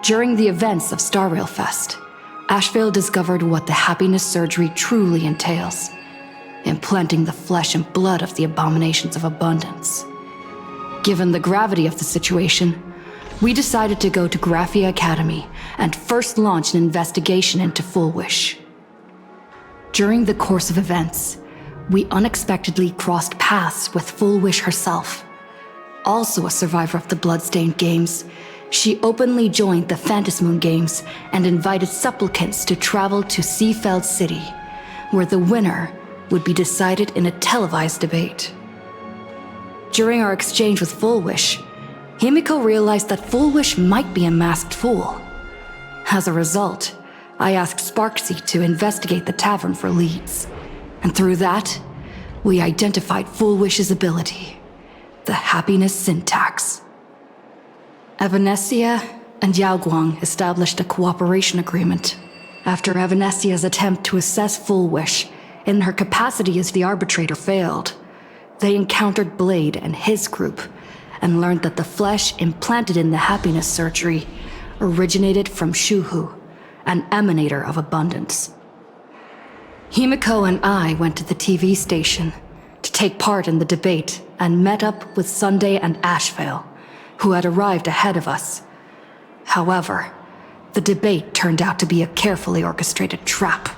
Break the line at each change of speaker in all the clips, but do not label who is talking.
During the events of Star Rail Fest, Ashveil discovered what the happiness surgery truly entails, implanting the flesh and blood of the abominations of abundance. Given the gravity of the situation, we decided to go to Graphia Academy and first launch an investigation into Full Wish. During the course of events, we unexpectedly crossed paths with Full Wish herself. Also a survivor of the Bloodstained Games, she openly joined the Phantasmoon Games and invited supplicants to travel to Seafeld City, where the winner would be decided in a televised debate. During our exchange with Full Wish, Himeko realized that Full Wish might be a masked fool. As a result, I asked Sparksy to investigate the tavern for leads, and through that, we identified Full Wish's ability, the happiness syntax. Evanescia and Yaoguang established a cooperation agreement. After Evanescia's attempt to assess Full Wish in her capacity as the arbitrator failed, they encountered Blade and his group and learned that the flesh implanted in the happiness surgery originated from Shuhu, an emanator of abundance. Himeko and I went to the TV station to take part in the debate and met up with Sunday and Ashveil, who had arrived ahead of us. However, the debate turned out to be a carefully orchestrated trap.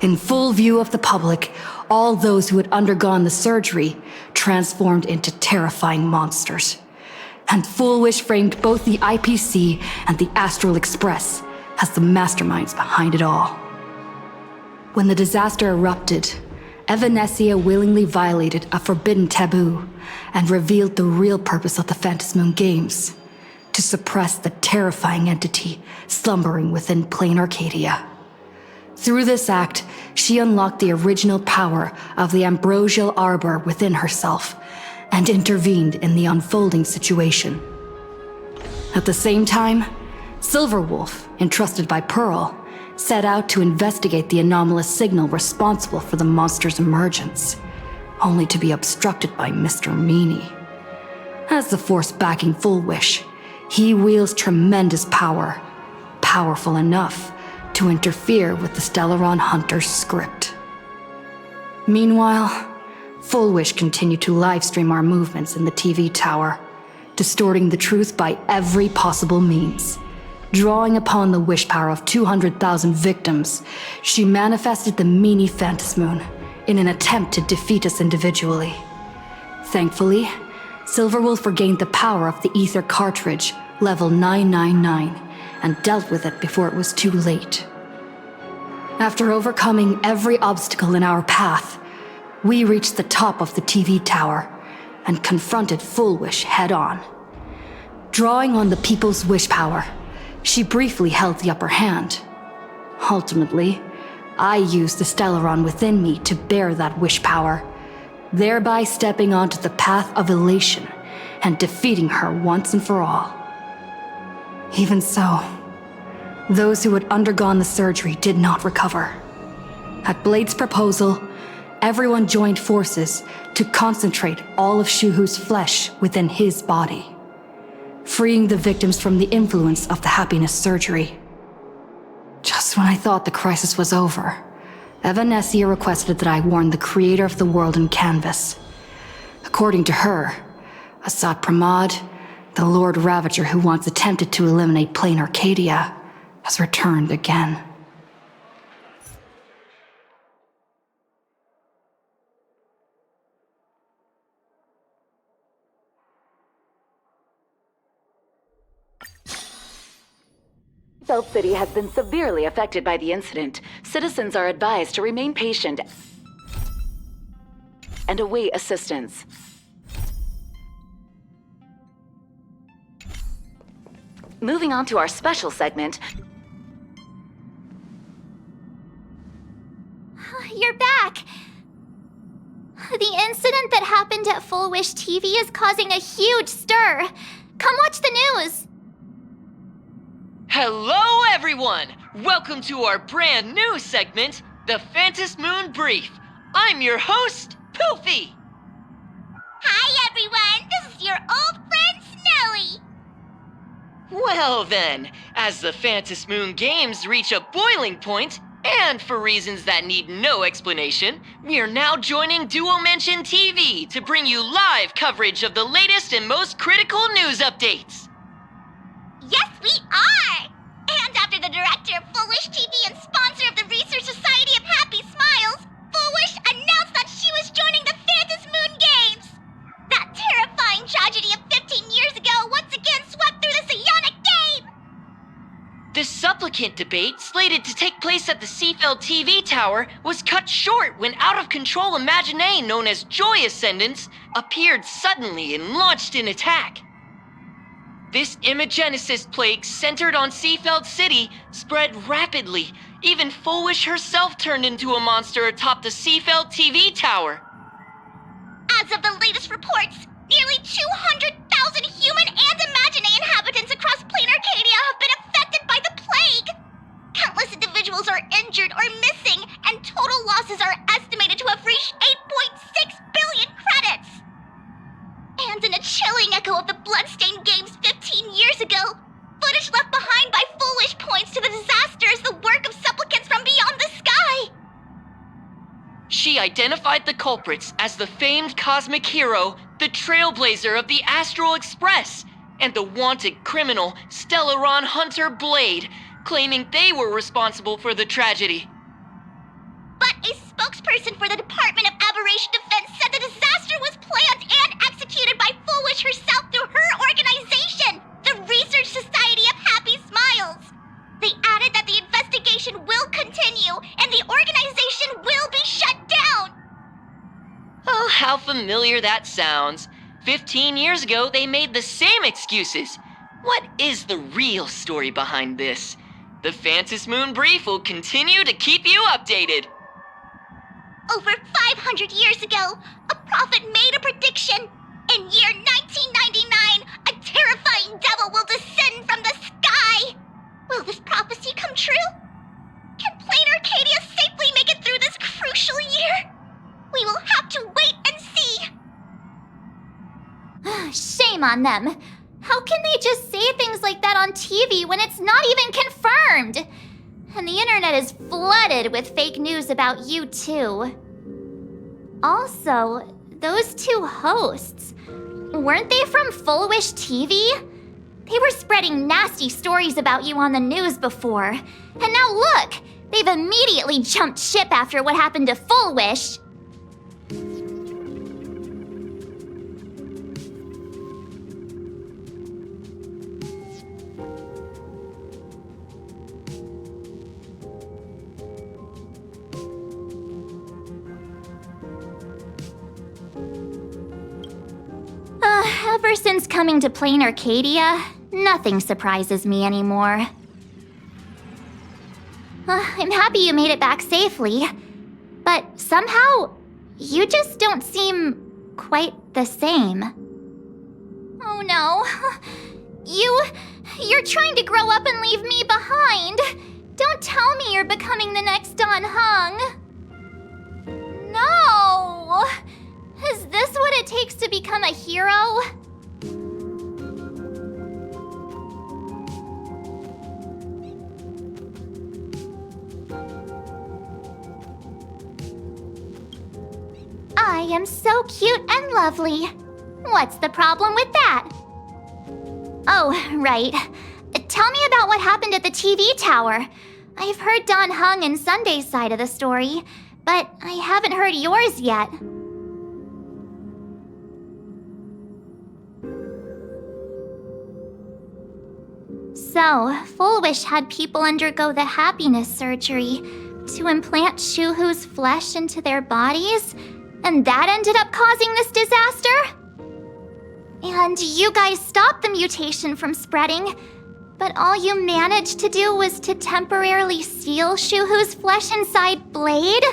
In full view of the public, all those who had undergone the surgery transformed into terrifying monsters. And Full Wish framed both the IPC and the Astral Express as the masterminds behind it all. When the disaster erupted, Evanescia willingly violated a forbidden taboo and revealed the real purpose of the Phantasmoon Games, to suppress the terrifying entity slumbering within plain Arcadia. Through this act, she unlocked the original power of the ambrosial arbor within herself and intervened in the unfolding situation. At the same time, Silverwolf, entrusted by Pearl, set out to investigate the anomalous signal responsible for the monster's emergence, only to be obstructed by Mr. Meanie. As the force backing Full Wish, he wields tremendous power, powerful enough to interfere with the Stellaron Hunter's script. Meanwhile, Full Wish continued to livestream our movements in the TV tower, distorting the truth by every possible means. Drawing upon the wish power of 200,000 victims, she manifested the Meanie Phantasmoon in an attempt to defeat us individually. Thankfully, Silverwolf regained the power of the Ether cartridge, level 999, and dealt with it before it was too late. After overcoming every obstacle in our path, we reached the top of the TV tower and confronted Full Wish head-on. Drawing on the people's wish power, she briefly held the upper hand. Ultimately, I used the Stellaron within me to bear that wish power, thereby stepping onto the path of elation and defeating her once and for all. Even so, those who had undergone the surgery did not recover. At Blade's proposal, everyone joined forces to concentrate all of Shuhu's flesh within his body, freeing the victims from the influence of the happiness surgery. Just when I thought the crisis was over, Evanescia requested that I warn the creator of the world in canvas. According to her, Asad Pramad, the Lord Ravager who once attempted to eliminate plain Arcadia, has returned again.
South City has been severely affected by the incident. Citizens are advised to remain patient and await assistance. Moving on to our special segment.
You're back! The incident that happened at Full Wish TV is causing a huge stir. Come watch the news!
Hello, everyone! Welcome to our brand new segment, the Phantasmoon Brief. I'm your host, Poofy.
Hi, everyone! This is your old friend, Snowy!
Well then, as the Phantom Moon Games reach a boiling point, and for reasons that need no explanation, we are now joining Duo Mention TV to bring you live coverage of the latest and most critical news updates.
Yes, we are! And after the director of Full Wish TV and sponsor of the Research Society of Happy Smiles, Full Wish announced that she was joining the Phantom Moon Games! That terrifying tragedy of 15 years ago once again swept through the psionic game!
The supplicant debate, slated to take place at the Seafeld TV tower, was cut short when out-of-control Imagine known as Joy Ascendants appeared suddenly and launched an attack. This Imagenesis plague centered on Seafeld City spread rapidly. Even Fullwish herself turned into a monster atop the Seafeld TV tower.
As of the latest reports, nearly 200,000 human and Imagine inhabitants across plain Arcadia have been affected by the plague. Countless individuals are injured or missing, and total losses are estimated to have reached 8.6 billion credits. And in a chilling echo of the Bloodstained Games 15 years ago, footage left behind by Fullwish points to the disaster as the work of supplicants from beyond the sky.
She identified the culprits as the famed cosmic hero, the Trailblazer of the Astral Express, and the wanted criminal, Stellaron Hunter Blade, claiming they were responsible for the tragedy.
But a spokesperson for the Department of Aberration Defense said the disaster was planned and executed by Fullwish herself through her organization, the Research Society of Happy Smiles. They added that the investigation will continue and the organization will be shut down.
Oh, how familiar that sounds. 15 years ago, they made the same excuses. What is the real story behind this? The Phantom Moon Brief will continue to keep you updated.
Over 500 years ago, a prophet made a prediction. In year 1999, a terrifying devil will descend from the sky. Will this prophecy come true? Can plain Arcadia safely make it through this crucial year? We will have to wait and see. Shame on them. How can they just say things like that on TV when it's not even confirmed? And the internet is flooded with fake news about you too. Also, those two hosts, weren't they from Full Wish TV? They were spreading nasty stories about you on the news before. And now look, they've immediately jumped ship after what happened to Full Wish. Ever since coming to Plain Arcadia, nothing surprises me anymore. I'm happy you made it back safely, but somehow, you just don't seem quite the same. Oh no. You're trying to grow up and leave me behind. Don't tell me you're becoming the next Don Hung. No! Is this what it takes to become a hero? I am so cute and lovely. What's the problem with that? Oh, right. Tell me about what happened at the TV tower. I've heard Don Hung and Sunday's side of the story, but I haven't heard yours yet. So, Full Wish had people undergo the happiness surgery to implant Shuhu's flesh into their bodies, and that ended up causing this disaster? And you guys stopped the mutation from spreading, but all you managed to do was to temporarily seal Shuhu's flesh inside Blade?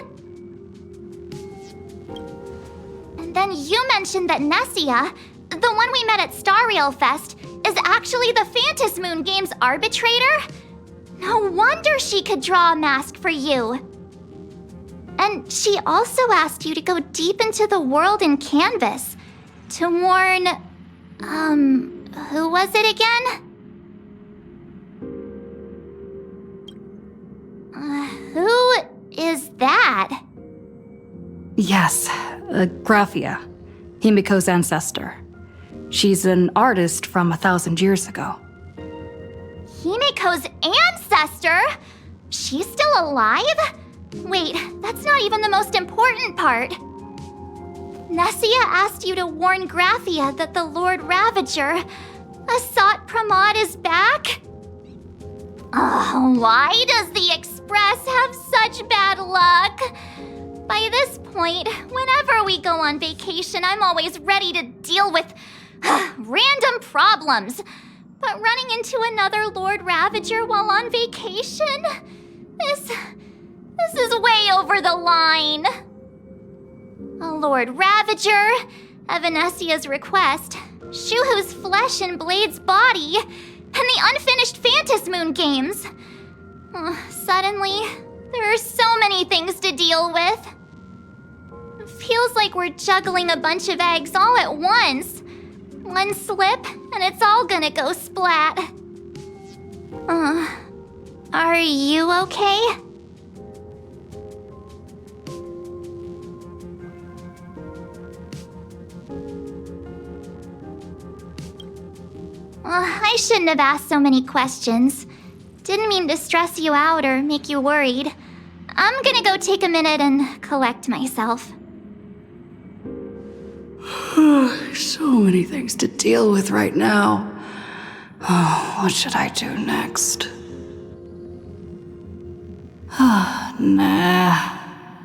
And then you mentioned that Nessia, the one we met at Star Rail Fest, is actually the Phantom Moon Games arbitrator? No wonder she could draw a mask for you. And she also asked you to go deep into the world in Canvas to warn... who was it again?
Yes, Graphia, Himeko's ancestor. She's an artist from 1,000 years ago.
Himeko's ancestor? She's still alive? Wait, that's not even the most important part. Nessia asked you to warn Graphia that the Lord Ravager, Asat Pramod, is back? Why does the Express have such bad luck? By this point, whenever we go on vacation, I'm always ready to deal with random problems. But running into another Lord Ravager while on vacation? This is way over the line. A Lord Ravager, Evanescia's request, Shuhu's flesh and Blade's body, and the unfinished Phantasmoon games. Suddenly, there are so many things to deal with. It feels like we're juggling a bunch of eggs all at once. One slip, and it's all gonna go splat. Are you okay? I shouldn't have asked so many questions. Didn't mean to stress you out or make you worried. I'm gonna go take a minute and collect myself.
So many things to deal with right now. Oh, what should I do next? Nah.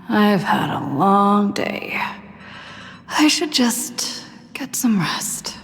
I've had a long day. I should just get some rest.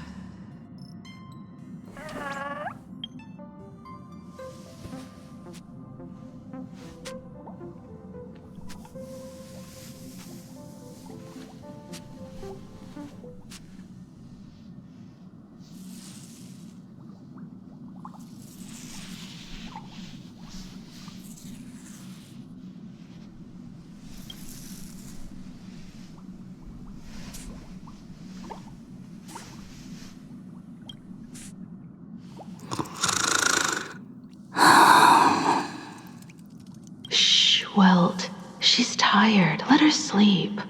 Welt, she's tired. Let her sleep.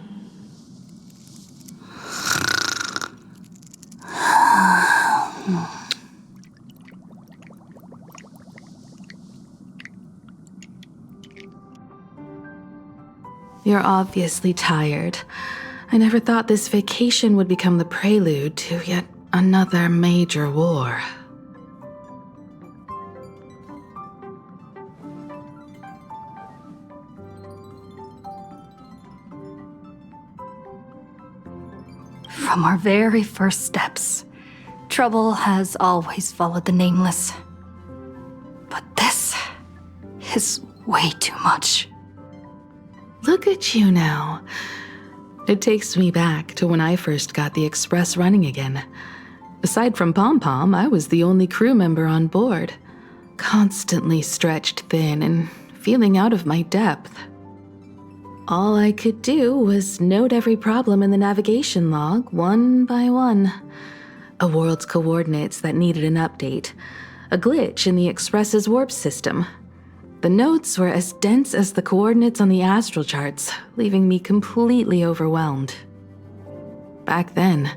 You're obviously tired. I never thought this vacation would become the prelude to yet another major war.
From our very first steps, trouble has always followed the Nameless. But this is way too much.
Look at you now. It takes me back to when I first got the Express running again. Aside from Pom Pom, I was the only crew member on board, constantly stretched thin and feeling out of my depth. All I could do was note every problem in the navigation log, one by one. A world's coordinates that needed an update. A glitch in the Express's warp system. The notes were as dense as the coordinates on the astral charts, leaving me completely overwhelmed. Back then,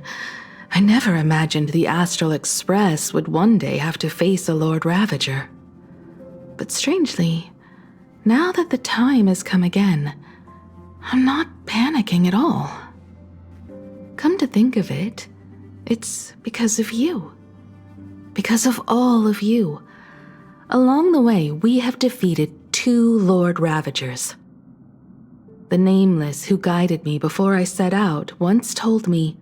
I never imagined the Astral Express would one day have to face a Lord Ravager. But strangely, now that the time has come again, I'm not panicking at all. Come to think of it, it's because of you. Because of all of you. Along the way, we have defeated 2 Lord Ravagers. The Nameless who guided me before I set out once told me,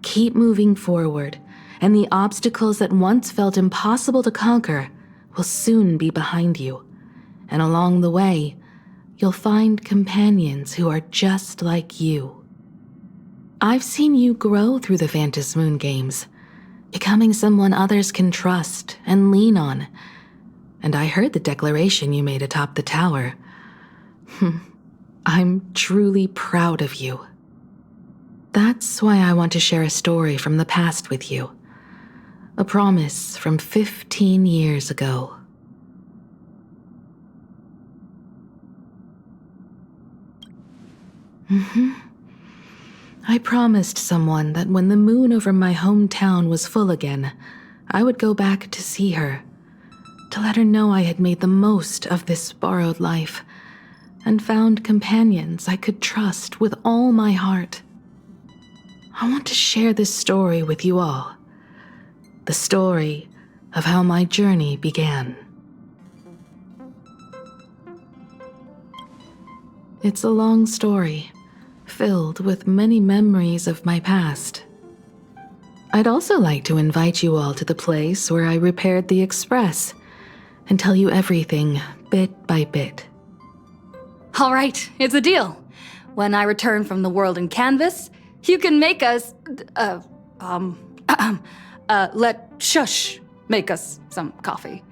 "Keep moving forward, and the obstacles that once felt impossible to conquer will soon be behind you. And along the way, you'll find companions who are just like you." I've seen you grow through the Phantasmoon games, becoming someone others can trust and lean on. And I heard the declaration you made atop the tower. I'm truly proud of you. That's why I want to share a story from the past with you. A promise from 15 years ago. I promised someone that when the moon over my hometown was full again, I would go back to see her, to let her know I had made the most of this borrowed life and found companions I could trust with all my heart. I want to share this story with you all. The story of how my journey began. It's a long story, filled with many memories of my past. I'd also like to invite you all to the place where I repaired the Express and tell you everything bit by bit.
All right, it's a deal. When I return from the world in canvas, you can make us, let Shush make us some coffee.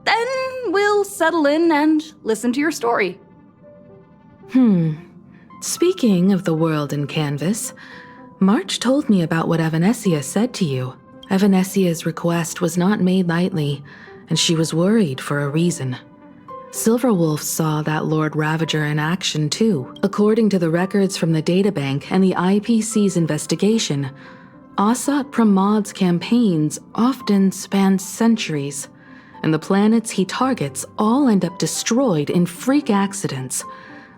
Then we'll settle in and listen to your story.
Speaking of the world in canvas, March told me about what Evanescia said to you. Evanescia's request was not made lightly, and she was worried for a reason. Silverwolf saw that Lord Ravager in action too. According to the records from the databank and the IPC's investigation, Assat Pramad's campaigns often span centuries, and the planets he targets all end up destroyed in freak accidents,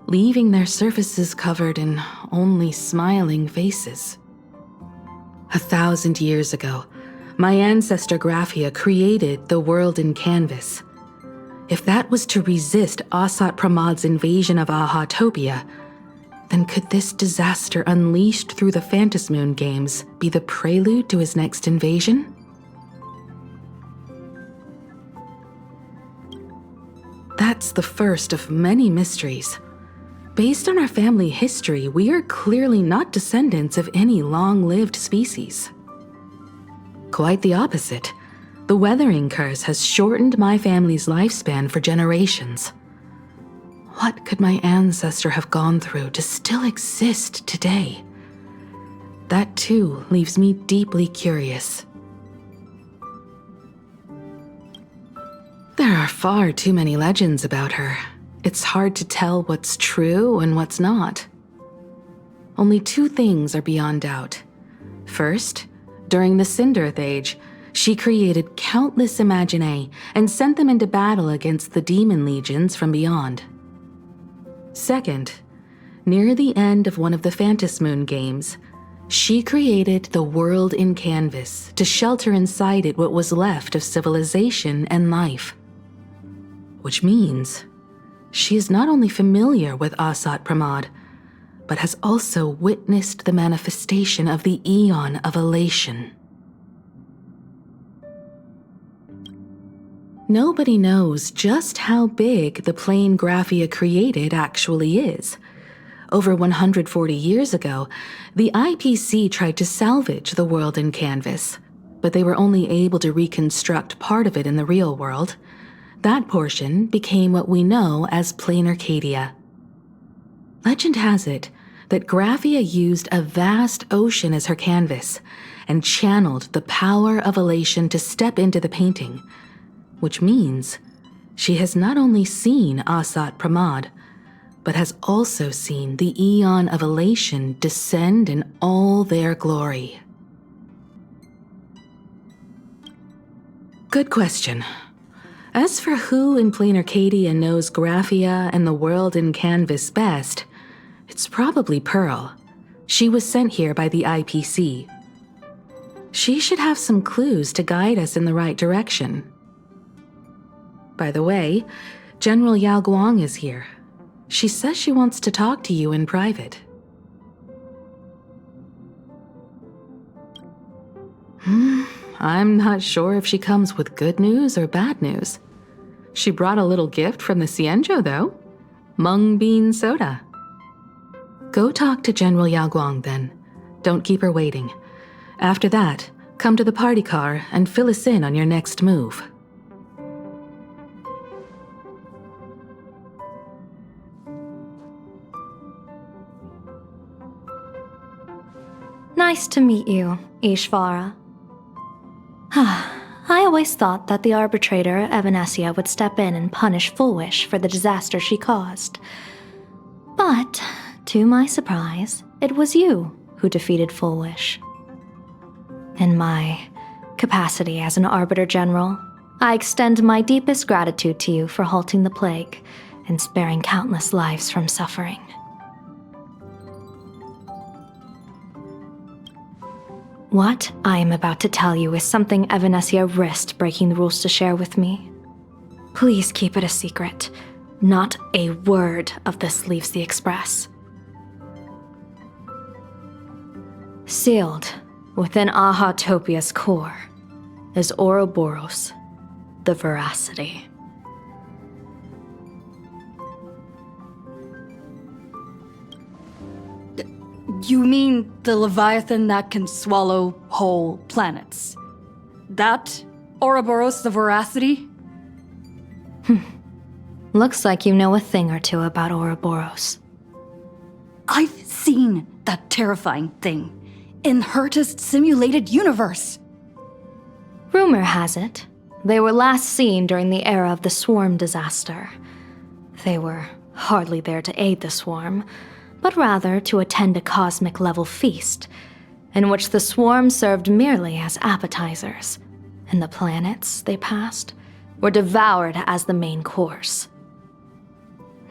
leaving their surfaces covered in only smiling faces. 1,000 years ago, my ancestor Graphia created the world in canvas. If that was to resist Assat Pramad's invasion of Ahatopia, then could this disaster unleashed through the Phantasmoon games be the prelude to his next invasion? That's the first of many mysteries. Based on our family history, we are clearly not descendants of any long-lived species. Quite the opposite. The weathering curse has shortened my family's lifespan for generations. What could my ancestor have gone through to still exist today? That too leaves me deeply curious. There are far too many legends about her. It's hard to tell what's true and what's not. Only two things are beyond doubt. First, during the Cinderth Age, she created countless Imaginae and sent them into battle against the demon legions from beyond. Second, near the end of one of the Phantasmoon games, she created the world in canvas to shelter inside it what was left of civilization and life. Which means she is not only familiar with Assat Pramad, but has also witnessed the manifestation of the Eon of Elation. Nobody knows just how big the plane Graphia created actually is. Over 140 years ago, the IPC tried to salvage the world in canvas, but they were only able to reconstruct part of it in the real world. That portion became what we know as Plain Arcadia. Legend has it that Graphia used a vast ocean as her canvas and channeled the power of elation to step into the painting, which means she has not only seen Assat Pramad, but has also seen the Eon of Elation descend in all their glory. Good question. As for who in Plain Arcadia knows Graphia and the world in canvas best, it's probably Pearl. She was sent here by the IPC. She should have some clues to guide us in the right direction. By the way, General Yao Guang is here. She says she wants to talk to you in private. I'm not sure if she comes with good news or bad news. She brought a little gift from the Cienjo, though. Mung bean soda. Go talk to General Yao Guang, then. Don't keep her waiting. After that, come to the party car and fill us in on your next move.
Nice to meet you, Ishvara. I always thought that the arbitrator, Evanescia, would step in and punish Fullwish for the disaster she caused. But, to my surprise, it was you who defeated Full Wish. In my capacity as an Arbiter General, I extend my deepest gratitude to you for halting the plague and sparing countless lives from suffering. What I am about to tell you is something Evanescia risked breaking the rules to share with me. Please keep it a secret. Not a word of this leaves the Express. Sealed within Ahatopia's core is Ouroboros, the Veracity.
You mean the Leviathan that can swallow whole planets? That Ouroboros the Veracity?
Looks like you know a thing or two about Ouroboros.
I've seen that terrifying thing in Herta's simulated universe.
Rumor has it, they were last seen during the era of the Swarm disaster. They were hardly there to aid the Swarm, but rather to attend a cosmic-level feast, in which the Swarm served merely as appetizers, and the planets they passed were devoured as the main course.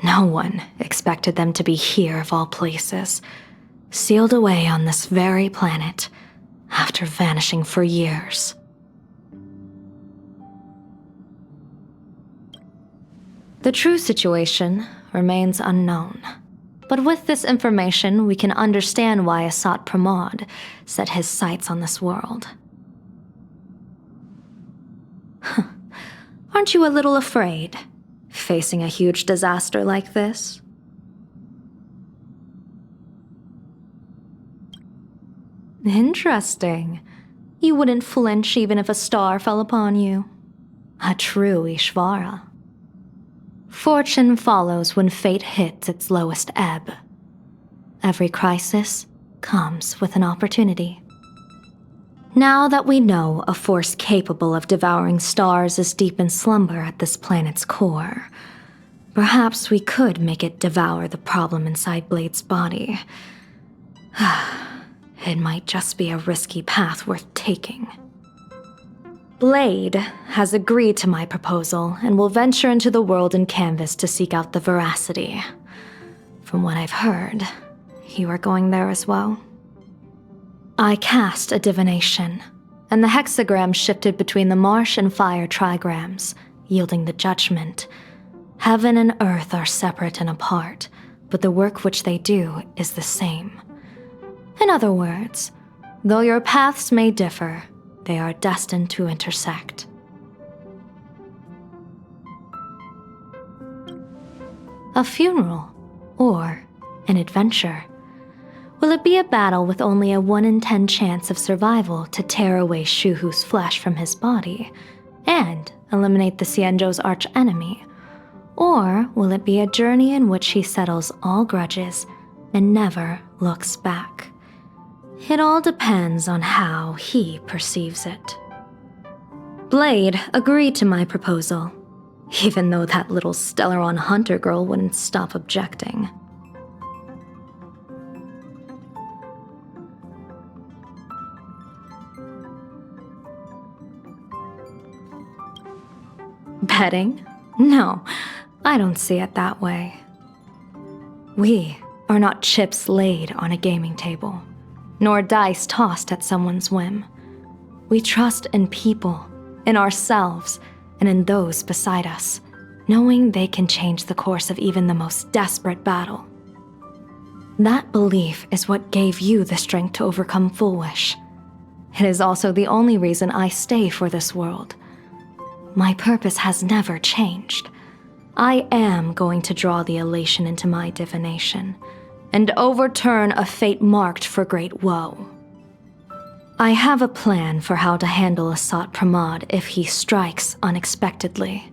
No one expected them to be here of all places, sealed away on this very planet, after vanishing for years. The true situation remains unknown. But with this information, we can understand why Asat Pramod set his sights on this world. Aren't you a little afraid, facing a huge disaster like this? Interesting. You wouldn't flinch even if a star fell upon you. A true Ishvara. Fortune follows when fate hits its lowest ebb. Every crisis comes with an opportunity. Now that we know a force capable of devouring stars is deep in slumber at this planet's core, perhaps we could make it devour the problem inside Blade's body. It might just be a risky path worth taking. Blade has agreed to my proposal and will venture into the world in canvas to seek out the Veracity. From what I've heard, you are going there as well. I cast a divination, and the hexagram shifted between the marsh and fire trigrams, yielding the judgment. Heaven and earth are separate and apart, but the work which they do is the same. In other words, though your paths may differ, they are destined to intersect. A funeral, or an adventure. Will it be a battle with only a 1 in 10 chance of survival to tear away Shuhu's flesh from his body and eliminate the Xianzhou's arch-enemy? Or will it be a journey in which he settles all grudges and never looks back? It all depends on how he perceives it. Blade agreed to my proposal, even though that little Stellaron hunter girl wouldn't stop objecting. Betting? No, I don't see it that way. We are not chips laid on a gaming table, nor dice tossed at someone's whim. We trust in people, in ourselves, and in those beside us, knowing they can change the course of even the most desperate battle. That belief is what gave you the strength to overcome Full Wish. It is also the only reason I stay for this world. My purpose has never changed. I am going to draw the elation into my divination, and overturn a fate marked for great woe. I have a plan for how to handle Asat Pramod if he strikes unexpectedly,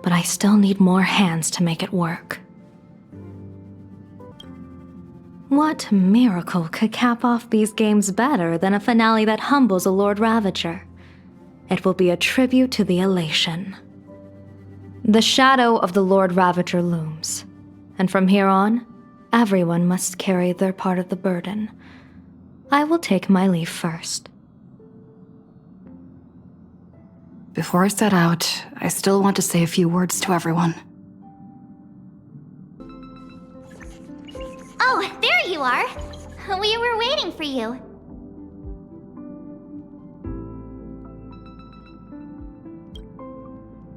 but I still need more hands to make it work. What miracle could cap off these games better than a finale that humbles a Lord Ravager? It will be a tribute to the elation. The shadow of the Lord Ravager looms, and from here on, everyone must carry their part of the burden. I will take my leave first.
Before I set out, I still want to say a few words to everyone.
Oh, there you are. We were waiting for you.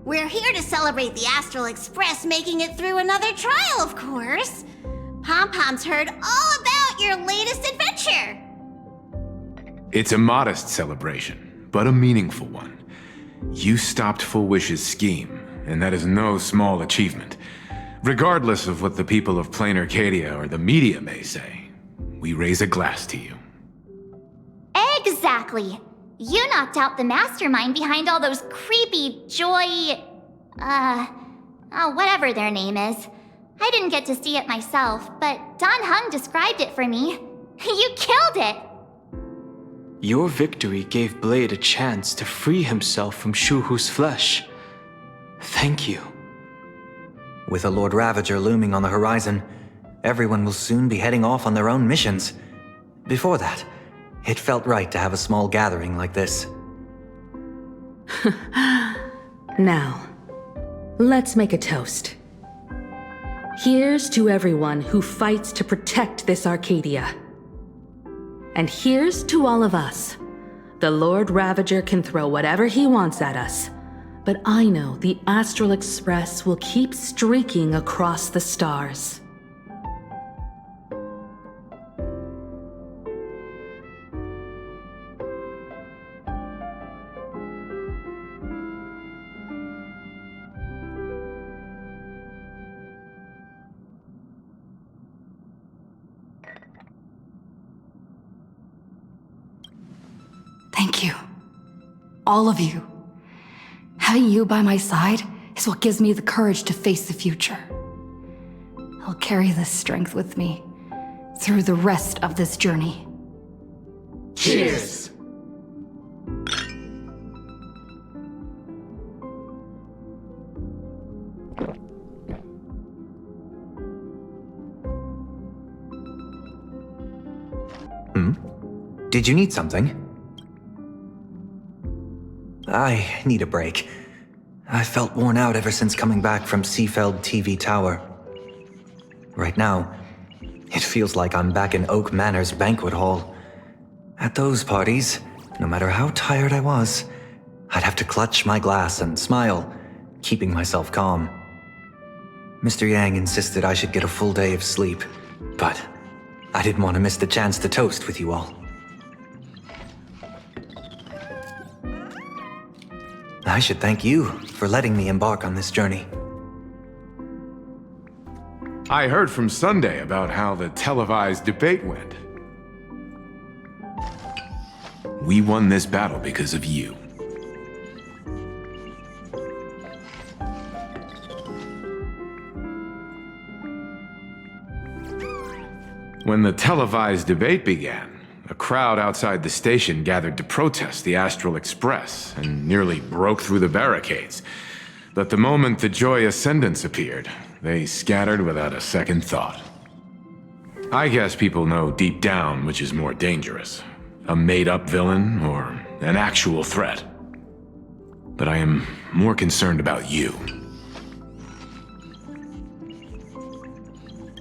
We're here to celebrate the Astral Express making it through another trial, of course. Pom-Pom's heard all about your latest adventure.
It's a modest celebration, but a meaningful one. You stopped Full Wish's scheme, and that is no small achievement. Regardless of what the people of Plain Arcadia or the media may say, we raise a glass to you.
Exactly. You knocked out the mastermind behind all those creepy whatever their name is. I didn't get to see it myself, but Don Hung described it for me. You killed it!
Your victory gave Blade a chance to free himself from Shuhu's flesh. Thank you.
With a Lord Ravager looming on the horizon, everyone will soon be heading off on their own missions. Before that, it felt right to have a small gathering like this.
Now, let's make a toast. Here's to everyone who fights to protect this Arcadia. And here's to all of us. The Lord Ravager can throw whatever he wants at us, but I know the Astral Express will keep streaking across the stars.
Thank you. All of you. Having you by my side is what gives me the courage to face the future. I'll carry this strength with me through the rest of this journey.
Cheers!
Did you need something? I need a break. I felt worn out ever since coming back from Seafeld TV Tower. Right now, it feels like I'm back in Oak Manor's banquet hall. At those parties, no matter how tired I was, I'd have to clutch my glass and smile, keeping myself calm. Mr. Yang insisted I should get a full day of sleep, but I didn't want to miss the chance to toast with you all. I should thank you for letting me embark on this journey.
I heard from Sunday about how the televised debate went. We won this battle because of you. When the televised debate began, a crowd outside the station gathered to protest the Astral Express and nearly broke through the barricades. But the moment the Joy Ascendants appeared, they scattered without a second thought. I guess people know deep down which is more dangerous, a made-up villain or an actual threat. But I am more concerned about you.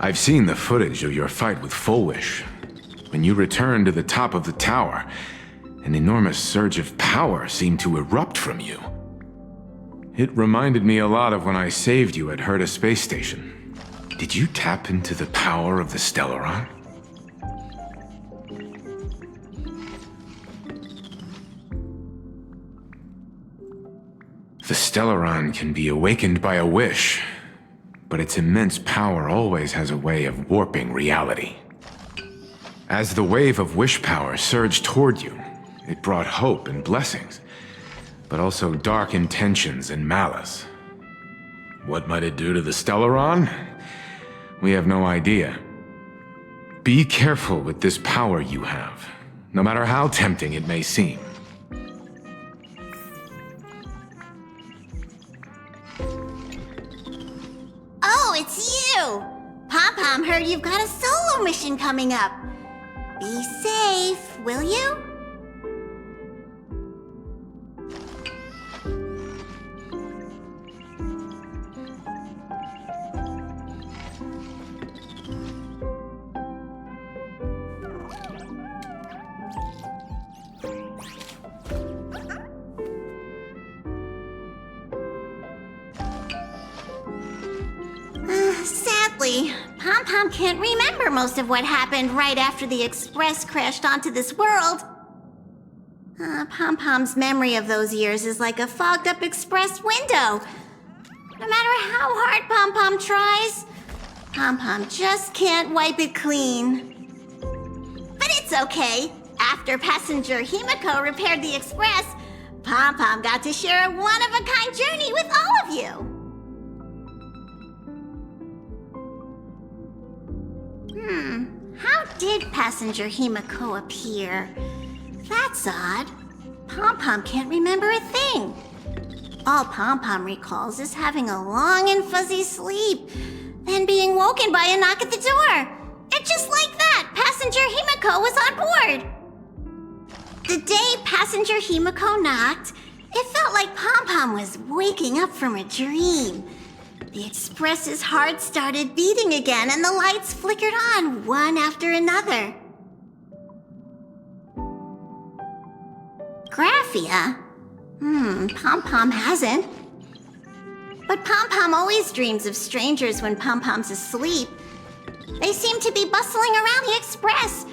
I've seen the footage of your fight with Full Wish. When you returned to the top of the tower, an enormous surge of power seemed to erupt from you. It reminded me a lot of when I saved you at Herta Space Station. Did you tap into the power of the Stellaron? The Stellaron can be awakened by a wish, but its immense power always has a way of warping reality. As the wave of wish power surged toward you, it brought hope and blessings, but also dark intentions and malice. What might it do to the Stellaron? We have no idea. Be careful with this power you have, no matter how tempting it may seem.
Oh, it's you! Pom-Pom heard you've got a solo mission coming up. Be Be safe, will you? Sadly, Pom-Pom can't remember most of what happened right after the Express crashed onto this world. Pom-Pom's memory of those years is like a fogged-up Express window. No matter how hard Pom-Pom tries, Pom-Pom just can't wipe it clean. But it's okay. After passenger Himeko repaired the Express, Pom-Pom got to share a one-of-a-kind journey with all of you. How did passenger Himeko appear? That's odd. Pom-Pom can't remember a thing. All Pom-Pom recalls is having a long and fuzzy sleep, then being woken by a knock at the door. And just like that, passenger Himeko was on board. The day passenger Himeko knocked, it felt like Pom-Pom was waking up from a dream. The Express's heart started beating again, and the lights flickered on one after another. Graphia? Pom-Pom hasn't. But Pom-Pom always dreams of strangers when Pom-Pom's asleep. They seem to be bustling around the Express,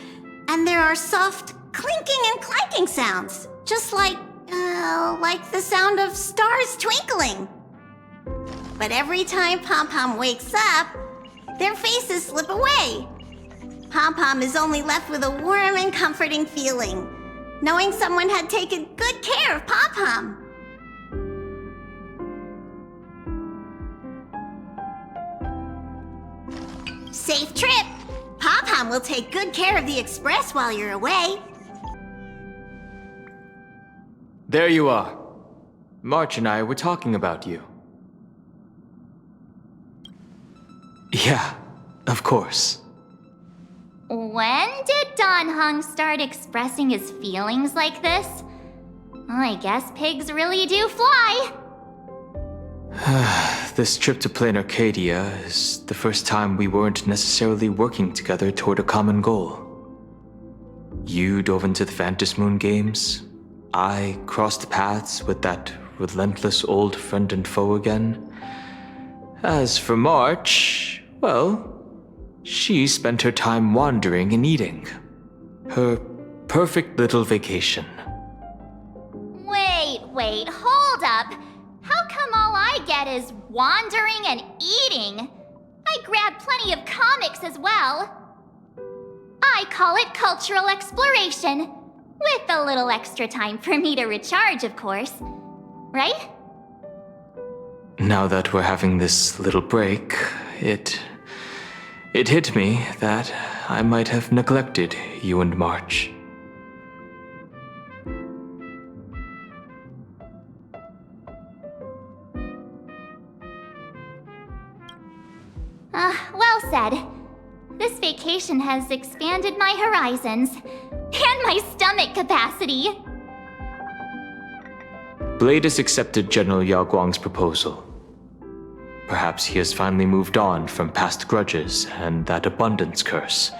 and there are soft clinking and clanking sounds, just like the sound of stars twinkling. But every time Pom-Pom wakes up, their faces slip away. Pom-Pom is only left with a warm and comforting feeling, knowing someone had taken good care of Pom-Pom. Safe trip! Pom-Pom will take good care of the Express while you're away.
There you are. March and I were talking about you. Yeah, of course.
When did Don Hung start expressing his feelings like this? I guess pigs really do fly.
This trip to Plain Arcadia is the first time we weren't necessarily working together toward a common goal. You dove into the Phantom Moon games. I crossed paths with that relentless old friend and foe again. As for March, well, she spent her time wandering and eating. Her perfect little vacation.
Wait, hold up. How come all I get is wandering and eating? I grabbed plenty of comics as well. I call it cultural exploration. With a little extra time for me to recharge, of course. Right?
Now that we're having this little break, it hit me that I might have neglected you and March.
Well said. This vacation has expanded my horizons and my stomach capacity.
Blade has accepted General Yao Guang's proposal. Perhaps he has finally moved on from past grudges and that abundance curse,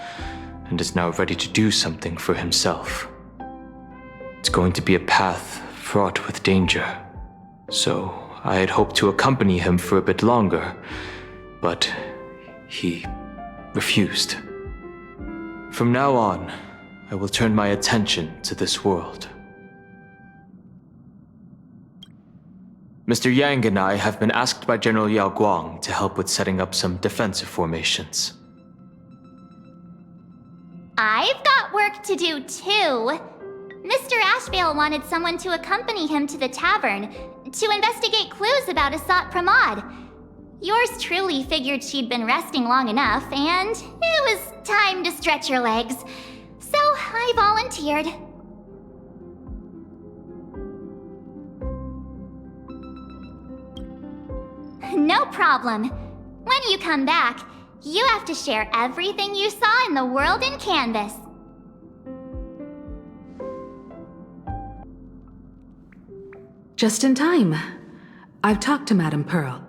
and is now ready to do something for himself. It's going to be a path fraught with danger, so I had hoped to accompany him for a bit longer, but he refused. From now on, I will turn my attention to this world. Mr. Yang and I have been asked by General Yao Guang to help with setting up some defensive formations.
I've got work to do too. Mr. Ashveil wanted someone to accompany him to the tavern to investigate clues about Asat Pramod. Yours truly figured she'd been resting long enough, and it was time to stretch her legs. So I volunteered. No problem. When you come back, you have to share everything you saw in the world in Canvas.
Just in time. I've talked to Madame Pearl.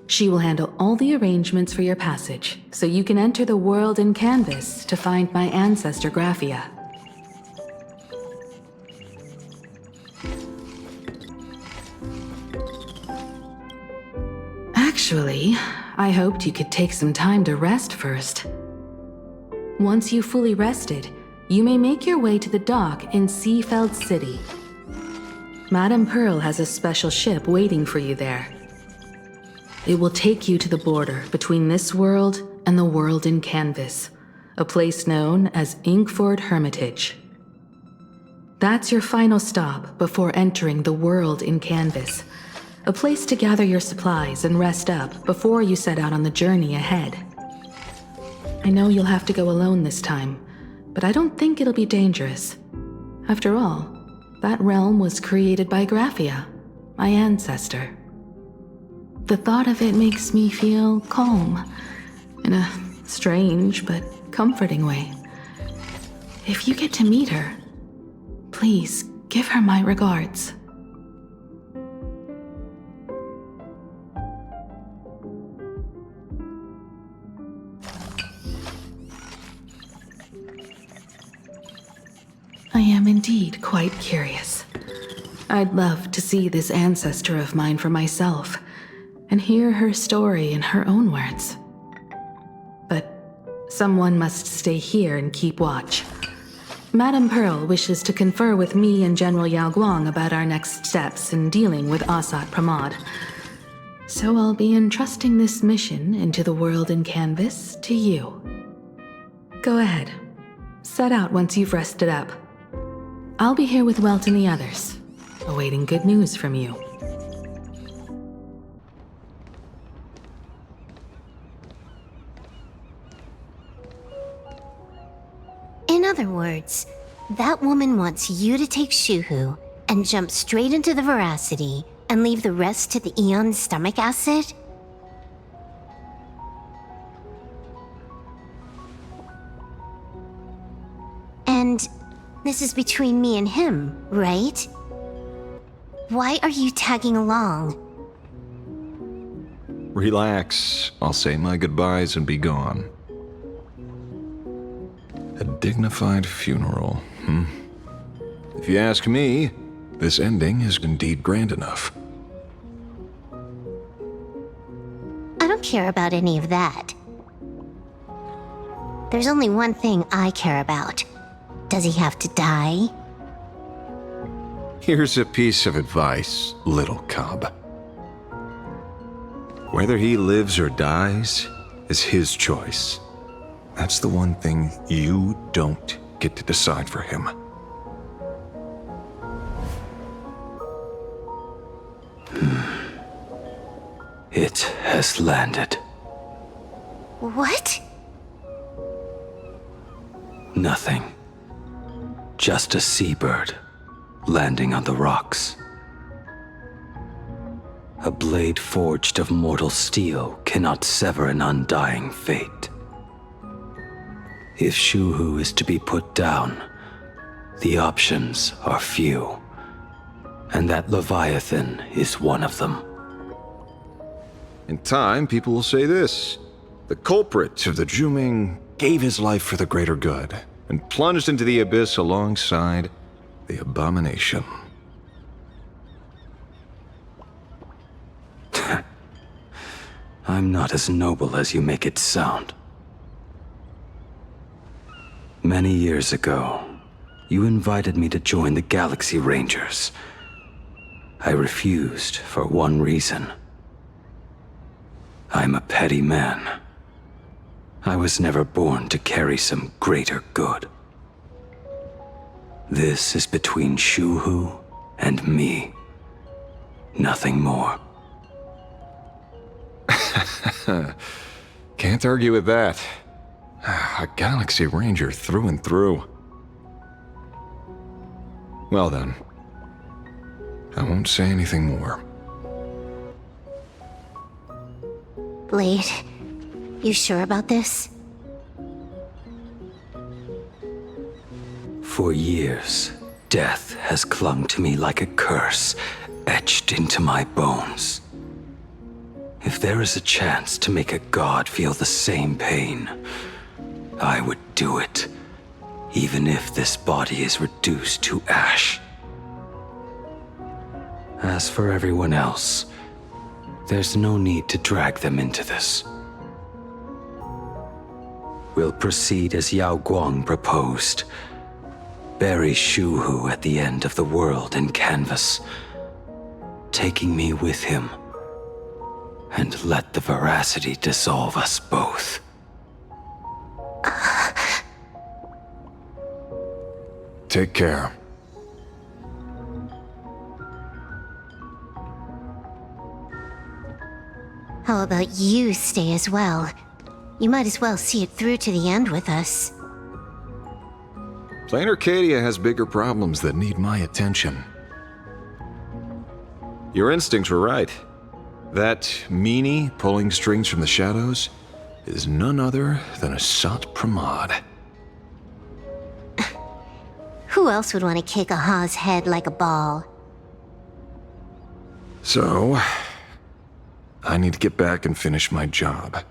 She will handle all the arrangements for your passage, so you can enter the world in Canvas to find my ancestor Graphia. Actually, I hoped you could take some time to rest first. Once you've fully rested, you may make your way to the dock in Seafeld City. Madame Pearl has a special ship waiting for you there. It will take you to the border between this world and the world in Canvas, a place known as Inkford Hermitage. That's your final stop before entering the world in Canvas, a place to gather your supplies and rest up before you set out on the journey ahead. I know you'll have to go alone this time, but I don't think it'll be dangerous. After all, that realm was created by Graphia, my ancestor. The thought of it makes me feel calm, in a strange but comforting way. If you get to meet her, please give her my regards. I am indeed quite curious. I'd love to see this ancestor of mine for myself, and hear her story in her own words. But someone must stay here and keep watch. Madame Pearl wishes to confer with me and General Yao Guang about our next steps in dealing with Asat Pramod. So I'll be entrusting this mission into the world in Canvas to you. Go ahead. Set out once you've rested up. I'll be here with Welt and the others, awaiting good news from you.
In other words, that woman wants you to take Shuhu and jump straight into the Veracity and leave the rest to the Eon stomach acid? And this is between me and him, right? Why are you tagging along?
Relax. I'll say my goodbyes and be gone. A dignified funeral, If you ask me, this ending is indeed grand enough.
I don't care about any of that. There's only one thing I care about. Does he have to die?
Here's a piece of advice, little cub. Whether he lives or dies is his choice. That's the one thing you don't get to decide for him.
It has landed.
What?
Nothing. Just a seabird landing on the rocks. A blade forged of mortal steel cannot sever an undying fate. If Shuhu is to be put down, the options are few, and that Leviathan is one of them.
In time, people will say this. The culprit of the Juming gave his life for the greater good, and plunged into the abyss alongside the abomination.
I'm not as noble as you make it sound. Many years ago, you invited me to join the Galaxy Rangers. I refused for one reason. I'm a petty man. I was never born to carry some greater good. This is between Shuhu and me. Nothing more.
Can't argue with that. A Galaxy Ranger through and through. Well then, I won't say anything more.
Blade, you sure about this?
For years, death has clung to me like a curse, etched into my bones. If there is a chance to make a god feel the same pain, I would do it, even if this body is reduced to ash. As for everyone else, there's no need to drag them into this. We'll proceed as Yao Guang proposed. Bury Shu Hu at the end of the world in canvas, taking me with him, and let the veracity dissolve us both.
Take care.
How about you stay as well? You might as well see it through to the end with us.
Plain Arcadia has bigger problems that need my attention. Your instincts were right. That meanie pulling strings from the shadows is none other than a Sat Pramod.
Who else would want to kick a Ha's head like a ball?
So, I need to get back and finish my job.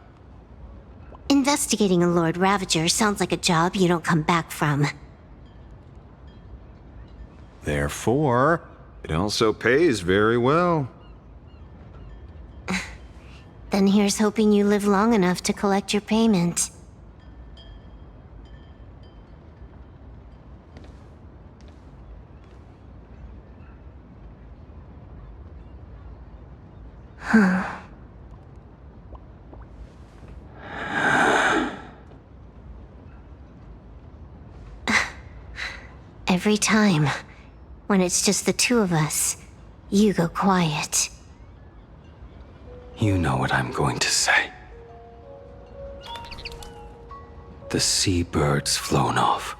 Investigating a Lord Ravager sounds like a job you don't come back from.
Therefore, it also pays very well.
Then here's hoping you live long enough to collect your payment. Every time, when it's just the two of us, you go quiet.
You know what I'm going to say. The seabird's flown off.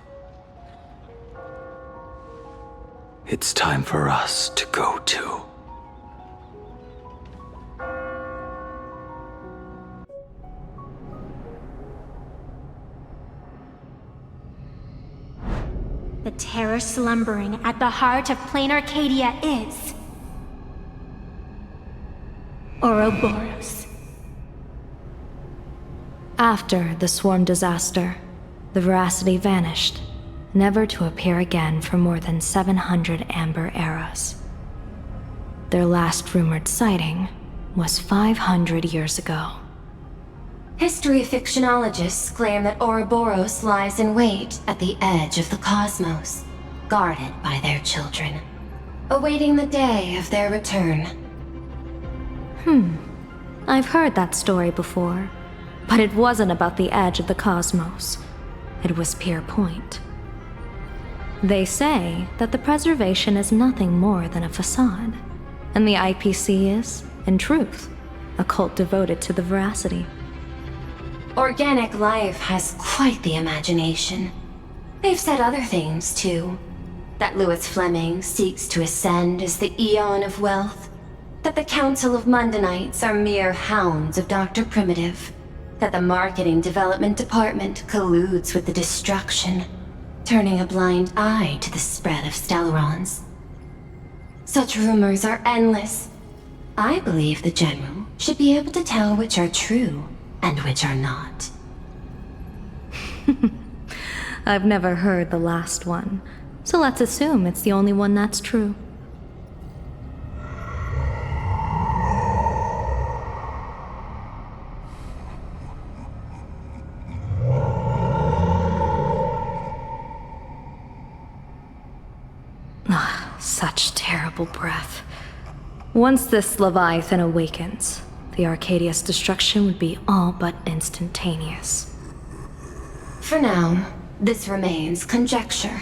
It's time for us to go too.
The terror slumbering at the heart of plain Arcadia is... Ouroboros.
After the swarm disaster, the veracity vanished, never to appear again for more than 700 Amber eras. Their last rumored sighting was 500 years ago.
History fictionologists claim that Ouroboros lies in wait at the edge of the cosmos, guarded by their children, awaiting the day of their return.
I've heard that story before, but it wasn't about the edge of the cosmos. It was Pier Point. They say that the preservation is nothing more than a facade, and the IPC is, in truth, a cult devoted to the veracity.
Organic life has quite the imagination. They've said other things, too. That Louis Fleming seeks to ascend as the Eon of Wealth. That the Council of Mundanites are mere hounds of Dr. Primitive. That the Marketing Development Department colludes with the destruction, turning a blind eye to the spread of Stellarons. Such rumors are endless. I believe the General should be able to tell which are true and which are not.
I've never heard the last one, so let's assume it's the only one that's true. Such terrible breath. Once this Leviathan awakens, the Arcadia's destruction would be all but instantaneous.
For now, this remains conjecture.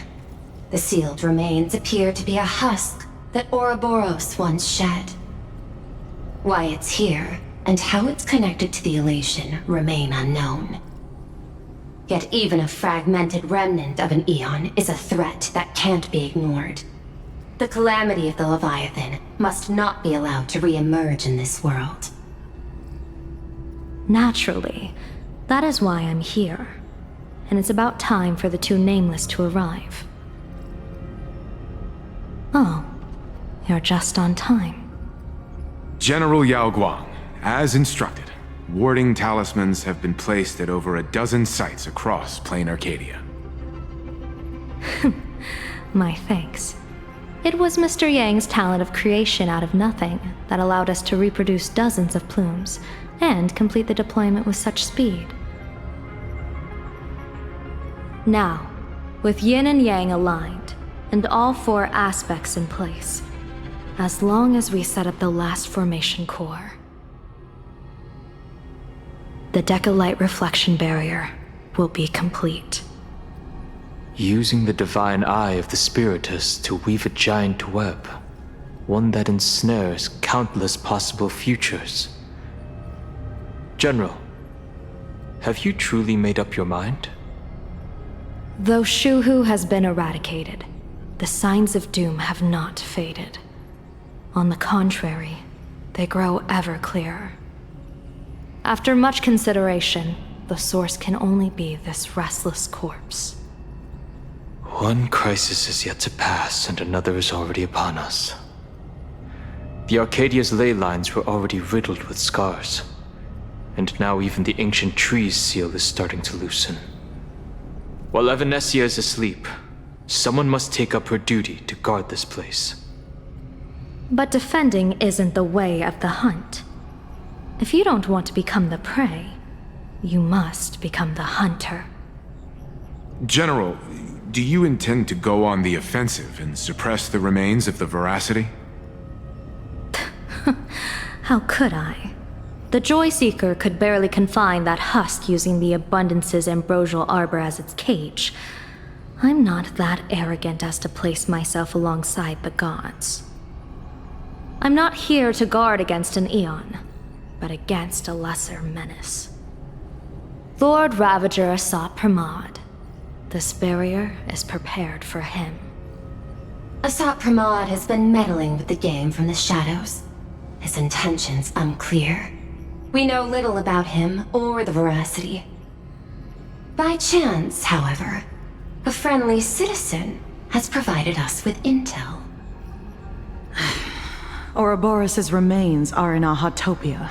The sealed remains appear to be a husk that Ouroboros once shed. Why it's here, and how it's connected to the elation, remain unknown. Yet even a fragmented remnant of an Eon is a threat that can't be ignored. The calamity of the Leviathan must not be allowed to re-emerge in this world.
Naturally, that is why I'm here. And it's about time for the two Nameless to arrive. Oh, you're just on time.
General Yao Guang, as instructed, warding talismans have been placed at over a dozen sites across Plain Arcadia.
My thanks. It was Mr. Yang's talent of creation out of nothing that allowed us to reproduce dozens of plumes and complete the deployment with such speed. Now, with yin and yang aligned, and all 4 aspects in place, as long as we set up the last formation core, the Decalite reflection barrier will be complete.
Using the divine eye of the Spiritus to weave a giant web, one that ensnares countless possible futures. General, have you truly made up your mind?
Though Shuhu has been eradicated, the signs of doom have not faded. On the contrary, they grow ever clearer. After much consideration, the source can only be this restless corpse.
One crisis is yet to pass, and another is already upon us. The Arcadia's ley lines were already riddled with scars, and now even the ancient tree's seal is starting to loosen. While Evanescia is asleep, someone must take up her duty to guard this place.
But defending isn't the way of the hunt. If you don't want to become the prey, you must become the hunter.
General, do you intend to go on the offensive and suppress the remains of the Veracity?
How could I? The Joy Seeker could barely confine that husk using the Abundance's ambrosial arbor as its cage. I'm not that arrogant as to place myself alongside the gods. I'm not here to guard against an Eon, but against a lesser menace. Lord Ravager Asat Pramod. This barrier is prepared for him.
Asat Pramod has been meddling with the game from the shadows. His intentions unclear. We know little about him or the Veracity. By chance, however, a friendly citizen has provided us with intel.
Ouroboros' remains are in Ahatopia,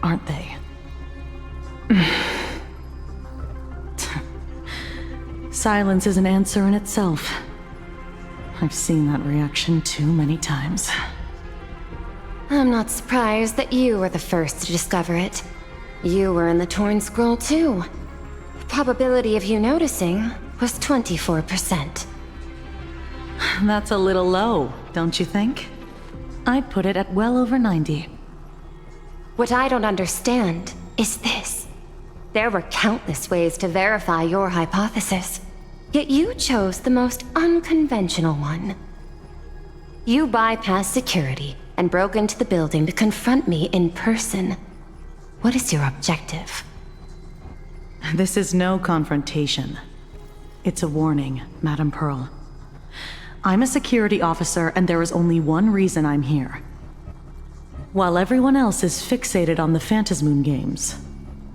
aren't they? Silence is an answer in itself. I've seen that reaction too many times.
I'm not surprised that you were the first to discover it. You were in the Torn Scroll too. The probability of you noticing was 24%.
That's a little low, don't you think? I'd put it at well over 90.
What I don't understand is this. There were countless ways to verify your hypothesis, yet you chose the most unconventional one. You bypassed security and broke into the building to confront me in person. What is your objective?
This is no confrontation. It's a warning, Madam Pearl. I'm a security officer, and there is only one reason I'm here. While everyone else is fixated on the Phantasmoon games,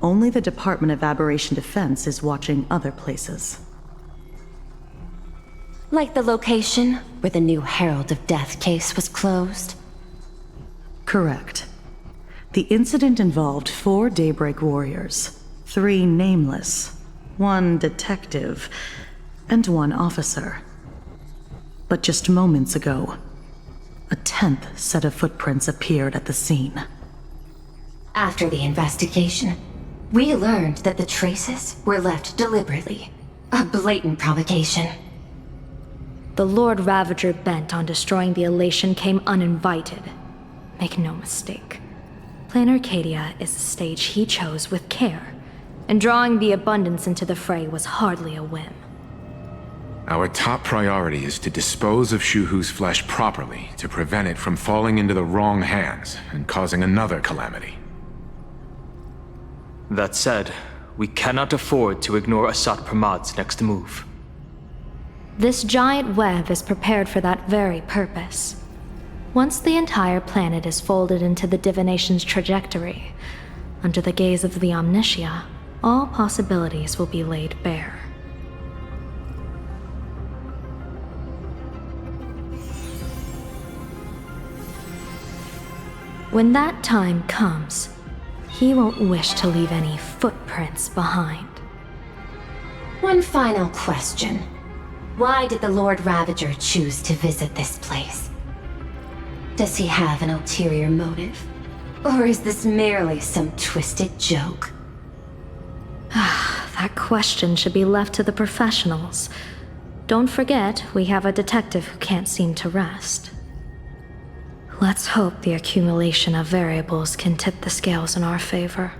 only the Department of Aberration Defense is watching other places.
Like the location where the new Herald of Death case was closed?
Correct. The incident involved 4 Daybreak warriors, 3 nameless, 1 detective, and 1 officer. But just moments ago, a 10th set of footprints appeared at the scene.
After the investigation, we learned that the traces were left deliberately. A blatant provocation.
The Lord Ravager bent on destroying the Elation came uninvited. Make no mistake. Plain Arcadia is a stage he chose with care, and drawing the Abundance into the fray was hardly a whim.
Our top priority is to dispose of Shuhu's flesh properly to prevent it from falling into the wrong hands and causing another calamity.
That said, we cannot afford to ignore Asat Pramod's next move.
This giant web is prepared for that very purpose. Once the entire planet is folded into the divination's trajectory, under the gaze of the Omnitia, all possibilities will be laid bare. When that time comes, he won't wish to leave any footprints behind.
One final question. Why did the Lord Ravager choose to visit this place? Does he have an ulterior motive? Or is this merely some twisted joke?
That question should be left to the professionals. Don't forget, we have a detective who can't seem to rest. Let's hope the accumulation of variables can tip the scales in our favor.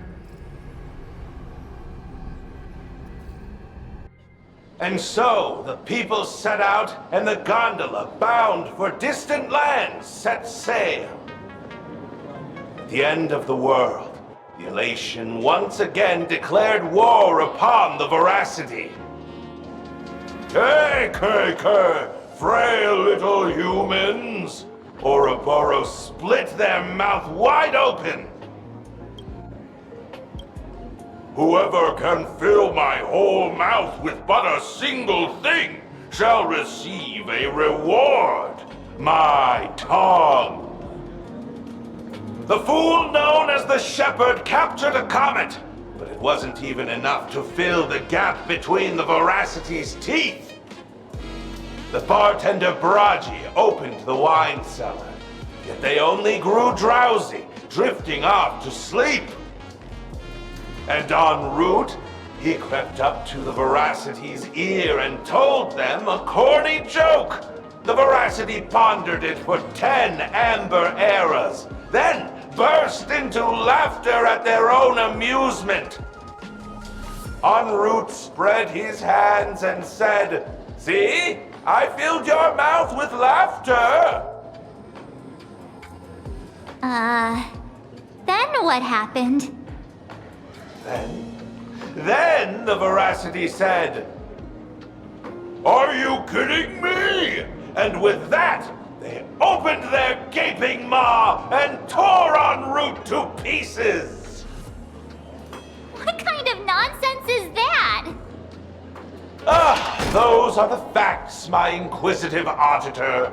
And so, the people set out, and the gondola, bound for distant lands, set sail. At the end of the world, the Elation once again declared war upon the Veracity. Take, frail little humans! Ouroboros split their mouth wide open! Whoever can fill my whole mouth with but a single thing shall receive a reward. My tongue. The fool known as the Shepherd captured a comet, but it wasn't even enough to fill the gap between the Veracity's teeth. The bartender Braji opened the wine cellar, yet they only grew drowsy, drifting off to sleep. And en route, he crept up to the Veracity's ear and told them a corny joke. The Veracity pondered it for 10 amber eras, then burst into laughter at their own amusement. En route spread his hands and said, "See, I filled your mouth with laughter."
Then what happened?
Then the Veracity said, "Are you kidding me?" And with that, they opened their gaping maw and tore en route to pieces.
What kind of nonsense is that?
Those are the facts, my inquisitive auditor.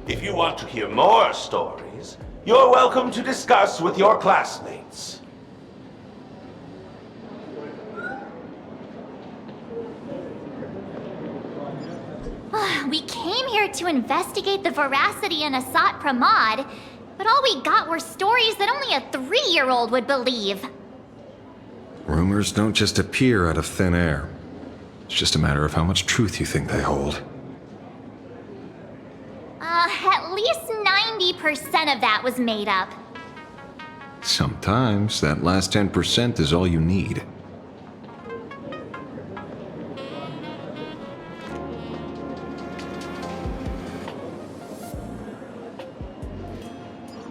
If you want to hear more stories, you're welcome to discuss with your classmates.
We came here to investigate the Veracity and Asat Pramod, but all we got were stories that only a 3-year-old would believe.
Rumors don't just appear out of thin air. It's just a matter of how much truth you think they hold.
At least 90% of that was made up.
Sometimes that last 10% is all you need.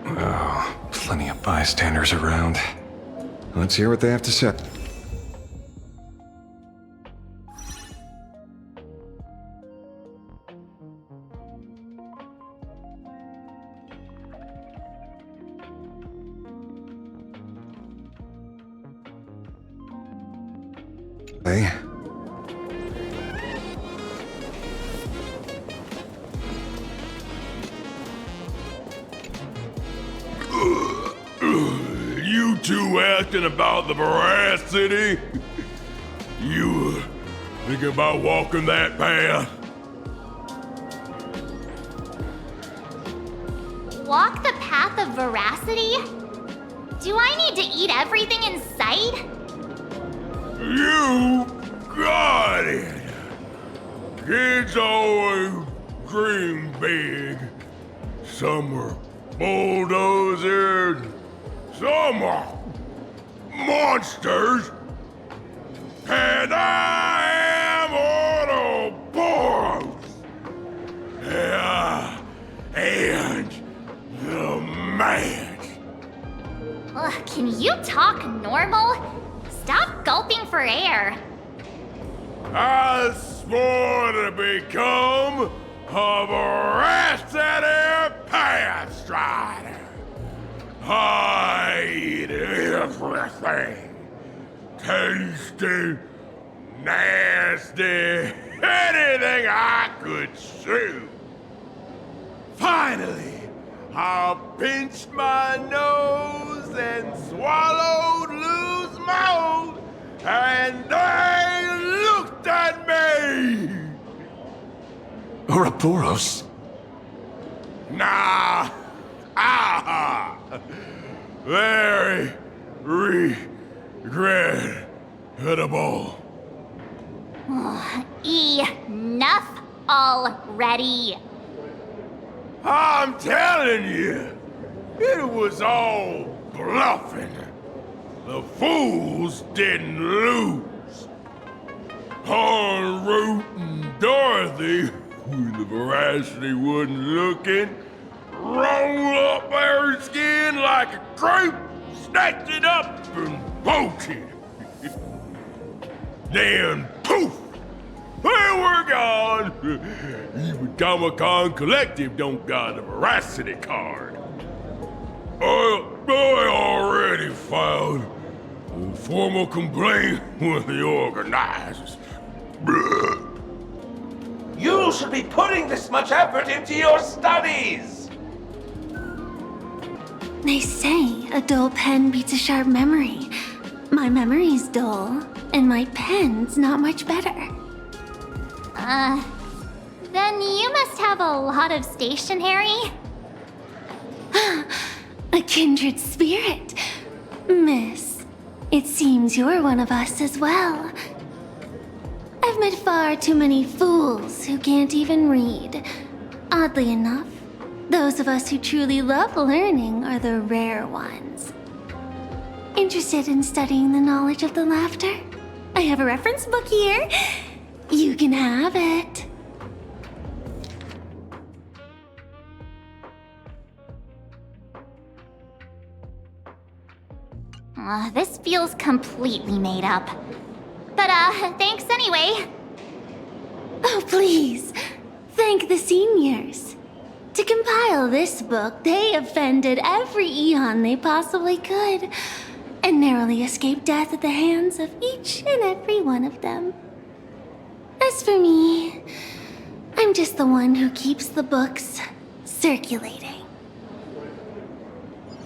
Oh, plenty of bystanders around. Let's hear what they have to say. Hey.
You two asking about the Veracity? You thinking about walking that path?
Walk the path of Veracity? Do I need to eat everything in sight?
You got it! Kids always dream big. Some are bulldozers, some are monsters, and I am Ouroboros! Yeah, and the man.
Ugh, can you talk normal? Stop gulping for air.
I swore to become a Veracity Pathstrider. I eat everything. Tasty, nasty, anything I could chew. Finally, I pinched my nose and swallowed loose mouth, and they looked at me!
Ouroboros?
Nah! Ah! Very regrettable.
Enough already.
I'm telling you, it was all bluffing. The fools didn't lose. En route and Dorothy, when the Veracity wasn't looking, roll up her skin like a crepe, snatched it up and poke it. Then poof! Well, we're gone! Even Comic-Con Collective don't got a Veracity card. I already filed a formal complaint with the organizers.
You should be putting this much effort into your studies!
They say a dull pen beats a sharp memory. My memory's dull, and my pen's not much better.
Then you must have a lot of stationery?
A kindred spirit. Miss, it seems you're one of us as well. I've met far too many fools who can't even read. Oddly enough, those of us who truly love learning are the rare ones. Interested in studying the knowledge of the laughter? I have a reference book here. You can have it.
This feels completely made up. But, thanks anyway.
Oh, please. Thank the seniors. To compile this book, they offended every eon they possibly could, and narrowly escaped death at the hands of each and every one of them. As for me, I'm just the one who keeps the books circulating.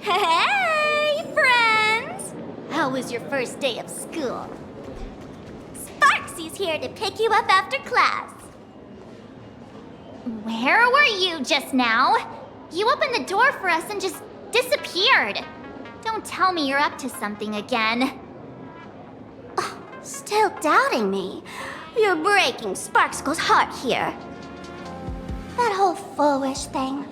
Hey, friends! How was your first day of school?
Sparksy's here to pick you up after class.
Where were you just now? You opened the door for us and just disappeared. Don't tell me you're up to something again.
Oh, still doubting me? You're breaking Sparksko's heart here. That whole foolish thing.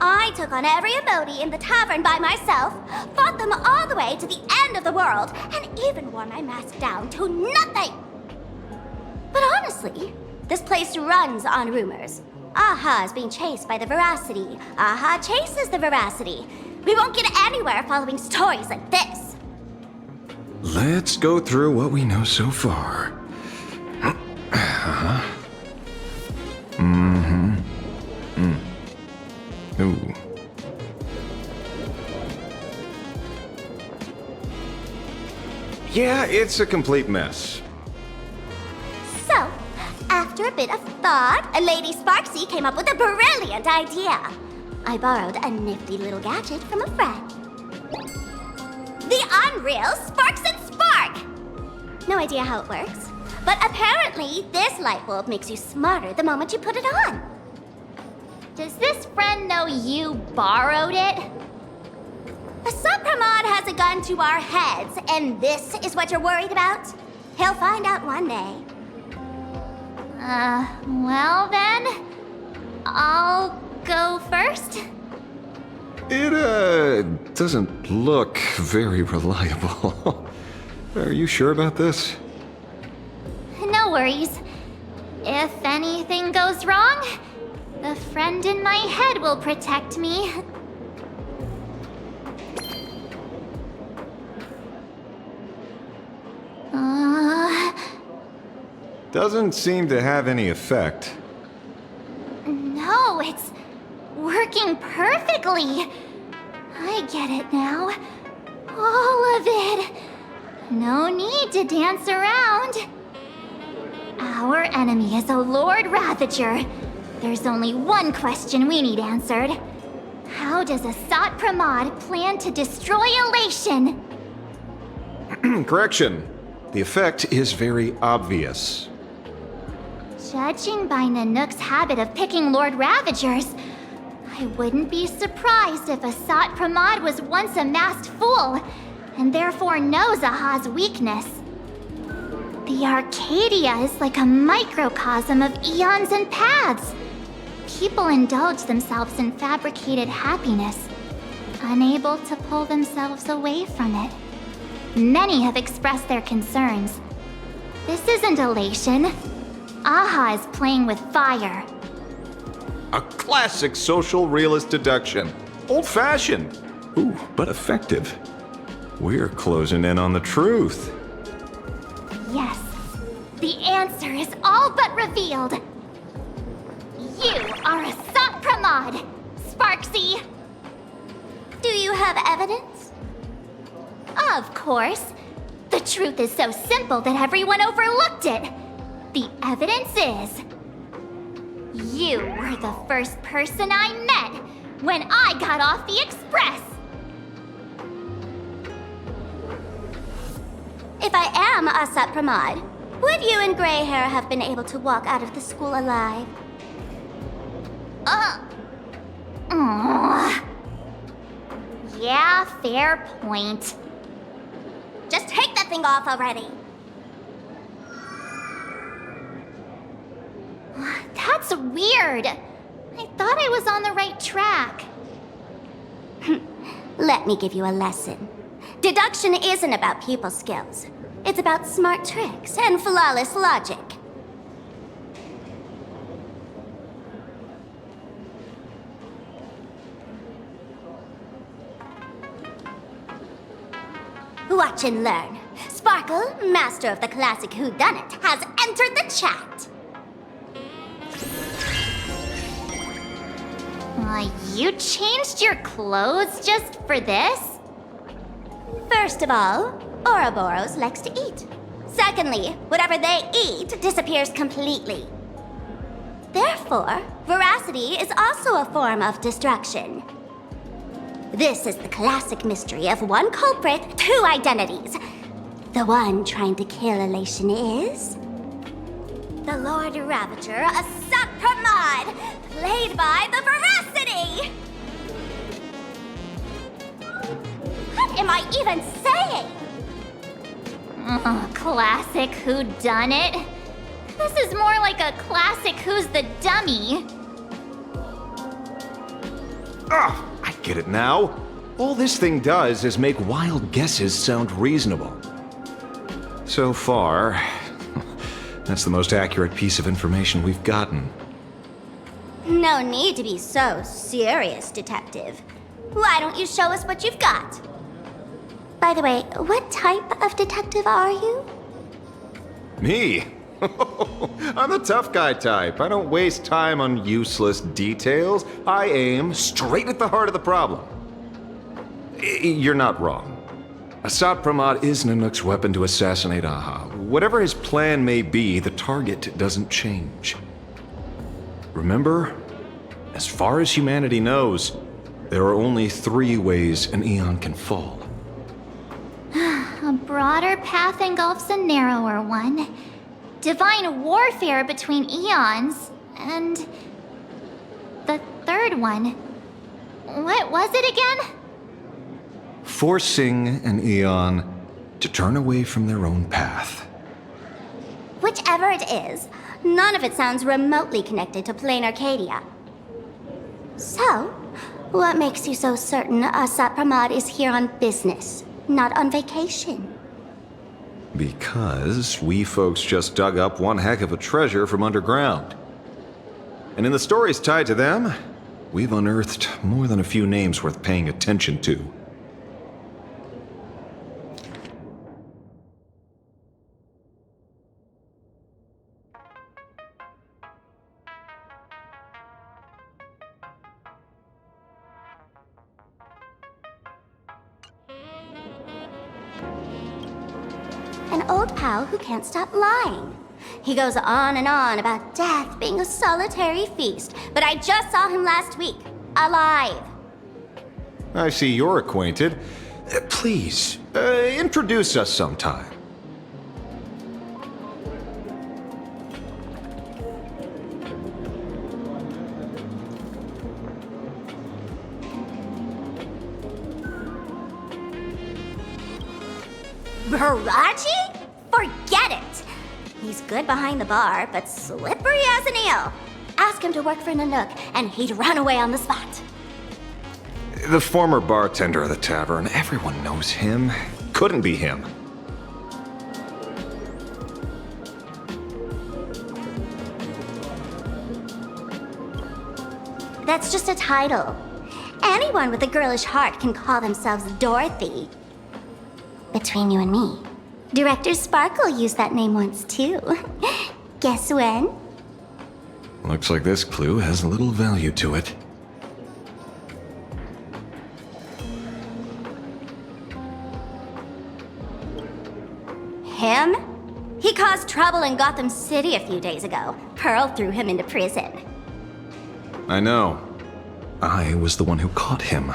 I took on every emoji in the tavern by myself, fought them all the way to the end of the world, and even wore my mask down to nothing! But honestly, this place runs on rumors. Aha is being chased by the Veracity. Aha chases the Veracity. We won't get anywhere following stories like this.
Let's go through what we know so far. Ooh. Yeah, it's a complete mess.
So, after a bit of thought, Lady Sparksy came up with a brilliant idea. I borrowed a nifty little gadget from a friend. The Unreal Sparks and Spark! No idea how it works, but apparently this light bulb makes you smarter the moment you put it on.
Does this friend know you borrowed it?
A Supramod has a gun to our heads, and this is what you're worried about? He'll find out one day.
Well then, I'll go first.
It, doesn't look very reliable. Are you sure about this?
No worries. If anything goes wrong, the friend in my head will protect me.
Doesn't seem to have any effect.
No, it's working perfectly. I get it now. All of it. No need to dance around. Our enemy is a Lord Ravager. There's only one question we need answered. How How does Asat Pramod plan to destroy Elation?
Correction. The effect is very obvious.
Judging by Nanook's habit of picking Lord Ravagers, I wouldn't be surprised if Asat Pramod was once a masked fool, and therefore knows Aha's weakness. The Arcadia is like a microcosm of eons and paths. People indulge themselves in fabricated happiness, unable to pull themselves away from it. Many have expressed their concerns. This isn't elation. Aha is playing with fire.
A classic social realist deduction. Old-fashioned. Ooh, but effective. We're closing in on the truth.
Yes, the answer is all but revealed. You are Asat Pramod, Sparksy. Do you have evidence? Of course. The truth is so simple that everyone overlooked it. The evidence is... you were the first person I met when I got off the express.
If I am Asat Pramod, would you and Grey Hair have been able to walk out of the school alive?
Yeah, fair point.
Just take that thing off already.
That's weird. I thought I was on the right track.
Let me give you a lesson. Deduction isn't about people skills. It's about smart tricks and flawless logic. Watch and learn. Sparkle, master of the classic whodunit, has entered the chat.
You changed your clothes just for this?
First of all, Ouroboros likes to eat. Secondly, whatever they eat disappears completely. Therefore, veracity is also a form of destruction. This is the classic mystery of one culprit, two identities. The one trying to kill Elation is... the Lord Ravager, Asat Pramod, played by the Veracity! What am I even saying?
Classic whodunit. This is more like a classic Who's the Dummy.
I get it now. All this thing does is make wild guesses sound reasonable. So far, that's the most accurate piece of information we've gotten.
No need to be so serious, Detective. Why don't you show us what you've got? By the way, what type of detective are you?
Me? I'm the tough guy type. I don't waste time on useless details. I aim straight at the heart of the problem. You're not wrong. Asat Pramod is Nanook's weapon to assassinate Aha. Whatever his plan may be, the target doesn't change. Remember, as far as humanity knows, there are only 3 ways an Eon can fall.
A broader path engulfs a narrower one. Divine warfare between eons, and... the third one. What was it again?
Forcing an Eon to turn away from their own path.
Whichever it is, none of it sounds remotely connected to Plain Arcadia. So, what makes you so certain Asat Pramod is here on business, not on vacation?
Because we folks just dug up one heck of a treasure from underground. And in the stories tied to them, we've unearthed more than a few names worth paying attention to.
An old pal who can't stop lying. He goes on and on about death being a solitary feast, but I just saw him last week, alive.
I see you're acquainted. Please, introduce us sometime.
Baraji? Forget it! He's good behind the bar, but slippery as an eel. Ask him to work for Nanook, and he'd run away on the spot.
The former bartender of the tavern, everyone knows him. Couldn't be him.
That's just a title. Anyone with a girlish heart can call themselves Dorothy. Between you and me, Director Sparkle used that name once too. Guess when?
Looks like this clue has little value to it.
Him? He caused trouble in Gotham City a few days ago. Pearl threw him into prison.
I know. I was the one who caught him.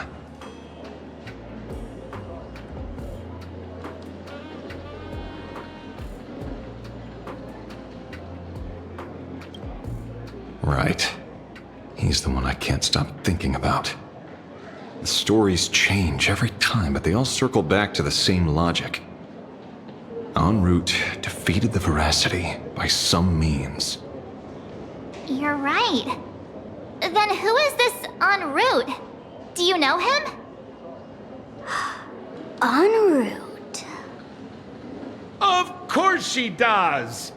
Right. He's the one I can't stop thinking about. The stories change every time, but they all circle back to the same logic. En route defeated the Veracity by some means.
You're right. Then who is this en route? Do you know him? En route.
Of course she does!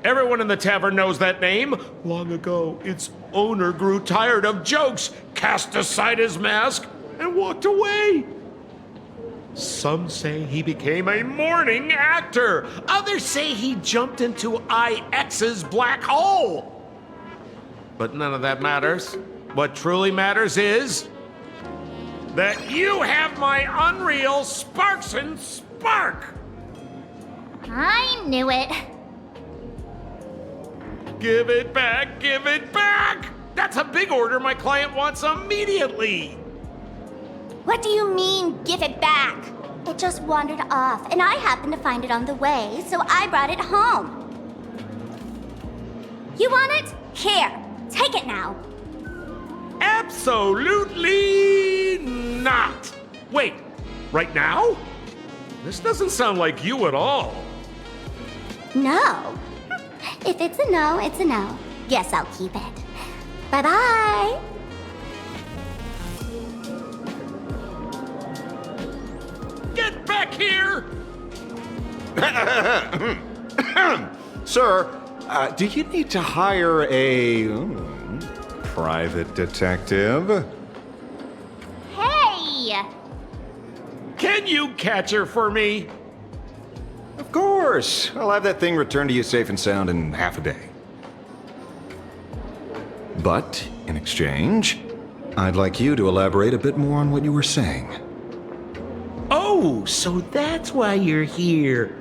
Everyone in the tavern knows that name. Long ago, its owner grew tired of jokes, cast aside his mask, and walked away. Some say he became a morning actor. Others say he jumped into IX's black hole. But none of that matters. What truly matters is that you have my unreal Sparks and Spark.
I knew it.
Give it back, give it back! That's a big order my client wants immediately.
What do you mean, give it back? It just wandered off, and I happened to find it on the way, so I brought it home. You want it? Here, take it now.
Absolutely not. Wait, right now? This doesn't sound like you at all.
No. If it's a no, it's a no. Guess I'll keep it. Bye-bye.
Get back here!
Sir, do you need to hire a private detective?
Hey!
Can you catch her for me?
Of course. I'll have that thing returned to you safe and sound in half a day. But, in exchange, I'd like you to elaborate a bit more on what you were saying.
Oh, so that's why you're here.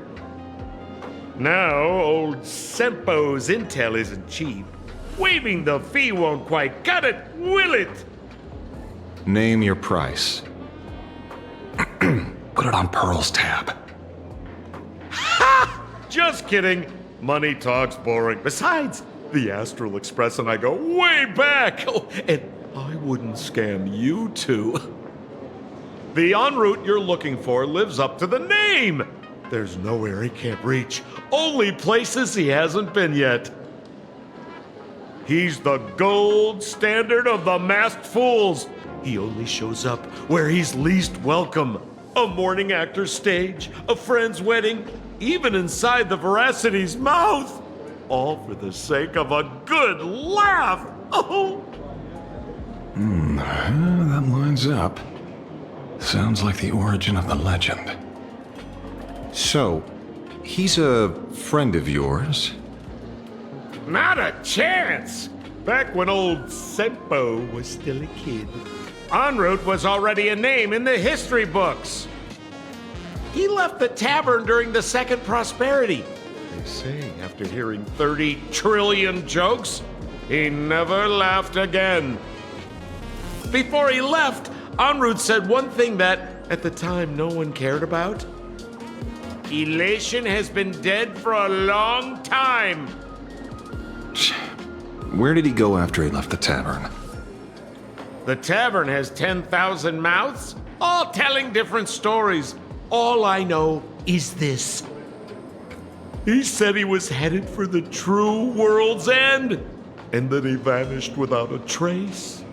No, old Sempo's intel isn't cheap. Waiving the fee won't quite cut it, will it?
Name your price. Put it on Pearl's tab.
Ha! Just kidding. Money talk's boring. Besides, the Astral Express and I go way back. Oh, and I wouldn't scam you two. The en route you're looking for lives up to the name. There's nowhere he can't reach. Only places he hasn't been yet. He's the gold standard of the masked fools. He only shows up where he's least welcome. A morning actor's stage, a friend's wedding, even inside the Veracity's mouth. All for the sake of a good laugh. Oh.
That lines up. Sounds like the origin of the legend. So, he's a friend of yours?
Not a chance! Back when old Sempo was still a kid, en route was already a name in the history books. He left the tavern during the Second Prosperity. They say after hearing 30 trillion jokes, he never laughed again. before he left, en route said one thing that, at the time, no one cared about. Elation has been dead for a long time.
Where did he go after he left the tavern?
The tavern has 10,000 mouths, all telling different stories. All I know is this. He said he was headed for the true world's end, and then he vanished without a trace.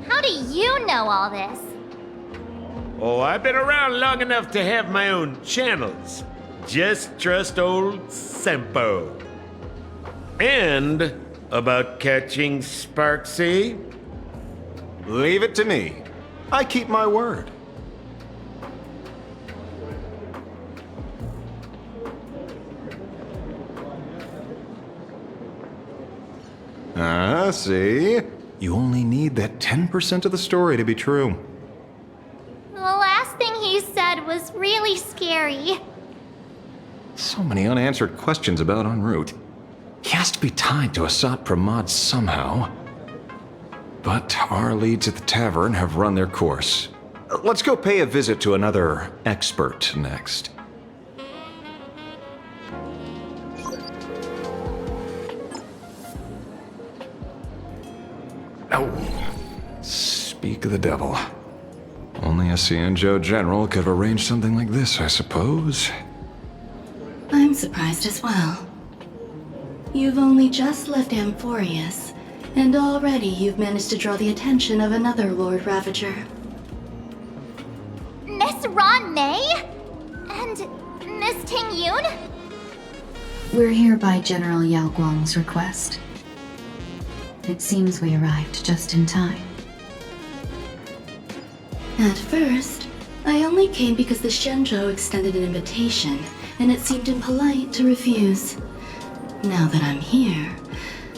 How do you know all this?
Oh, I've been around long enough to have my own channels. Just trust old Sempo. And about catching Sparksy?
Leave it to me. I keep my word. See? You only need that 10% of the story to be true.
The last thing he said was really scary.
So many unanswered questions about en route. He has to be tied to Asat Pramod somehow. But our leads at the tavern have run their course. Let's go pay a visit to another expert next. Oh, speak of the devil. Only a Cianjo general could have arranged something like this, I suppose.
I'm surprised as well. You've only just left Amphorius, and already you've managed to draw the attention of another Lord Ravager.
Miss Ron May? And Miss Ting Yoon?
We're here by General Yao Guang's request. It seems we arrived just in time.
At first, I only came because the Shenzhou extended an invitation, and it seemed impolite to refuse. Now that I'm here,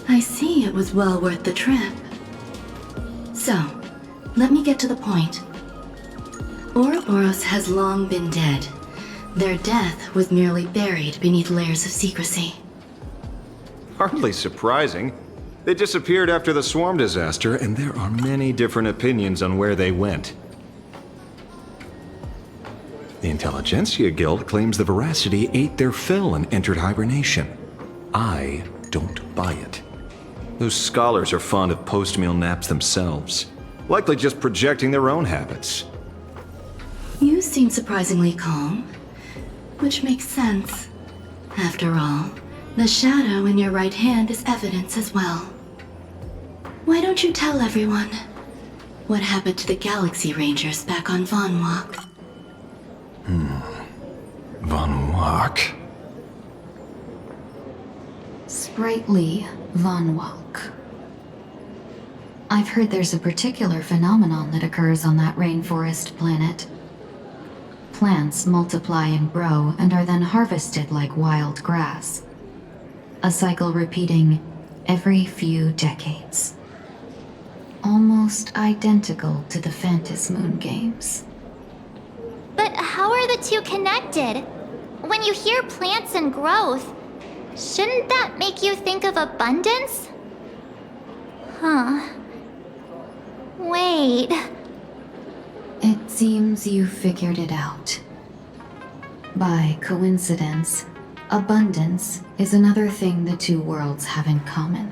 I see it was well worth the trip. So, let me get to the point. Ouroboros has long been dead. Their death was merely buried beneath layers of secrecy.
Hardly surprising. They disappeared after the swarm disaster, and there are many different opinions on where they went. The Intelligentsia Guild claims the Veracity ate their fill and entered hibernation. I don't buy it. Those scholars are fond of post-meal naps themselves, likely just projecting their own habits.
You seem surprisingly calm, which makes sense. After all, the shadow in your right hand is evidence as well. Why don't you tell everyone what happened to the Galaxy Rangers back on Von Walk?
Von Walk?
Sprightly Von Walk. I've heard there's a particular phenomenon that occurs on that rainforest planet. Plants multiply and grow and are then harvested like wild grass. A cycle repeating every few decades. Almost identical to the Phantas Moon games.
But how are the two connected? When you hear plants and growth, shouldn't that make you think of abundance? Huh. Wait.
It seems you figured it out. By coincidence, abundance is another thing the two worlds have in common.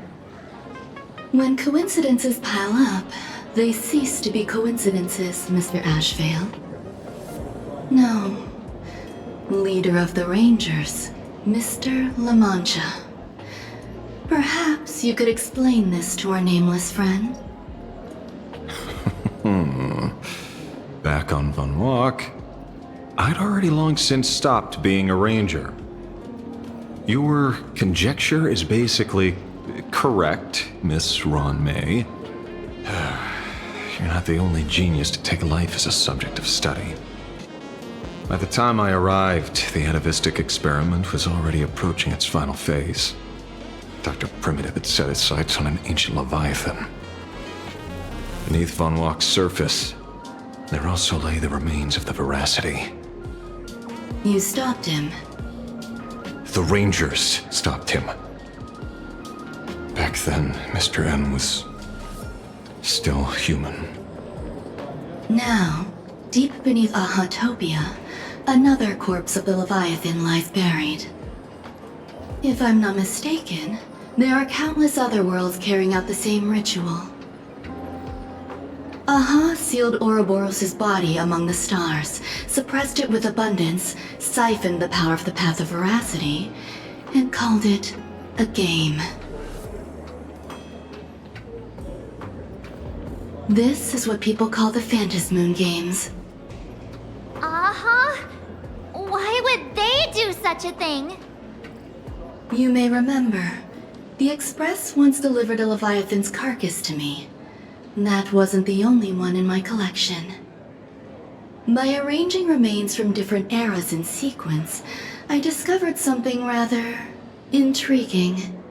When coincidences pile up, they cease to be coincidences, Mr. Ashveil. No. Leader of the Rangers, Mr. La Mancha. Perhaps you could explain this to our nameless friend?
Back on Von Walk, I'd already long since stopped being a ranger. Your conjecture is basically correct, Miss Ron May. You're not the only genius to take life as a subject of study. By the time I arrived, the atavistic experiment was already approaching its final phase. Dr. Primitive had set his sights on an ancient leviathan. Beneath Von Walk's surface, there also lay the remains of the Veracity.
You stopped him.
The Rangers stopped him. Back then, Mr. N was still human.
Now, deep beneath Ahatopia, another corpse of the Leviathan lies buried. If I'm not mistaken, there are countless other worlds carrying out the same ritual. Aha sealed Ouroboros' body among the stars, suppressed it with abundance, siphoned the power of the Path of Veracity, and called it a game. This is what people call the Phantasmoon Games.
Uh-huh. Why would they do such a thing?
You may remember, the Express once delivered a Leviathan's carcass to me. That wasn't the only one in my collection. By arranging remains from different eras in sequence, I discovered something rather intriguing.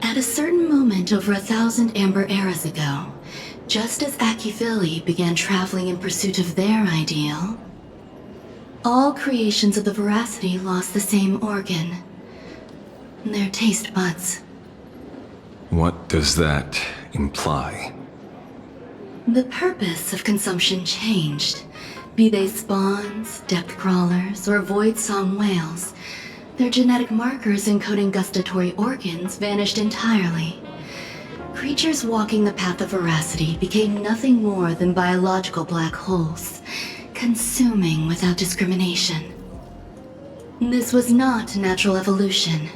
At a certain moment over 1,000 Amber eras ago, just as Affililate began traveling in pursuit of their ideal, all creations of the Veracity lost the same organ, their taste buds.
What does that imply?
The purpose of consumption changed. Be they spawns, depth crawlers, or void song whales, their genetic markers encoding gustatory organs vanished entirely. Creatures walking the path of veracity became nothing more than biological black holes, consuming without discrimination. This was not natural evolution.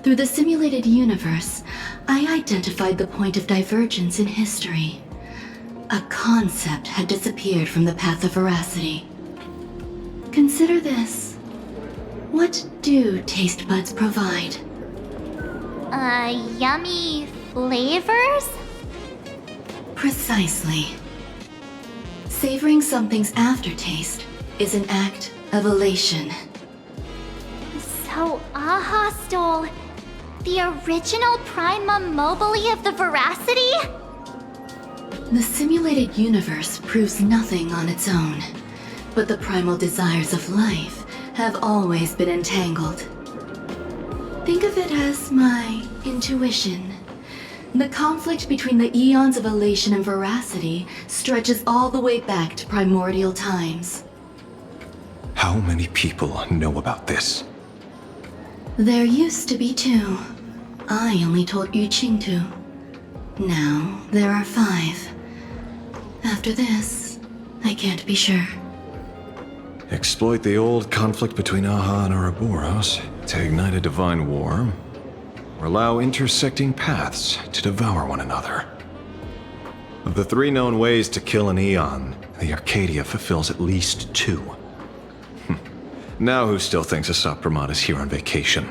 Through the simulated universe, I identified the point of divergence in history. A concept had disappeared from the path of veracity. Consider this. What do taste buds provide?
Yummy flavors?
Precisely. Savoring something's aftertaste is an act of elation.
So Aha stole the original primum mobile of the veracity?
The simulated universe proves nothing on its own, but the primal desires of life have always been entangled. Think of it as my intuition. The conflict between the eons of elation and veracity stretches all the way back to primordial times.
How many people know about this?
There used to be 2. I only told Yu Qingtu. Now, there are 5. After this, I can't be sure.
Exploit the old conflict between Aha and Ouroboros to ignite a divine war, or allow intersecting paths to devour one another. Of the 3 known ways to kill an Eon, the Arcadia fulfills at least 2. Now who still thinks Asapramat is here on vacation?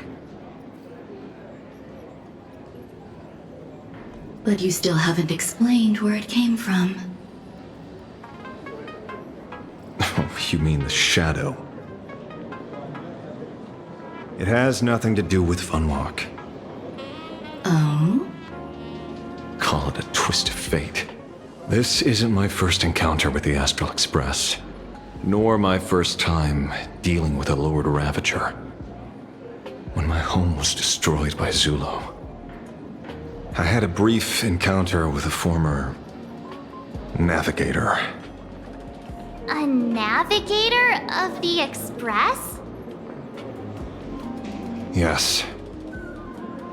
But you still haven't explained where it came from.
Oh, you mean the shadow? It has nothing to do with Funwalk.
Oh?
Call it a twist of fate. This isn't my first encounter with the Astral Express, nor my first time dealing with a Lord Ravager. When my home was destroyed by Zulo, I had a brief encounter with a former navigator.
A navigator of the Express?
Yes.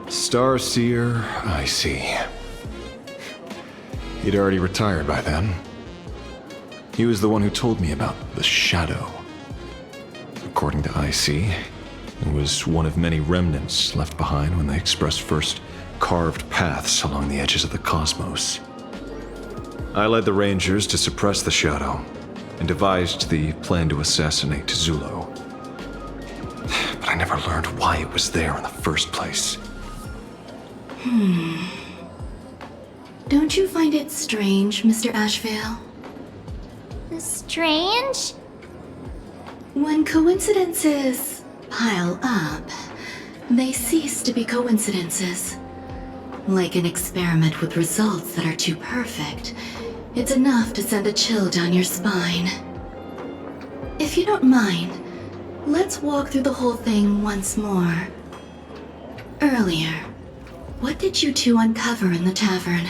Starseer, I see. He'd already retired by then. He was the one who told me about the Shadow. According to IC, it was one of many remnants left behind when the Express first carved paths along the edges of the cosmos. I led the Rangers to suppress the Shadow and devised the plan to assassinate Zulo. But I never learned why it was there in the first place.
Don't you find it strange, Mr. Ashveil?
Strange?
When coincidences pile up, they cease to be coincidences. Like an experiment with results that are too perfect, it's enough to send a chill down your spine. If you don't mind, let's walk through the whole thing once more. Earlier, what did you 2 uncover in the tavern?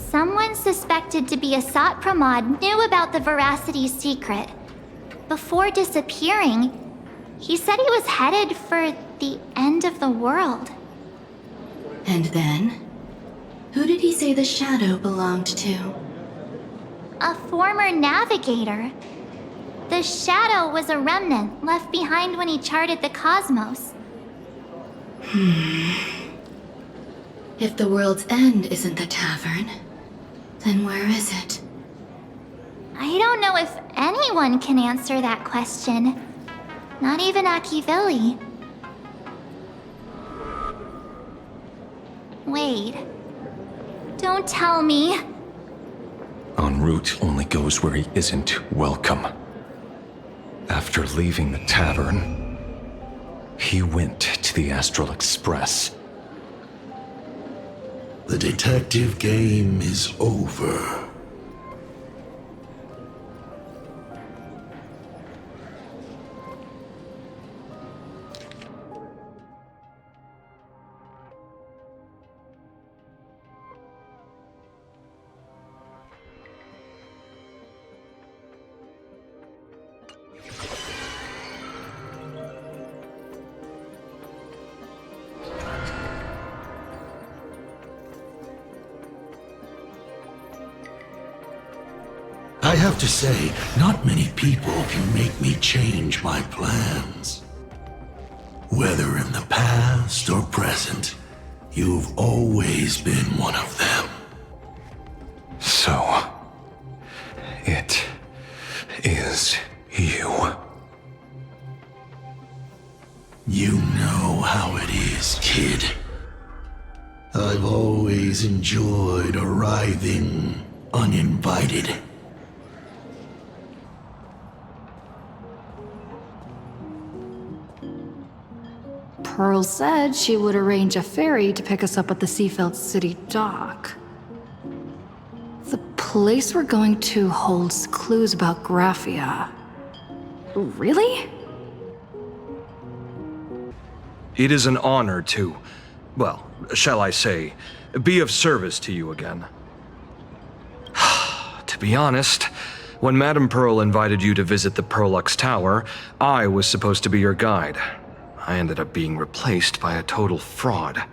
Someone suspected to be a Sat Pramod knew about the Veracity secret. Before disappearing, he said he was headed for the end of the world.
And then? Who did he say the shadow belonged to?
A former navigator. The shadow was a remnant left behind when he charted the cosmos.
If the world's end isn't the tavern, then where is it?
I don't know if anyone can answer that question. Not even Affililate. Wait. Don't tell me.
En route only goes where he isn't welcome. After leaving the tavern, he went to the Astral Express.
The detective game is over. I have to say, not many people can make me change my plans. Whether in the past or present, you've always been one of them.
So, it is you.
You know how it is, kid. I've always enjoyed arriving uninvited.
Pearl said she would arrange a ferry to pick us up at the Seafeld City dock. The place we're going to holds clues about Graphia. Really?
It is an honor to, well, shall I say, be of service to you again. To be honest, when Madame Pearl invited you to visit the Perlux Tower, I was supposed to be your guide. I ended up being replaced by a total fraud.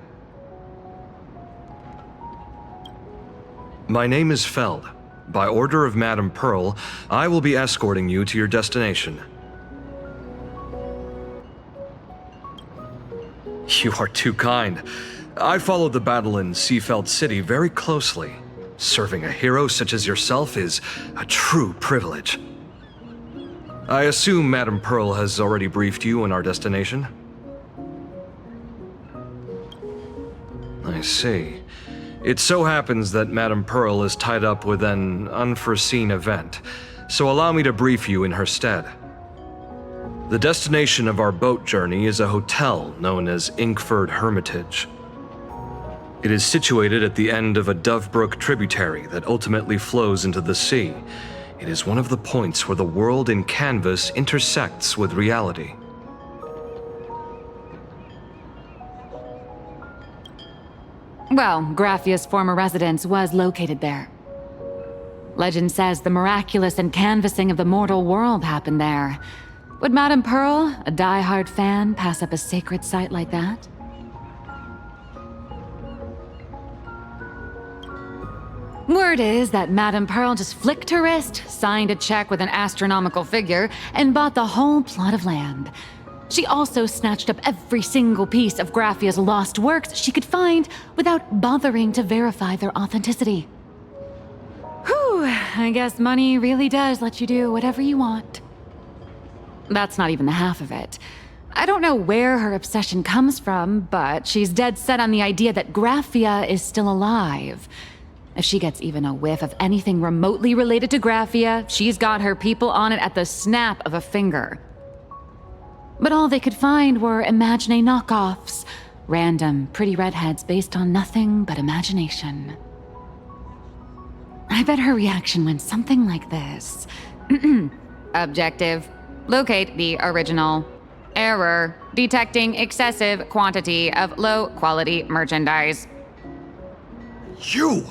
My name is Feld. By order of Madame Pearl, I will be escorting you to your destination. You are too kind. I followed the battle in Seafeld City very closely. Serving a hero such as yourself is a true privilege. I assume Madame Pearl has already briefed you on our destination? I see. It so happens that Madame Pearl is tied up with an unforeseen event, so allow me to brief you in her stead. The destination of our boat journey is a hotel known as Inkford Hermitage. It is situated at the end of a Dovebrook tributary that ultimately flows into the sea. It is one of the points where the world in canvas intersects with reality.
Well, Graphia's former residence was located there. Legend says the miraculous canvassing of the mortal world happened there. Would Madame Pearl, a die-hard fan, pass up a sacred site like that? Word is that Madame Pearl just flicked her wrist, signed a check with an astronomical figure, and bought the whole plot of land. She also snatched up every single piece of Graphia's lost works she could find without bothering to verify their authenticity. Whew, I guess money really does let you do whatever you want. That's not even the half of it. I don't know where her obsession comes from, but she's dead set on the idea that Graphia is still alive. If she gets even a whiff of anything remotely related to Graphia, she's got her people on it at the snap of a finger. But all they could find were Imagine knockoffs, random, pretty redheads based on nothing but imagination. I bet her reaction went something like this. Objective. Locate the original. Error. Detecting excessive quantity of low-quality merchandise.
You!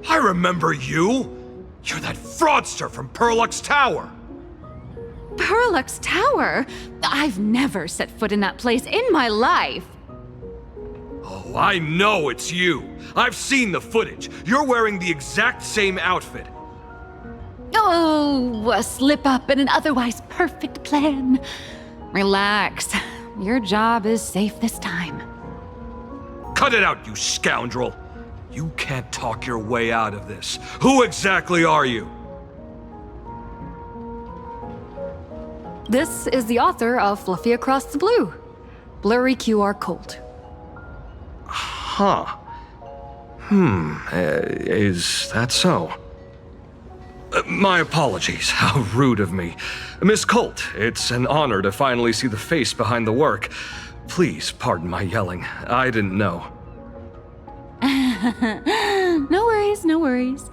I remember you! You're that fraudster from Perlux Tower!
Perlux Tower? I've never set foot in that place in my life.
Oh, I know it's you! I've seen the footage. You're wearing the exact same outfit.
Oh, a slip up in an otherwise perfect plan. Relax. Your job is safe this time.
Cut it out, you scoundrel! You can't talk your way out of this. Who exactly are you?
This is the author of Fluffy Across the Blue. Blurry QR code.
Huh. Is that so? My apologies. How rude of me. Miss Colt, it's an honor to finally see the face behind the work. Please pardon my yelling. I didn't know.
No worries, no worries.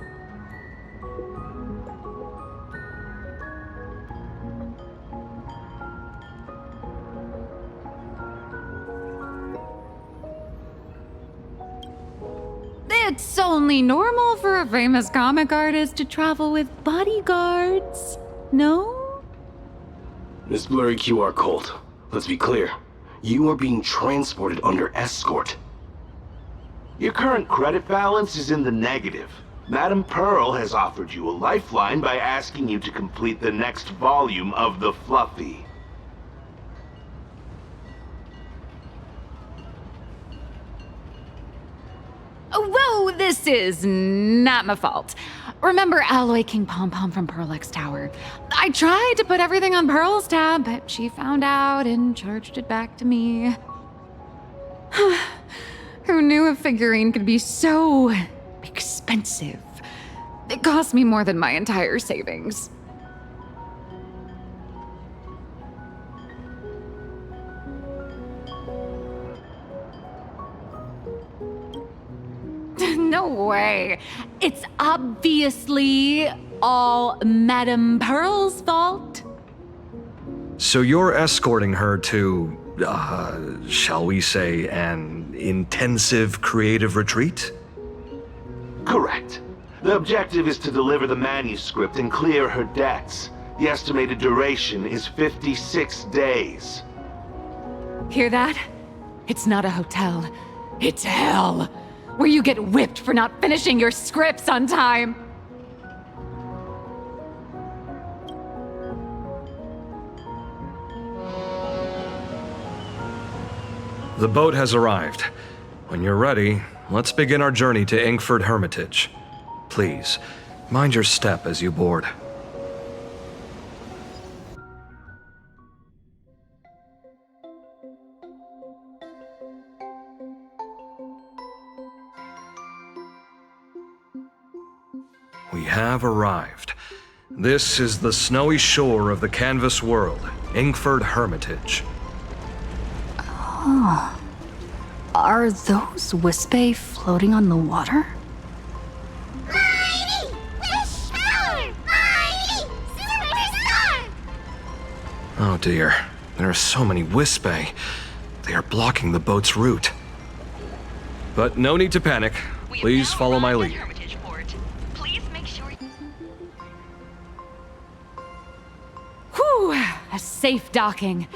It's only normal for a famous comic artist to travel with bodyguards, no?
Miss Blurry QR Colt, let's be clear. You are being transported under escort.
Your current credit balance is in the negative. Madame Pearl has offered you a lifeline by asking you to complete the next volume of the Fluffy.
Whoa, this is not my fault. Remember Alloy King Pom Pom from Perlux Tower? I tried to put everything on Pearl's tab, but she found out and charged it back to me. Who knew a figurine could be so expensive? It cost me more than my entire savings. No way. It's obviously all Madame Pearl's fault.
So you're escorting her to, shall we say, an intensive creative retreat?
Correct. The objective is to deliver the manuscript and clear her debts. The estimated duration is 56 days.
Hear that? It's not a hotel. It's hell, where you get whipped for not finishing your scripts on time.
The boat has arrived. When you're ready, let's begin our journey to Inkford Hermitage. Please, mind your step as you board. We have arrived. This is the snowy shore of the canvas world, Inkford Hermitage.
Oh. Are those Wispae floating on the water?
Mighty Wish Power! Mighty Superstar!
Oh dear, there are so many Wispae. They are blocking the boat's route. But no need to panic. Please follow my lead.
Whew, a safe docking.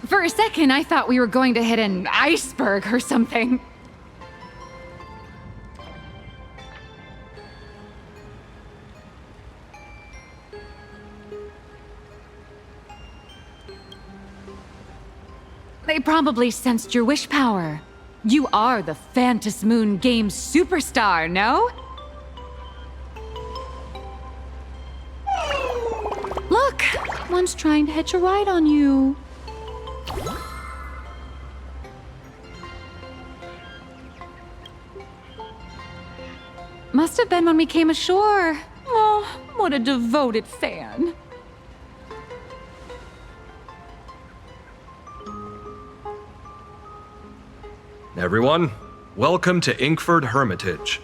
For a second, I thought we were going to hit an iceberg or something. They probably sensed your wish power. You are the Phantas Moon Games superstar, no? Look, one's trying to hitch a ride on you. Must have been when we came ashore. Oh, what a devoted fan.
Everyone, welcome to Inkford Hermitage.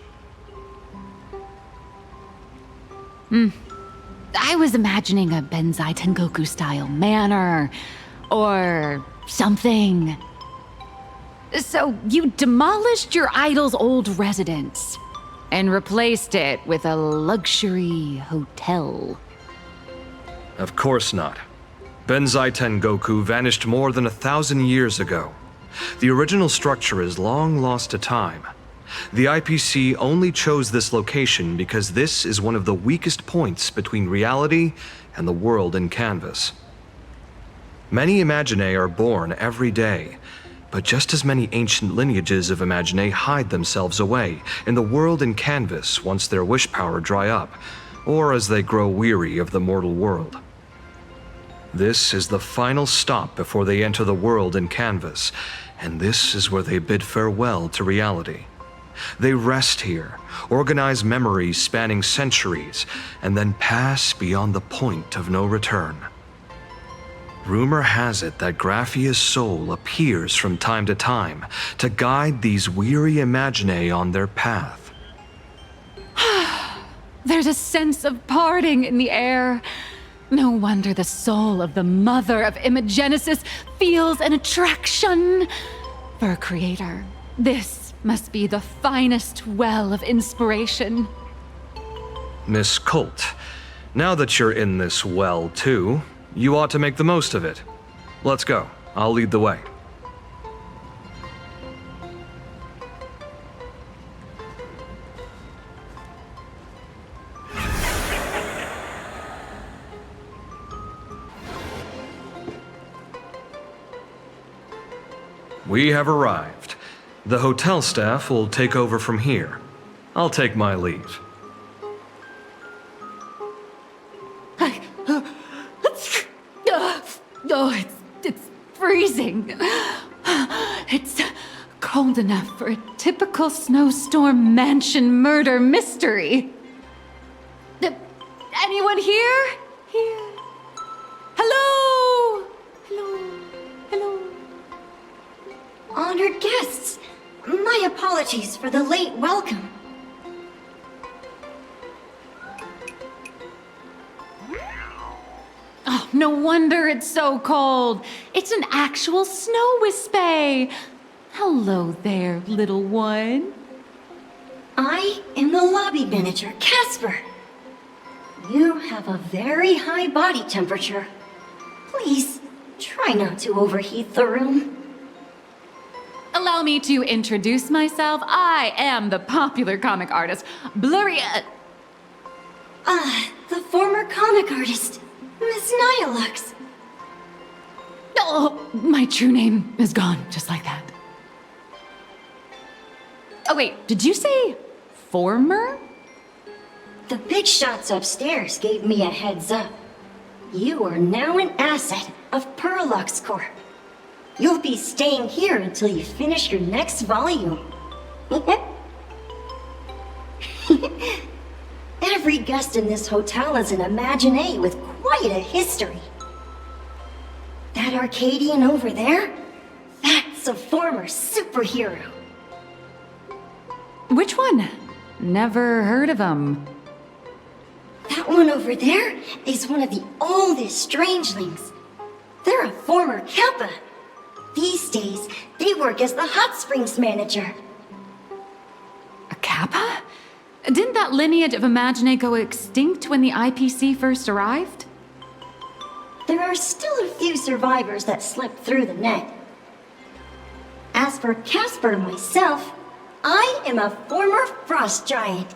I was imagining a Benzai Tengoku-style manor, or something. So you demolished your idol's old residence. and replaced it with a luxury hotel.
Of course not. Benzai Tengoku vanished more than 1,000 years ago. The original structure is long lost to time. The IPC only chose this location because this is one of the weakest points between reality and the world in canvas. Many Imaginae are born every day, but just as many ancient lineages of Imaginae hide themselves away in the world in canvas once their wish power dry up, or as they grow weary of the mortal world. This is the final stop before they enter the world in canvas, and this is where they bid farewell to reality. They rest here, organize memories spanning centuries, and then pass beyond the point of no return. Rumor has it that Graphia's soul appears from time to time to guide these weary Imaginae on their path.
There's a sense of parting in the air. No wonder the soul of the mother of Imagenesis feels an attraction for a creator. This must be the finest well of inspiration.
Miss Colt, now that you're in this well too, you ought to make the most of it. Let's go. I'll lead the way. We have arrived. The hotel staff will take over from here. I'll take my leave.
Oh, it's freezing. It's cold enough for a typical snowstorm mansion murder mystery. Anyone here? Here. Hello? Hello? Hello?
Honored guests, my apologies for the late welcome.
Oh, no wonder it's so cold. It's an actual snow wispy. Hello there, little one.
I am the lobby manager, Casper. You have a very high body temperature. Please, try not to overheat the room.
Allow me to introduce myself. I am the popular comic artist, Blurria.
The former comic artist, Miss Nihilux.
Oh, my true name is gone, just like that. Oh wait, did you say former?
The big shots upstairs gave me a heads up. You are now an asset of Perlux Corp. You'll be staying here until you finish your next volume. Every guest in this hotel is an Imaginae with quite a history. That Arcadian over there? That's a former superhero.
Which one? Never heard of him.
That one over there is one of the oldest strangelings. They're a former Kappa. These days, they work as the hot springs manager.
A Kappa? Didn't that lineage of Imaginae go extinct when the IPC first arrived?
There are still a few survivors that slipped through the net. As for Casper and myself, I am a former frost giant.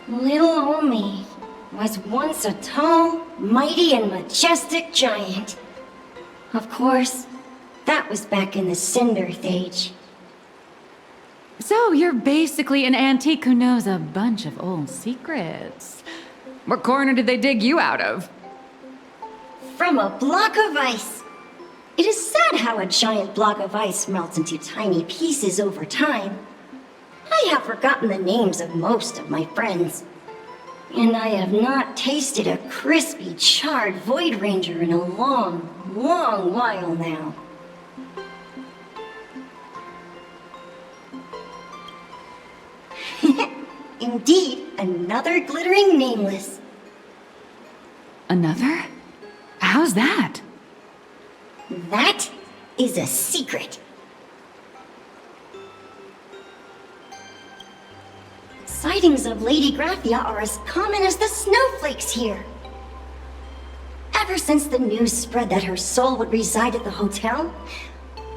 Little old me was once a tall, mighty, and majestic giant. Of course, that was back in the Cinder Age.
So you're basically an antique who knows a bunch of old secrets. What corner did they dig you out of?
From a block of ice. It is sad how a giant block of ice melts into tiny pieces over time. I have forgotten the names of most of my friends. And I have not tasted a crispy, charred Void Ranger in a long, long while now. Indeed, another glittering nameless.
Another? How's that?
That is a secret. Sightings of Lady Graphia are as common as the snowflakes here. Ever since the news spread that her soul would reside at the hotel,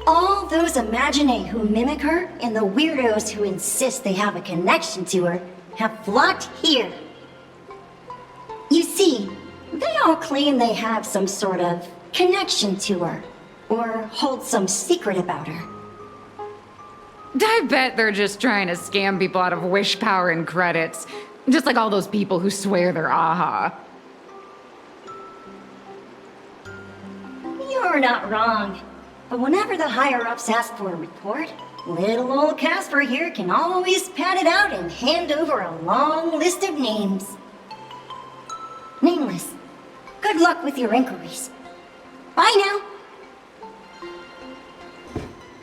all those Imaginae who mimic her and the weirdos who insist they have a connection to her have flocked here. You see, they all claim they have some sort of connection to her, or hold some secret about her.
I bet they're just trying to scam people out of wish power and credits. Just like all those people who swear they're AHA.
You're not wrong. But whenever the higher-ups ask for a report, little old Casper here can always pad it out and hand over a long list of names. Nameless, good luck with your inquiries. Bye now.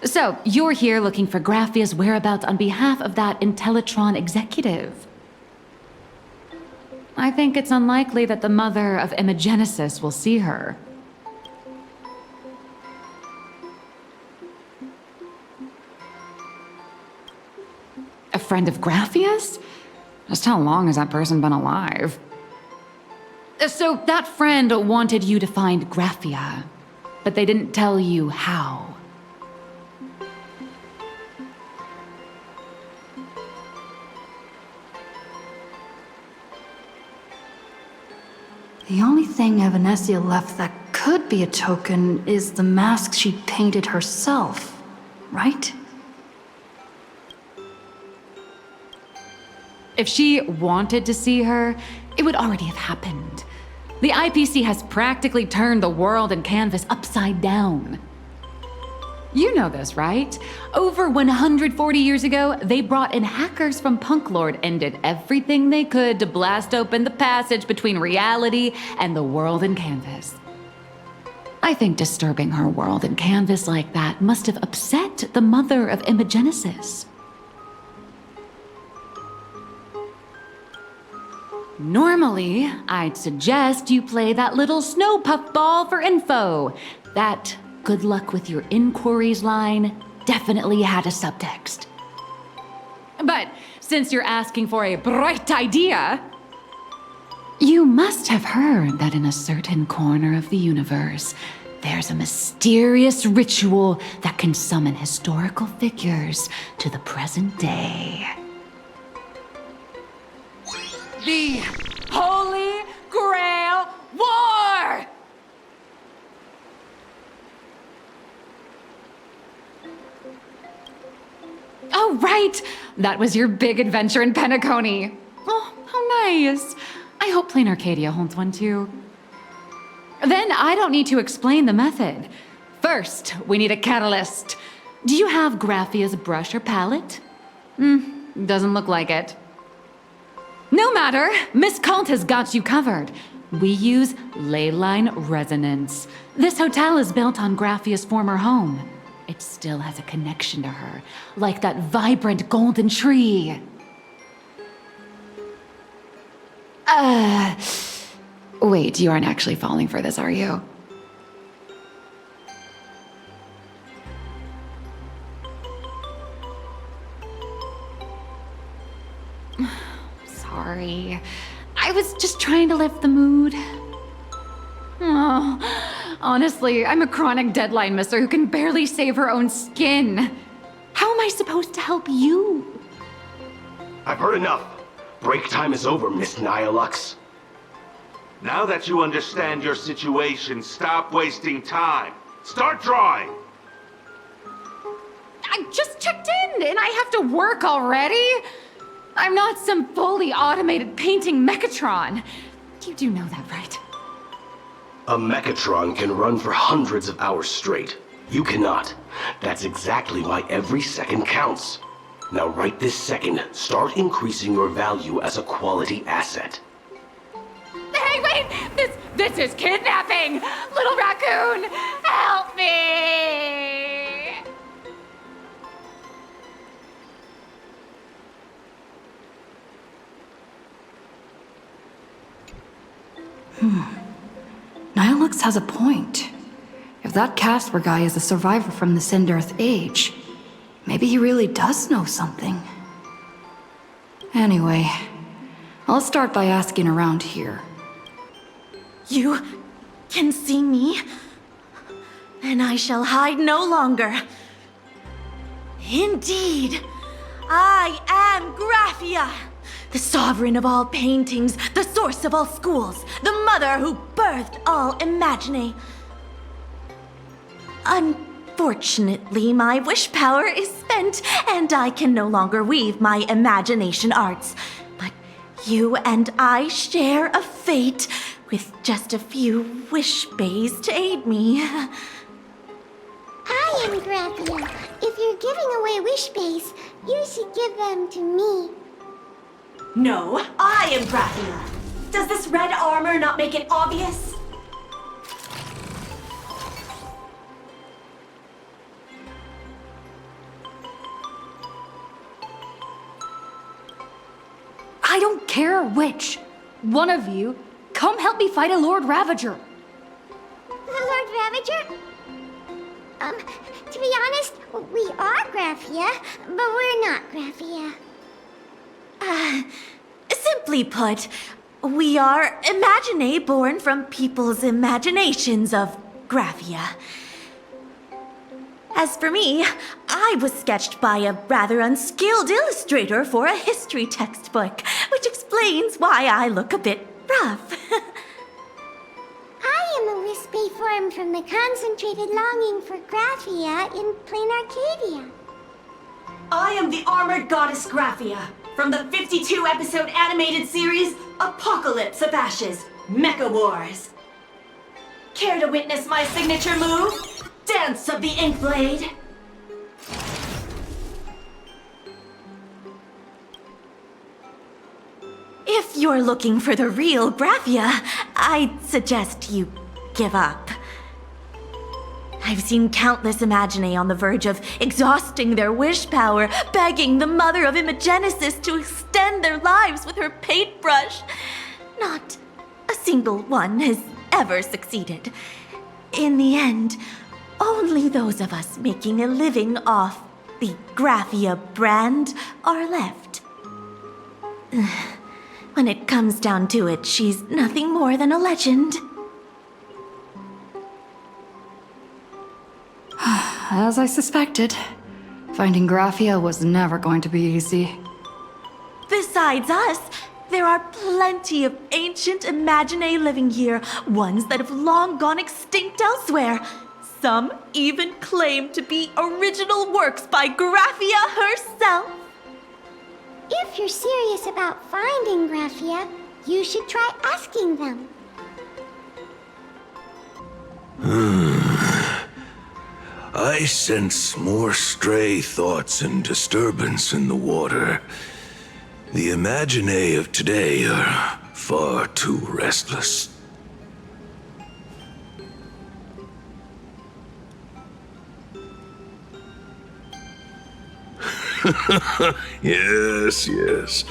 So, you're here looking for Graphia's whereabouts on behalf of that Intellitron executive. I think it's unlikely that the mother of Imogenesis will see her. A friend of Graphia's? Just how long has that person been alive? So, that friend wanted you to find Graphia, but they didn't tell you how.
The only thing Evanescia left that could be a token is the mask she painted herself, right?
If she wanted to see her, it would already have happened. The IPC has practically turned the world and canvas upside down. You know this, right? Over 140 years ago, they brought in hackers from Punklord and did everything they could to blast open the passage between reality and the world and canvas. I think disturbing her world and canvas like that must have upset the mother of Imogenesis. Normally, I'd suggest you play that little snow puffball for info. That good luck with your inquiries line definitely had a subtext. But since you're asking for a bright idea, you must have heard that in a certain corner of the universe, there's a mysterious ritual that can summon historical figures to the present day. The Holy Grail War! Oh, right! That was your big adventure in Penacony. Oh, how nice. I hope Plain Arcadia holds one too. Then I don't need to explain the method. First, we need a catalyst. Do you have Graphia's brush or palette? Doesn't look like it. No matter, Miss Cult has got you covered. We use leyline resonance. This hotel is built on Graphia's former home. It still has a connection to her, like that vibrant golden tree. Wait, you aren't actually falling for this, are you? Sorry. I was just trying to lift the mood. Oh, honestly, I'm a chronic deadline misser who can barely save her own skin. How am I supposed to help you?
I've heard enough. Break time is over, Miss Nihilux.
Now that you understand your situation, stop wasting time. Start drawing!
I just checked in and I have to work already? I'm not some fully automated painting Mechatron. You do know that, right?
A Mechatron can run for hundreds of hours straight. You cannot. That's exactly why every second counts. Now right this second, start increasing your value as a quality asset.
Hey, wait! This is kidnapping! Little raccoon, help me!
Nihilux has a point. If that Casper guy is a survivor from the Sindarth age, maybe he really does know something. Anyway, I'll start by asking around here.
You can see me, and I shall hide no longer. Indeed, I am Graphia, the sovereign of all paintings, the source of all schools, the mother who birthed all Imagine. Unfortunately, my wish power is spent, and I can no longer weave my imagination arts. But you and I share a fate, with just a few wish bays to aid me.
I am Graphia. If you're giving away wish base, you should give them to me.
No, I am Graphia. Does this red armor not make it obvious?
I don't care which. One of you, come help me fight a Lord Ravager.
The Lord Ravager? To be honest, we are Graphia, but we're not Graphia.
Simply put, we are Imagine born from people's imaginations of Graphia. As for me, I was sketched by a rather unskilled illustrator for a history textbook, which explains why I look a bit rough.
I am a wispy form from the concentrated longing for Graphia in plain Arcadia.
I am the armored goddess Graphia from the 52-episode animated series Apocalypse of Ashes, Mecha Wars. Care to witness my signature move? Dance of the Inkblade. If you're looking for the real Graphia, I'd suggest you give up. I've seen countless Imagine on the verge of exhausting their wish power, begging the mother of Imagenesis to extend their lives with her paintbrush. Not a single one has ever succeeded. In the end, only those of us making a living off the Graphia brand are left. When it comes down to it, she's nothing more than a legend.
As I suspected, finding Graphia was never going to be easy.
Besides us, there are plenty of ancient Imagine living here, ones that have long gone extinct elsewhere. Some even claim to be original works by Graphia herself.
If you're serious about finding Graphia, you should try asking them.
I sense more stray thoughts and disturbance in the water. The Imagine of today are far too restless. Yes.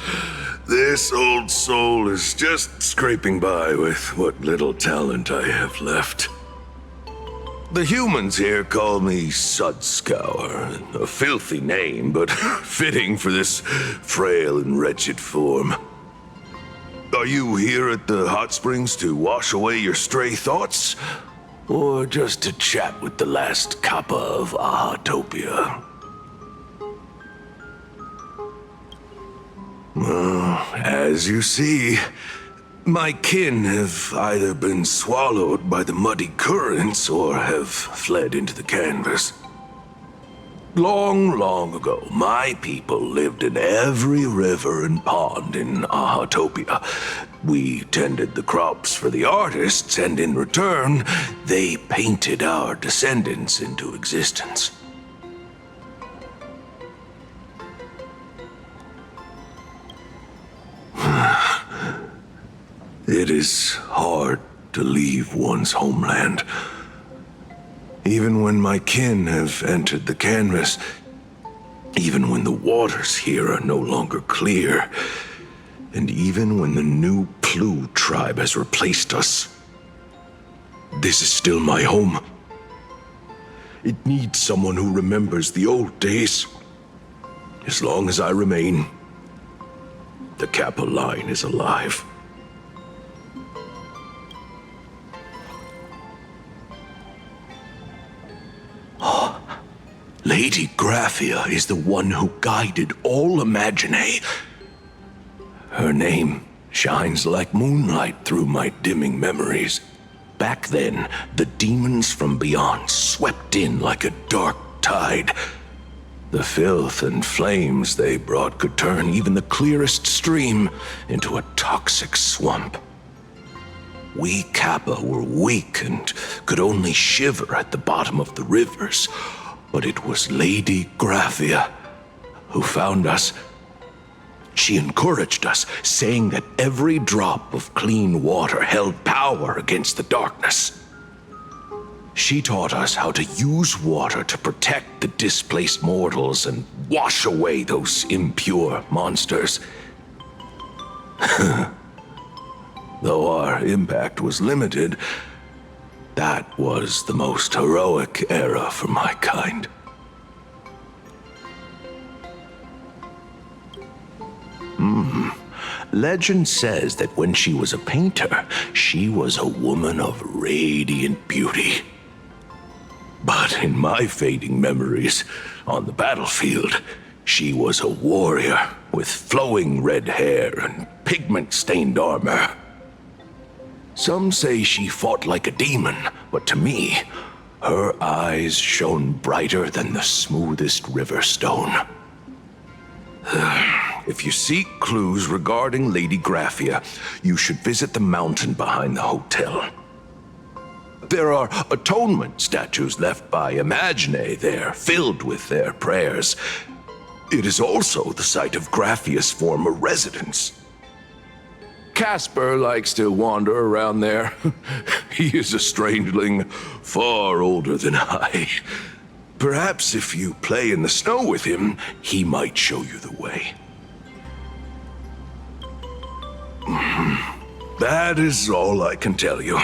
This old soul is just scraping by with what little talent I have left. The humans here call me Sudscour, a filthy name, but fitting for this frail and wretched form. Are you here at the hot springs to wash away your stray thoughts? Or just to chat with the last kappa of Ahatopia? Well, as you see, my kin have either been swallowed by the muddy currents or have fled into the canvas. Long, long ago, my people lived in every river and pond in Ahatopia. We tended the crops for the artists, and in return, they painted our descendants into existence. It is hard to leave one's homeland. Even when my kin have entered the canvas, even when the waters here are no longer clear, and even when the new Plu tribe has replaced us, this is still my home. It needs someone who remembers the old days. As long as I remain, the Kappa line is alive. Oh, Lady Graphia is the one who guided all Imaginae. Her name shines like moonlight through my dimming memories. Back then, the demons from beyond swept in like a dark tide. The filth and flames they brought could turn even the clearest stream into a toxic swamp. We Kappa were weak and could only shiver at the bottom of the rivers, but it was Lady Graphia who found us. She encouraged us, saying that every drop of clean water held power against the darkness. She taught us how to use water to protect the displaced mortals and wash away those impure monsters. Though our impact was limited, that was the most heroic era for my kind. Legend says that when she was a painter, she was a woman of radiant beauty. But in my fading memories, on the battlefield, she was a warrior with flowing red hair and pigment-stained armor. Some say she fought like a demon, but to me, her eyes shone brighter than the smoothest river stone. If you seek clues regarding Lady Graphia, you should visit the mountain behind the hotel. There are atonement statues left by Imaginae there, filled with their prayers. It is also the site of Graphia's former residence. Casper likes to wander around there. He is a strangeling far older than I. Perhaps if you play in the snow with him, he might show you the way. That is all I can tell you.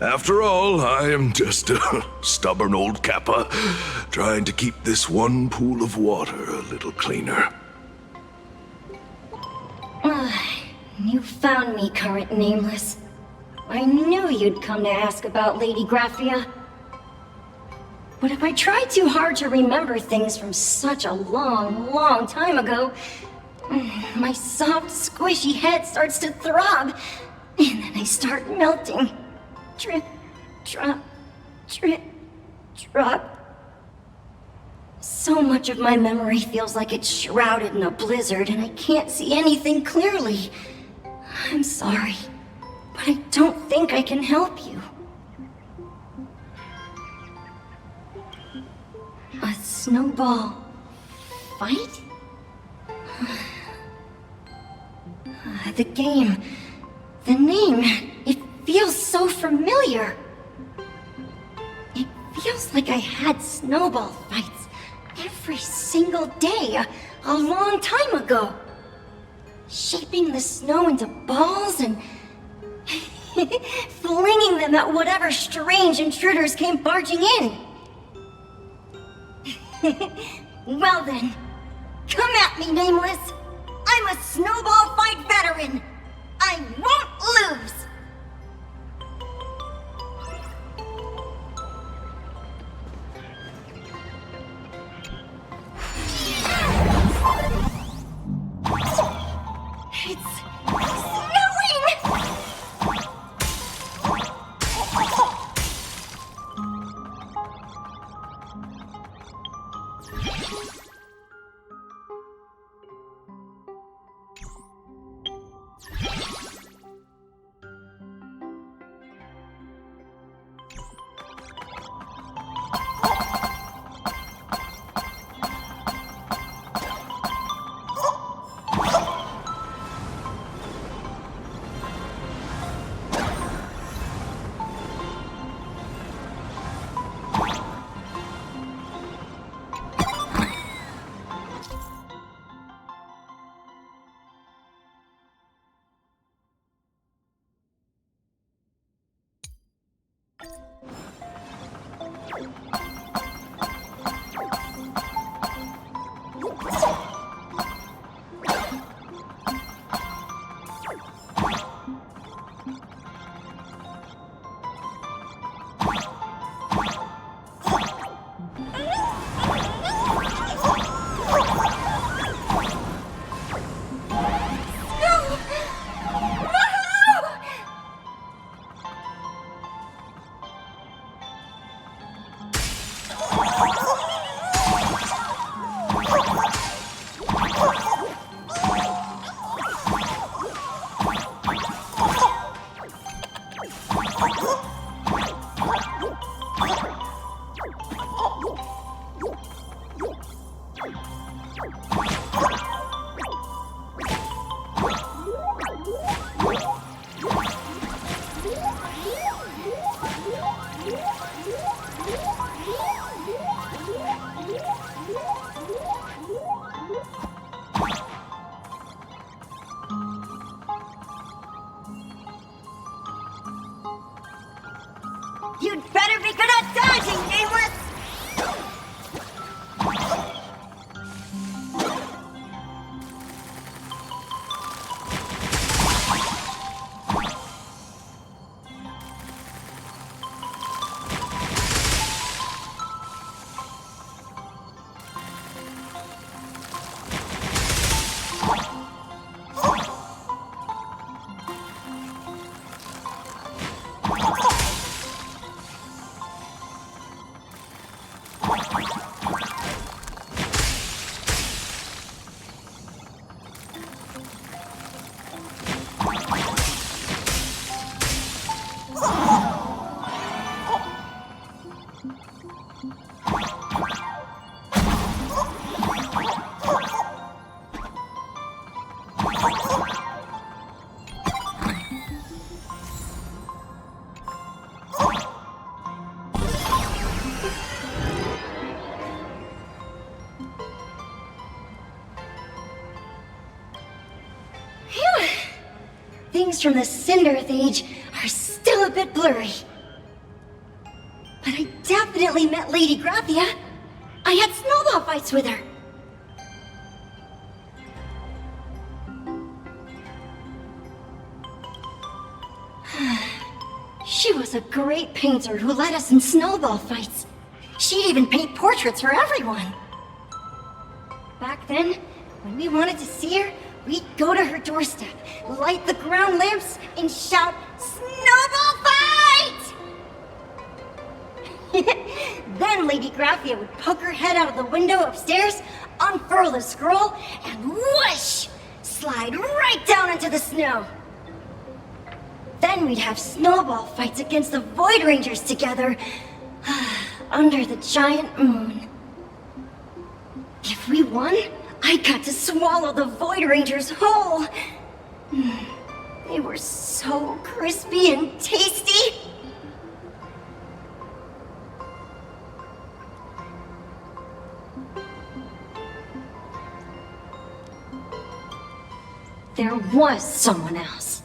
After all, I am just a stubborn old Kappa, trying to keep this one pool of water a little cleaner.
You found me, current nameless. I knew you'd come to ask about Lady Graphia. But if I try too hard to remember things from such a long, long time ago, my soft, squishy head starts to throb, and then I start melting. Drip, drop, drip, drop. So much of my memory feels like it's shrouded in a blizzard, and I can't see anything clearly. I'm sorry, but I don't think I can help you. A snowball fight? The game, the name, it feels so familiar. It feels like I had snowball fights every single day a long time ago. Shaping the snow into balls and flinging them at whatever strange intruders came barging in. Well then, come at me, Nameless. I'm a snowball fight veteran. I won't lose. It's snowing! Phew! Things from the Cinderth Age are still a bit blurry. But I definitely met Lady Graphia. I had snowball fights with her. She was a great painter who led us in snowball fights. She'd even paint portraits for everyone. Back then, when we wanted to see her, we'd go to her doorstep, light the ground lamps, and shout, "Snowball fight!" Then Lady Graphia would poke her head out of the window upstairs, unfurl the scroll, and whoosh! Slide right down into the snow. Then we'd have snowball fights against the Void Rangers together, under the giant moon. If we won, I got to swallow the Void Rangers whole. They were so crispy and tasty. There was someone else.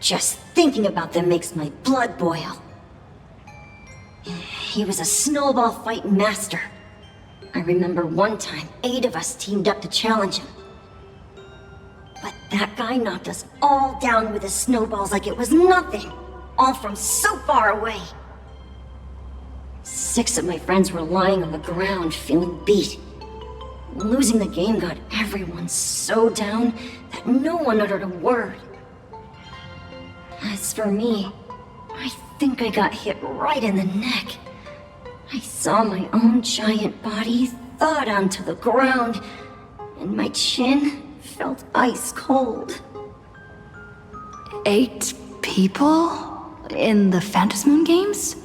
Just thinking about them makes my blood boil. He was a snowball fight master. I remember one time, 8 of us teamed up to challenge him. But that guy knocked us all down with his snowballs like it was nothing. All from so far away. 6 of my friends were lying on the ground, feeling beat. Losing the game got everyone so down that no one uttered a word. As for me, I think I got hit right in the neck. I saw my own giant body thud onto the ground, and my chin felt ice cold.
8 people? In the Phantasmoon games?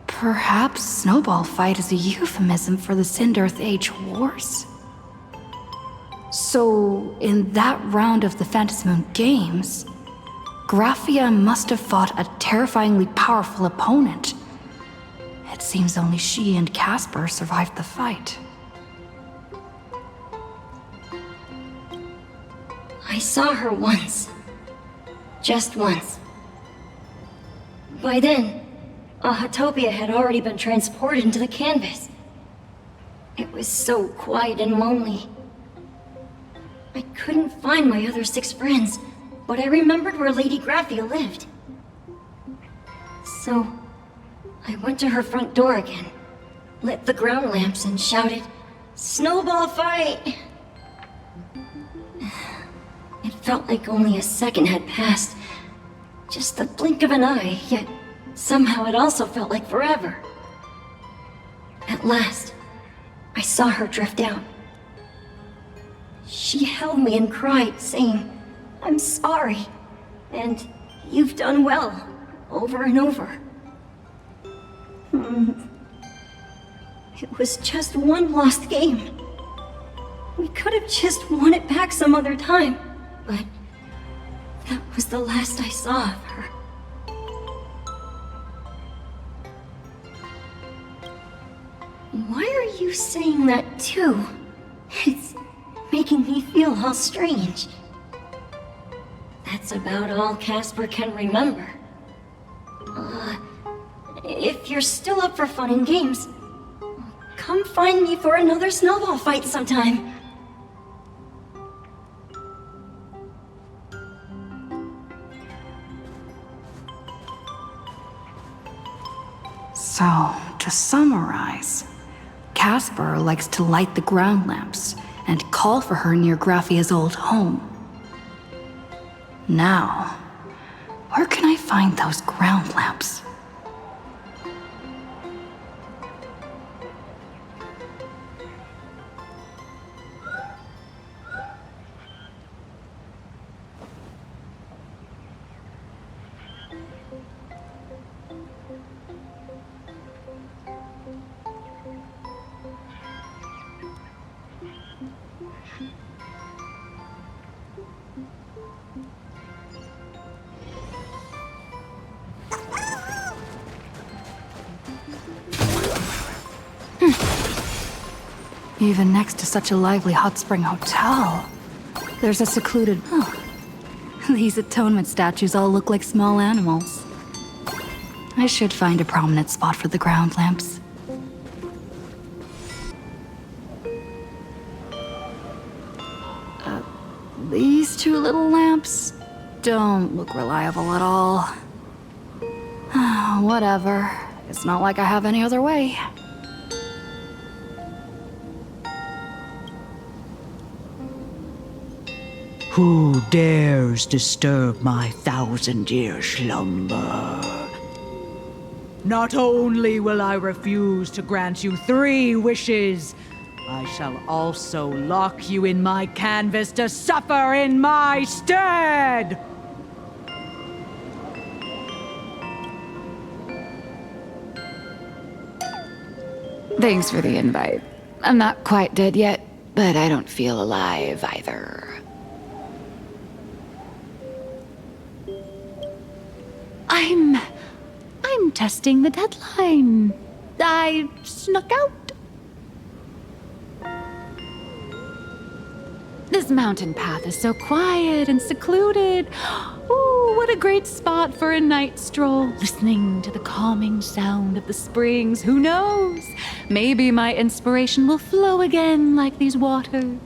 Perhaps Snowball Fight is a euphemism for the Cinderth Age Wars? So, in that round of the Phantasmoon games, Graphia must have fought a terrifyingly powerful opponent. It seems only she and Casper survived the fight.
I saw her once. Just once. By then, Ahatopia had already been transported into the canvas. It was so quiet and lonely. I couldn't find my other 6 friends, but I remembered where Lady Graphia lived. So, I went to her front door again, lit the ground lamps, and shouted, "Snowball fight!" It felt like only a second had passed. Just the blink of an eye, yet somehow it also felt like forever. At last, I saw her drift out. She held me and cried, saying, "I'm sorry, and you've done well," over and over. It was just one lost game. We could have just won it back some other time, but that was the last I saw of her. Why are you saying that too? It's making me feel all strange. That's about all Casper can remember. If you're still up for fun and games, come find me for another snowball fight sometime.
So, to summarize, Casper likes to light the ground lamps and call for her near Graphia's old home. Now, where can I find those ground lamps? Even next to such a lively hot spring hotel, there's a secluded... These atonement statues all look like small animals. I should find a prominent spot for the ground lamps. These two little lamps don't look reliable at all. Whatever. It's not like I have any other way.
Who dares disturb my 1,000-year slumber? Not only will I refuse to grant you 3 wishes, I shall also lock you in my canvas to suffer in my stead!
Thanks for the invite. I'm not quite dead yet, but I don't feel alive either. I'm testing the deadline. I snuck out. This mountain path is so quiet and secluded. Ooh, what a great spot for a night stroll. Listening to the calming sound of the springs. Who knows? Maybe my inspiration will flow again like these waters.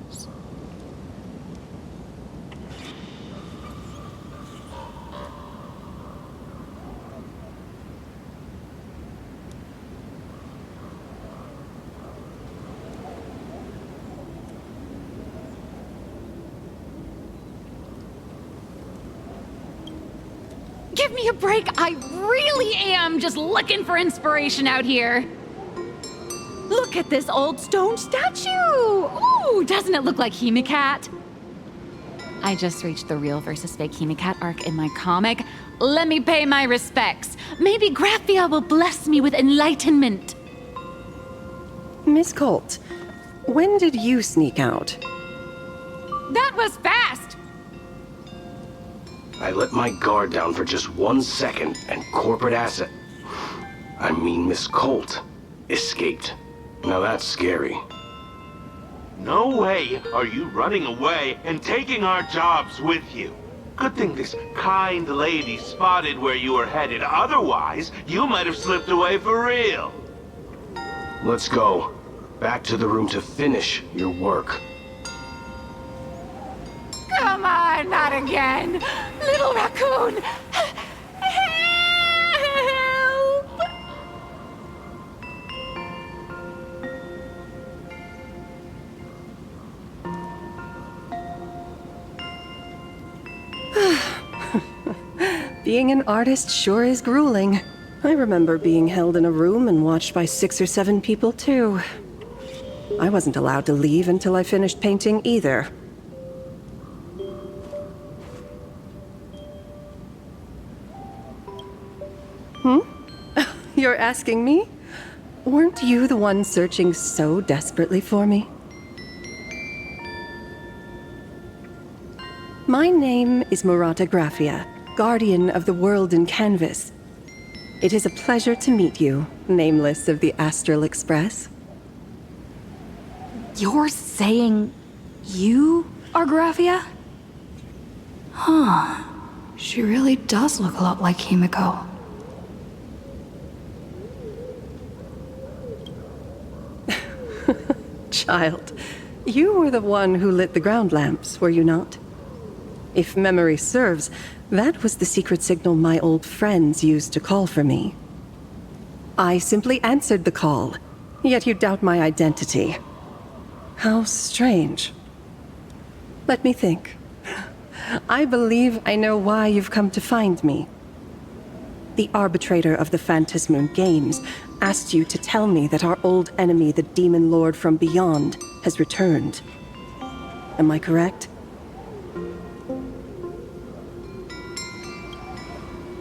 Give me a break. I really am just looking for inspiration out here. Look at this old stone statue. Ooh, doesn't it look like Himeko? I just reached the real versus fake Himeko arc in my comic. Let me pay my respects. Maybe Graphia will bless me with enlightenment.
Miss Colt, when did you sneak out?
That was fast.
I let my guard down for just 1 second, and corporate asset... Miss Colt escaped. Now that's scary.
No way are you running away and taking our jobs with you. Good thing this kind lady spotted where you were headed. Otherwise, you might have slipped away for real.
Let's go. Back to the room to finish your work.
Come on, not again. Little raccoon. Help!
Being an artist sure is grueling. I remember being held in a room and watched by 6 or 7 people, too. I wasn't allowed to leave until I finished painting either. You're asking me? Weren't you the one searching so desperately for me? My name is Murata Graphia, guardian of the world in canvas. It is a pleasure to meet you, nameless of the Astral Express.
You're saying you are Graphia? Huh. She really does look a lot like Himeko.
Child, you were the one who lit the ground lamps, were you not? If memory serves, that was the secret signal my old friends used to call for me. I simply answered the call, yet you doubt my identity. How strange. Let me think. I believe I know why you've come to find me. The arbitrator of the Phantasmoon Games asked you to tell me that our old enemy, the Demon Lord from Beyond, has returned. Am I correct?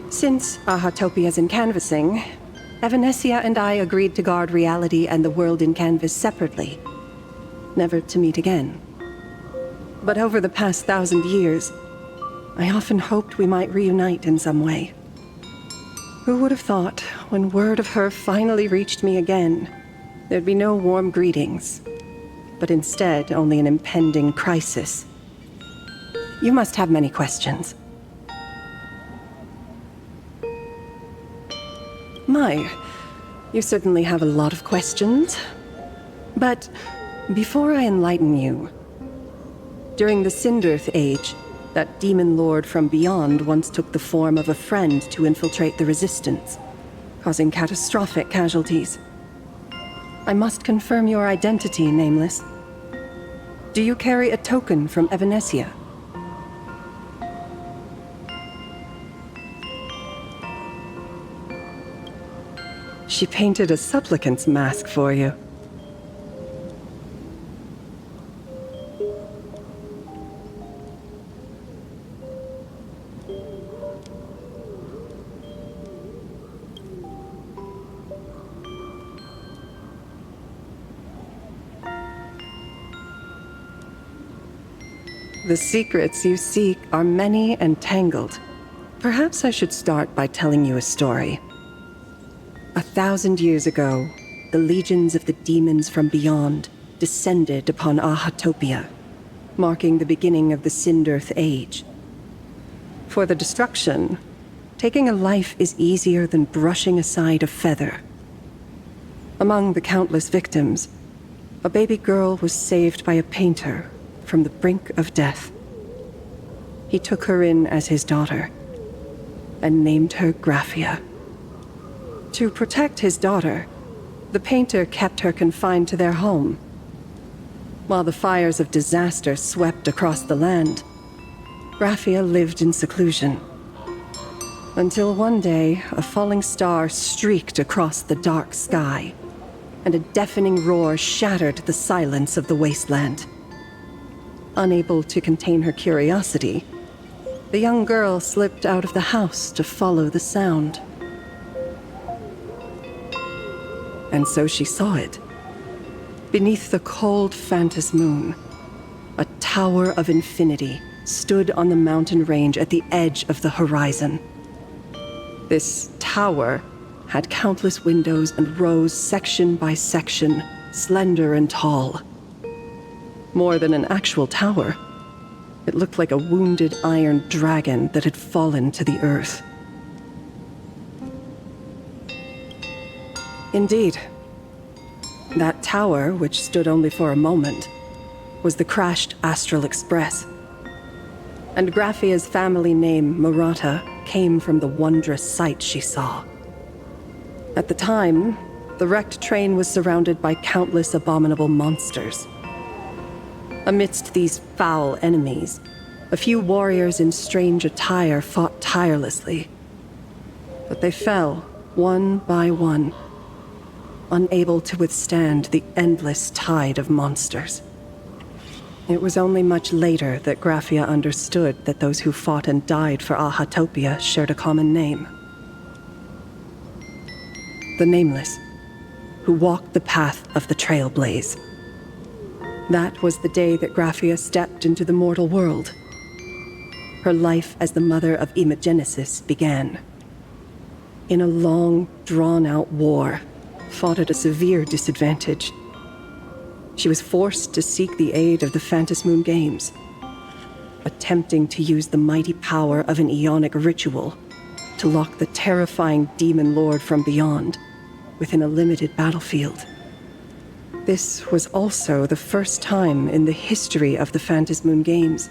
Since Ahatopia's in canvassing, Evanescia and I agreed to guard reality and the world in canvas separately, never to meet again. But over the past 1,000 years, I often hoped we might reunite in some way. Who would have thought, when word of her finally reached me again, there'd be no warm greetings, but instead only an impending crisis. You must have many questions. My, you certainly have a lot of questions. But before I enlighten you, during the Cinderth Age, that demon lord from beyond once took the form of a friend to infiltrate the Resistance, causing catastrophic casualties. I must confirm your identity, Nameless. Do you carry a token from Evanescia? She painted a supplicant's mask for you. The secrets you seek are many and tangled. Perhaps I should start by telling you a story. 1,000 years ago, the legions of the demons from beyond descended upon Ahatopia, marking the beginning of the Cinderth Age. For the destruction, taking a life is easier than brushing aside a feather. Among the countless victims, a baby girl was saved by a painter from the brink of death. He took her in as his daughter and named her Graphia. To protect his daughter, the painter kept her confined to their home. While the fires of disaster swept across the land, Graphia lived in seclusion. Until one day, a falling star streaked across the dark sky, and a deafening roar shattered the silence of the wasteland. Unable to contain her curiosity, the young girl slipped out of the house to follow the sound. And so she saw it. Beneath the cold Phantas moon, a tower of infinity stood on the mountain range at the edge of the horizon. This tower had countless windows and rose section by section, slender and tall. More than an actual tower, it looked like a wounded iron dragon that had fallen to the earth. Indeed, that tower, which stood only for a moment, was the crashed Astral Express. And Graphia's family name, Murata, came from the wondrous sight she saw. At the time, the wrecked train was surrounded by countless abominable monsters. Amidst these foul enemies, a few warriors in strange attire fought tirelessly. But they fell, one by one, unable to withstand the endless tide of monsters. It was only much later that Graphia understood that those who fought and died for Ahatopia shared a common name. The Nameless, who walked the path of the Trailblaze. That was the day that Graphia stepped into the mortal world. Her life as the mother of Imogenesis began. In a long, drawn-out war, fought at a severe disadvantage. She was forced to seek the aid of the Phantas Moon Games, attempting to use the mighty power of an Ionic ritual to lock the terrifying demon lord from beyond within a limited battlefield. This was also the first time in the history of the Phantas Moon Games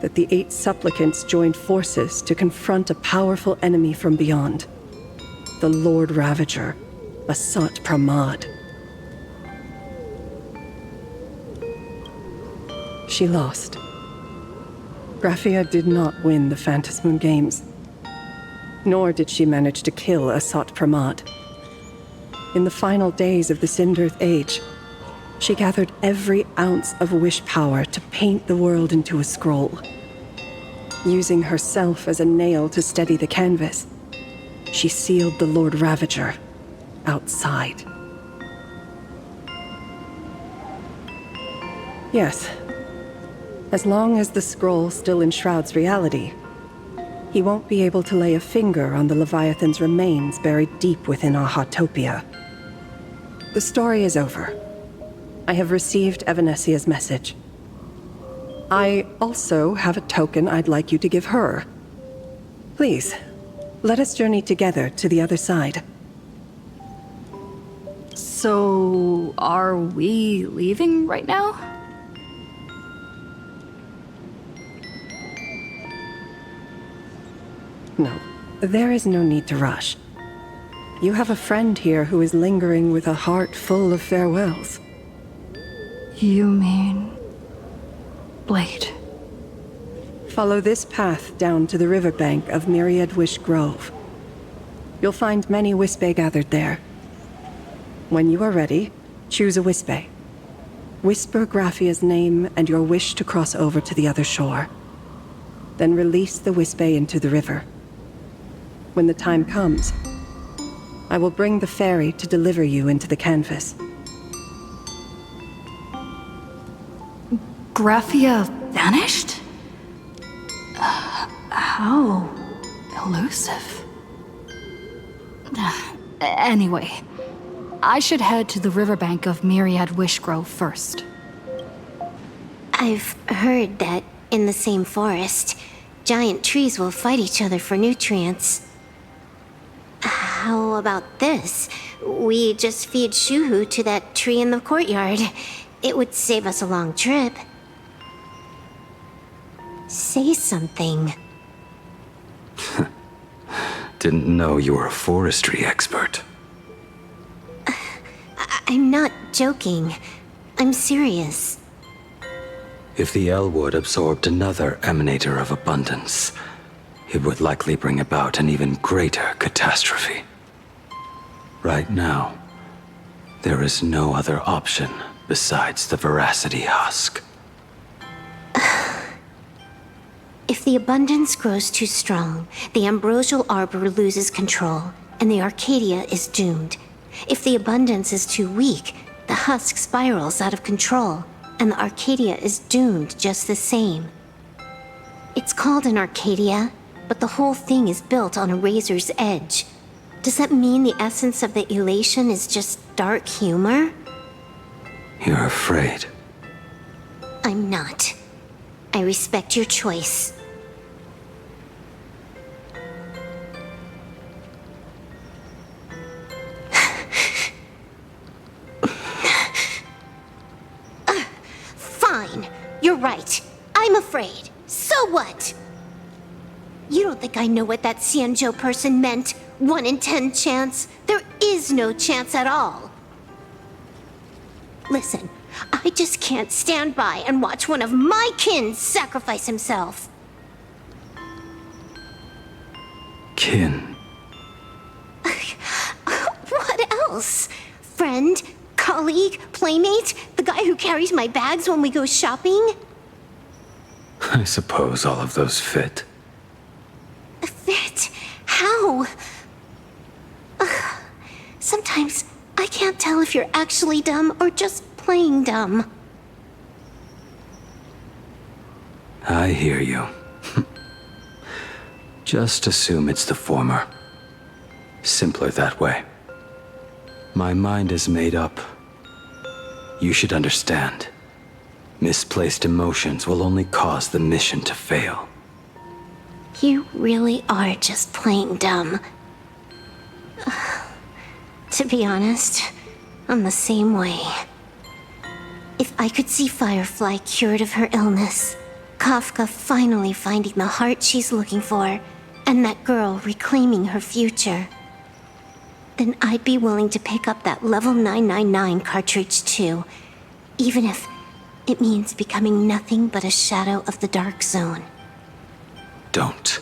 that the 8 supplicants joined forces to confront a powerful enemy from beyond, the Lord Ravager, Asat Pramad. She lost. Graphia did not win the Phantas Moon Games, nor did she manage to kill Asat Pramad. In the final days of the Cinderth Age, she gathered every ounce of wish power to paint the world into a scroll. Using herself as a nail to steady the canvas, she sealed the Lord Ravager outside. Yes, as long as the scroll still enshrouds reality, he won't be able to lay a finger on the Leviathan's remains buried deep within Ahatopia. The story is over. I have received Evanescia's message. I also have a token I'd like you to give her. Please, let us journey together to the other side.
So, are we leaving right now?
No, there is no need to rush. You have a friend here who is lingering with a heart full of farewells.
You mean... Blade?
Follow this path down to the riverbank of Myriad Wish Grove. You'll find many Wispe gathered there. When you are ready, choose a Wispe. Whisper Graphia's name and your wish to cross over to the other shore. Then release the Wispe into the river. When the time comes, I will bring the ferry to deliver you into the canvas.
Graphia vanished? How elusive. Anyway, I should head to the riverbank of Myriad Wish Grove first.
I've heard that in the same forest, giant trees will fight each other for nutrients. How about this? We just feed Shuhu to that tree in the courtyard. It would save us a long trip. Say something.
Didn't know you were a forestry expert.
I'm not joking. I'm serious.
If the Elwood absorbed another emanator of abundance, it would likely bring about an even greater catastrophe. Right now, there is no other option besides the Veracity Husk.
If the abundance grows too strong, the Ambrosial Arbor loses control, and the Arcadia is doomed. If the abundance is too weak, the husk spirals out of control, and the Arcadia is doomed just the same. It's called an Arcadia, but the whole thing is built on a razor's edge. Does that mean the essence of the elation is just dark humor?
You're afraid.
I'm not. I respect your choice. Fine. You're right. I'm afraid. So what? You don't think I know what that Xianzhou person meant? 1 in 10 chance? There is no chance at all. Listen, I just can't stand by and watch one of my kin sacrifice himself.
Kin.
What else? Friend? Colleague? Playmate? The guy who carries my bags when we go shopping?
I suppose all of those fit.
Fit? How? Sometimes I can't tell if you're actually dumb or just playing dumb.
I hear you. Just assume it's the former. Simpler that way. My mind is made up. You should understand. Misplaced emotions will only cause the mission to fail.
You really are just playing dumb. To be honest, I'm the same way. If I could see Firefly cured of her illness, Kafka finally finding the heart she's looking for, and that girl reclaiming her future, then I'd be willing to pick up that level 999 cartridge too, even if it means becoming nothing but a shadow of the Dark Zone.
Don't.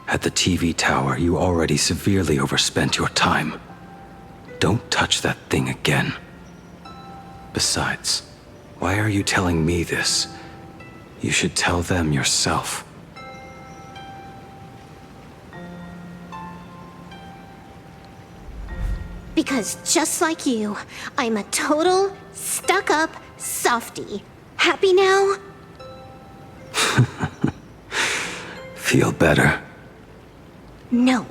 At the TV tower, you already severely overspent your time. Don't touch that thing again. Besides, why are you telling me this? You should tell them yourself.
Because just like you, I'm a total, stuck-up softie. Happy now?
Feel better?
No.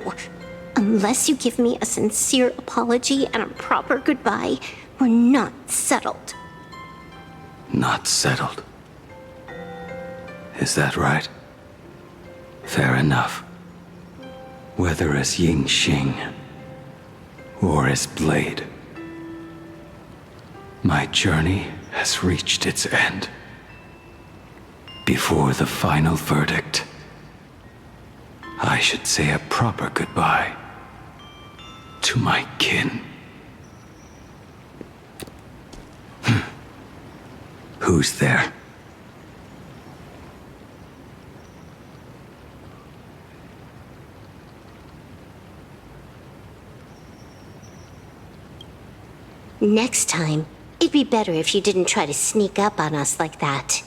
Unless you give me a sincere apology and a proper goodbye, we're not settled.
Not settled. Is that right? Fair enough. Whether as Ying Xing or as Blade, my journey has reached its end. Before the final verdict, I should say a proper goodbye to my kin. Who's there?
Next time, it'd be better if you didn't try to sneak up on us like that.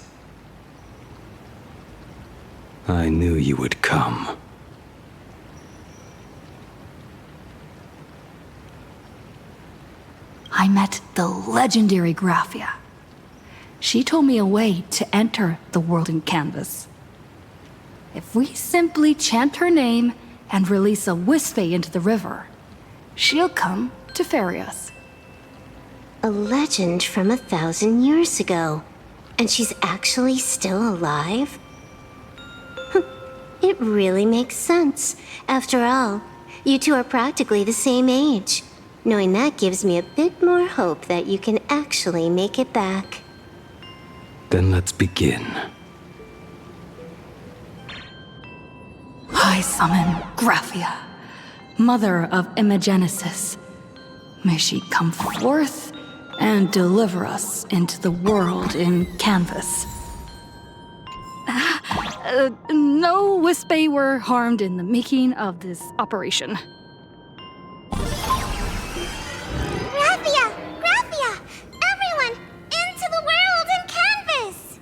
I knew you would come.
I met the legendary Graphia. She told me a way to enter the world in canvas. If we simply chant her name and release a Wisfei into the river, she'll come to ferry us.
A legend from 1,000 years ago. And she's actually still alive? It really makes sense. After all, you two are practically the same age. Knowing that gives me a bit more hope that you can actually make it back.
Then let's begin.
I summon Graphia, mother of Imogenesis. May she come forth and deliver us into the world in canvas. No Wisfei were harmed in the making of this operation.
Graphia! Graphia! Everyone, into the world in canvas!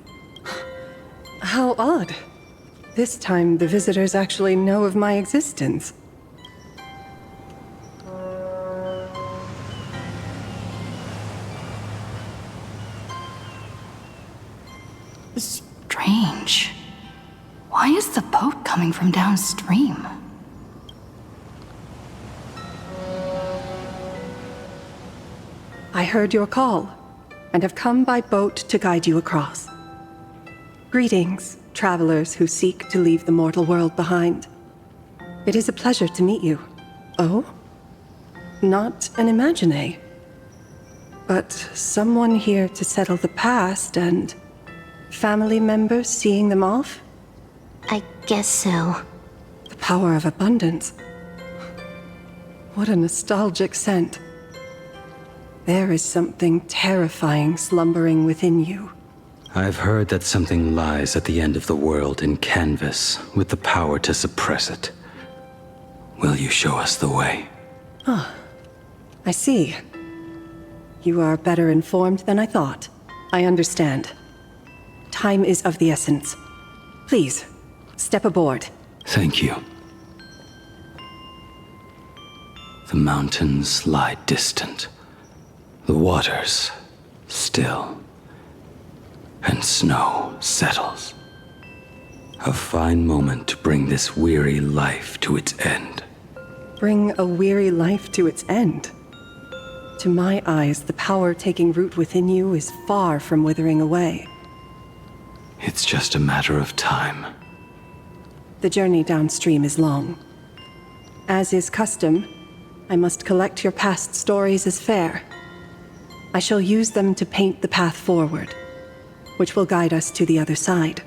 How odd. This time, the visitors actually know of my existence.
Strange. Why is the boat coming from downstream?
I heard your call, and have come by boat to guide you across. Greetings, travelers who seek to leave the mortal world behind. It is a pleasure to meet you. Oh? Not an Imagine, but someone here to settle the past and family members seeing them off?
I guess so.
The power of abundance. What a nostalgic scent. There is something terrifying slumbering within you.
I've heard that something lies at the end of the world in canvas with the power to suppress it. Will you show us the way?
Ah, I see. You are better informed than I thought. I understand. Time is of the essence. Please, step aboard.
Thank you. The mountains lie distant. The waters still. And snow settles. A fine moment to bring this weary life to its end.
Bring a weary life to its end? To my eyes, the power taking root within you is far from withering away.
It's just a matter of time.
The journey downstream is long. As is custom, I must collect your past stories as fare. I shall use them to paint the path forward, which will guide us to the other side.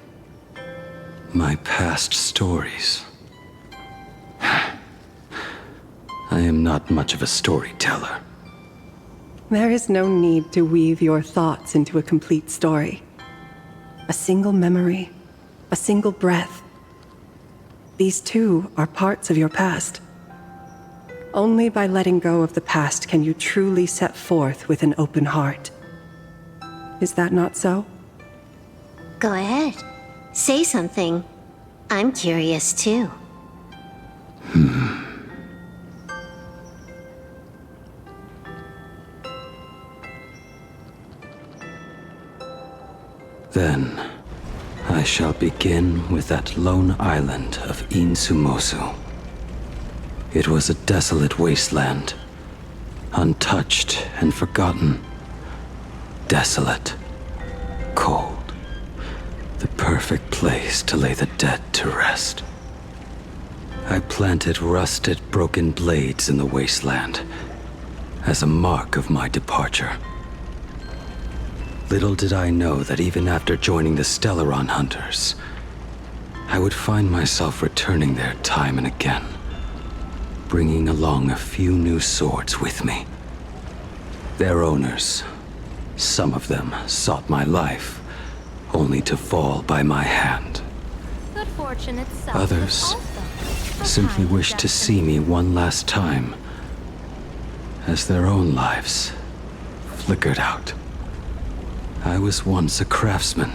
My past stories. I am not much of a storyteller.
There is no need to weave your thoughts into a complete story. A single memory, a single breath. These too are parts of your past. Only by letting go of the past can you truly set forth with an open heart. Is that not so?
Go ahead. Say something. I'm curious too.
Then, I shall begin with that lone island of Insumosu. It was a desolate wasteland, untouched and forgotten. Desolate, cold. The perfect place to lay the dead to rest. I planted rusted, broken blades in the wasteland as a mark of my departure. Little did I know that even after joining the Stellaron Hunters, I would find myself returning there time and again, bringing along a few new swords with me. Their owners, some of them sought my life, only to fall by my hand.
Good fortune itself.
Others simply wished to see me one last time, as their own lives flickered out. I was once a craftsman,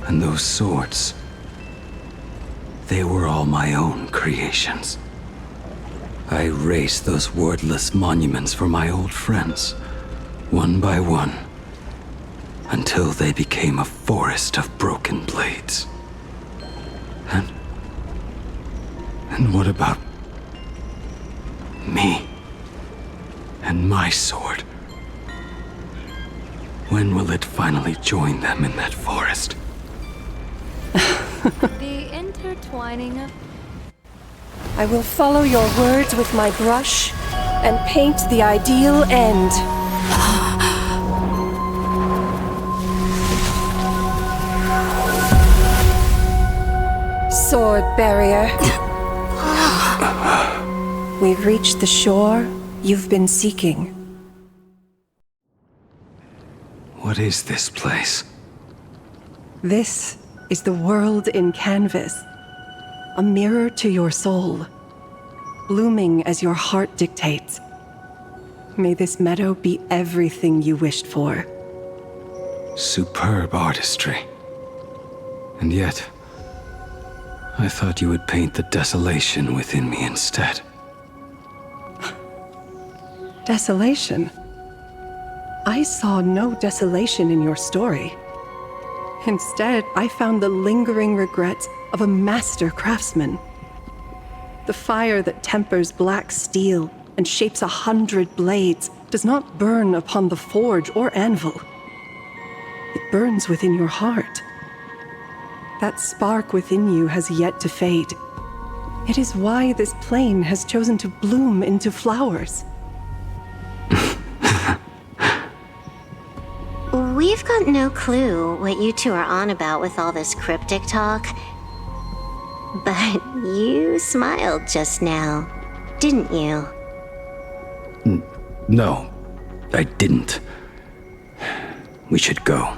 and those swords, they were all my own creations. I raised those wordless monuments for my old friends, one by one, until they became a forest of broken blades. And what about me and my sword? When will it finally join them in that forest?
The intertwining of...
I will follow your words with my brush and paint the ideal end. Sword barrier. We've reached the shore you've been seeking.
What is this place?
This is the world in canvas. A mirror to your soul, blooming as your heart dictates. May this meadow be everything you wished for.
Superb artistry. And yet, I thought you would paint the desolation within me instead.
Desolation? I saw no desolation in your story. Instead, I found the lingering regrets of a master craftsman. The fire that tempers black steel and shapes 100 blades does not burn upon the forge or anvil. It burns within your heart. That spark within you has yet to fade. It is why this plane has chosen to bloom into flowers.
We've got no clue what you two are on about with all this cryptic talk. But you smiled just now, didn't you?
No, I didn't. We should go.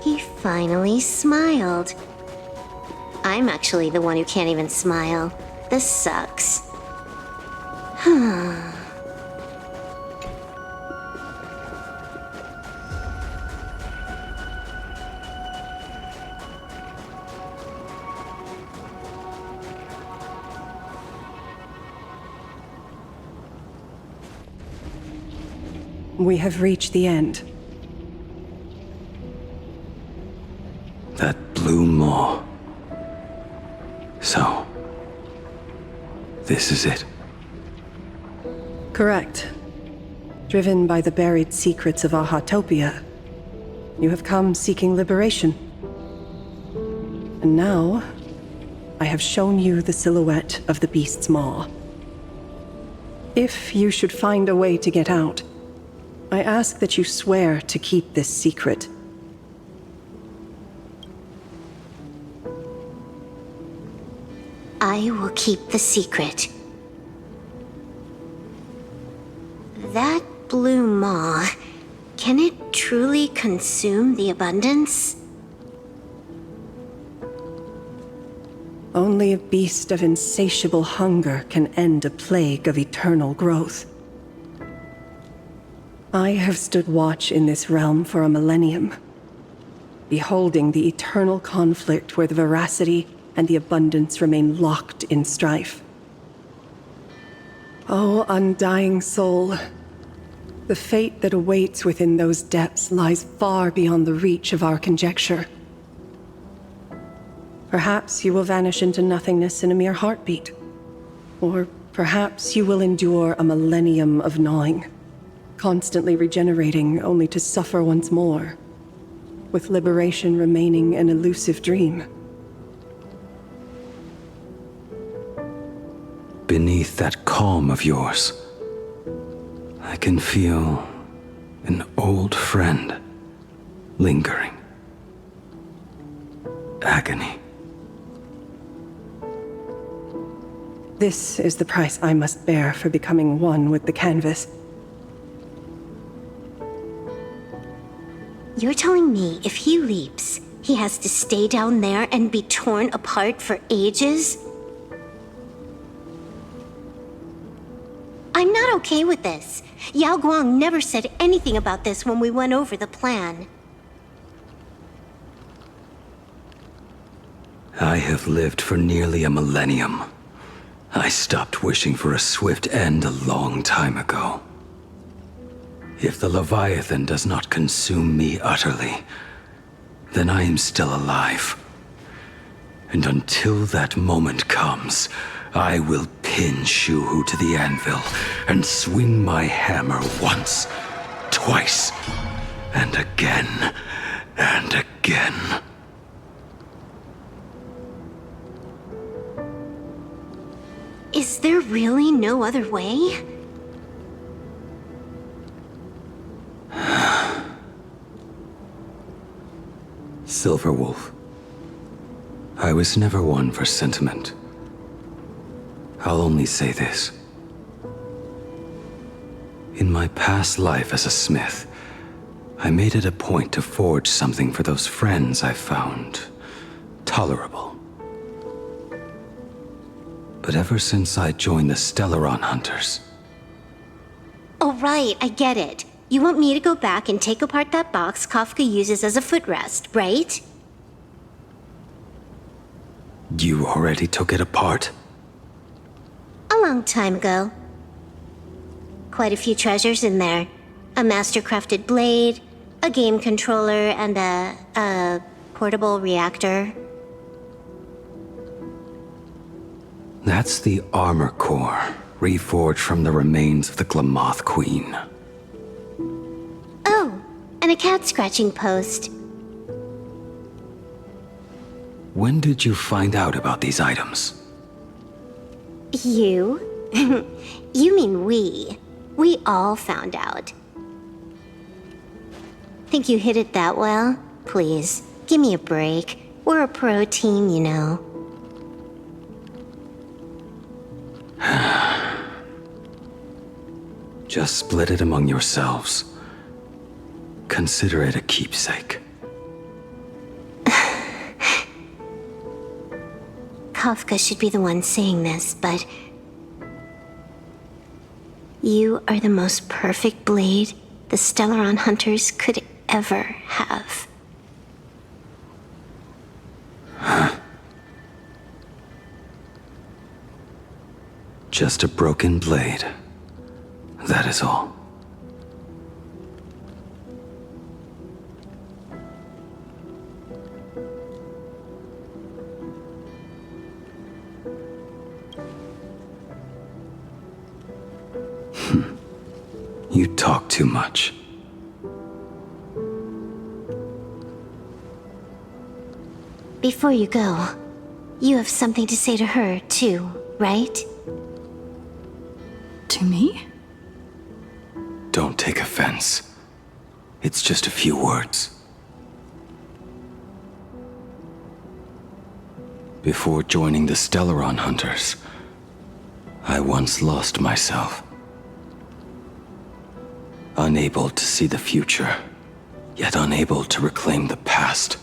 He finally smiled. I'm actually the one who can't even smile. This sucks.
We have reached the end.
That blue maw. So, this is it.
Correct. Driven by the buried secrets of Ahatopia, you have come seeking liberation. And now, I have shown you the silhouette of the beast's maw. If you should find a way to get out, I ask that you swear to keep this secret.
I will keep the secret. That blue maw, can it truly consume the abundance?
Only a beast of insatiable hunger can end a plague of eternal growth. I have stood watch in this realm for a millennium, beholding the eternal conflict where the veracity and the abundance remain locked in strife. Oh, undying soul, the fate that awaits within those depths lies far beyond the reach of our conjecture. Perhaps you will vanish into nothingness in a mere heartbeat. Or perhaps you will endure a millennium of gnawing, constantly regenerating only to suffer once more, with liberation remaining an elusive dream.
Beneath that calm of yours, I can feel an old friend lingering. Agony.
This is the price I must bear for becoming one with the canvas.
You're telling me if he leaps, he has to stay down there and be torn apart for ages? I'm not okay with this. Yao Guang never said anything about this when we went over the plan.
I have lived for nearly a millennium. I stopped wishing for a swift end a long time ago. If the Leviathan does not consume me utterly, then I am still alive. And until that moment comes, I will pin Shuhu to the anvil and swing my hammer once, twice, and again, and again.
Is there really no other way?
Silverwolf. I was never one for sentiment. I'll only say this. In my past life as a smith, I made it a point to forge something for those friends I found tolerable. But ever since I joined the Stellaron Hunters...
Oh, right, I get it. You want me to go back and take apart that box Kafka uses as a footrest, right?
You already took it apart?
A long time ago. Quite a few treasures in there. A master-crafted blade, a game controller, and a portable reactor.
That's the armor core, reforged from the remains of the Glamoth Queen.
Oh, and a cat-scratching post.
When did you find out about these items?
You? You mean we. We all found out. Think you hid it that well? Please, give me a break. We're a pro team, you know.
Just split it among yourselves. Consider it a keepsake.
Kafka should be the one saying this, but... You are the most perfect blade the Stellaron Hunters could ever have.
Just a broken blade. That is all. You talk too much.
Before you go, you have something to say to her, too, right?
To me?
Don't take offense. It's just a few words. Before joining the Stellaron Hunters, I once lost myself. Unable to see the future, yet unable to reclaim the past.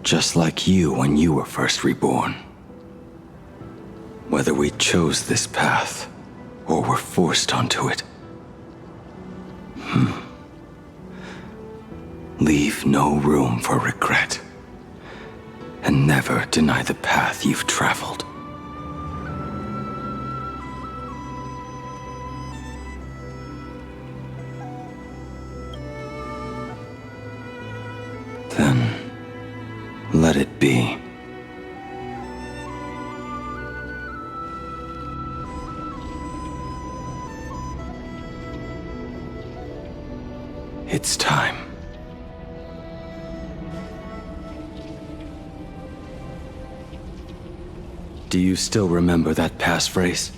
Just like you when you were first reborn. Whether we chose this path, or were forced onto it. Leave no room for regret. And never deny the path you've traveled. Then, let it be. It's time. Do you still remember that passphrase?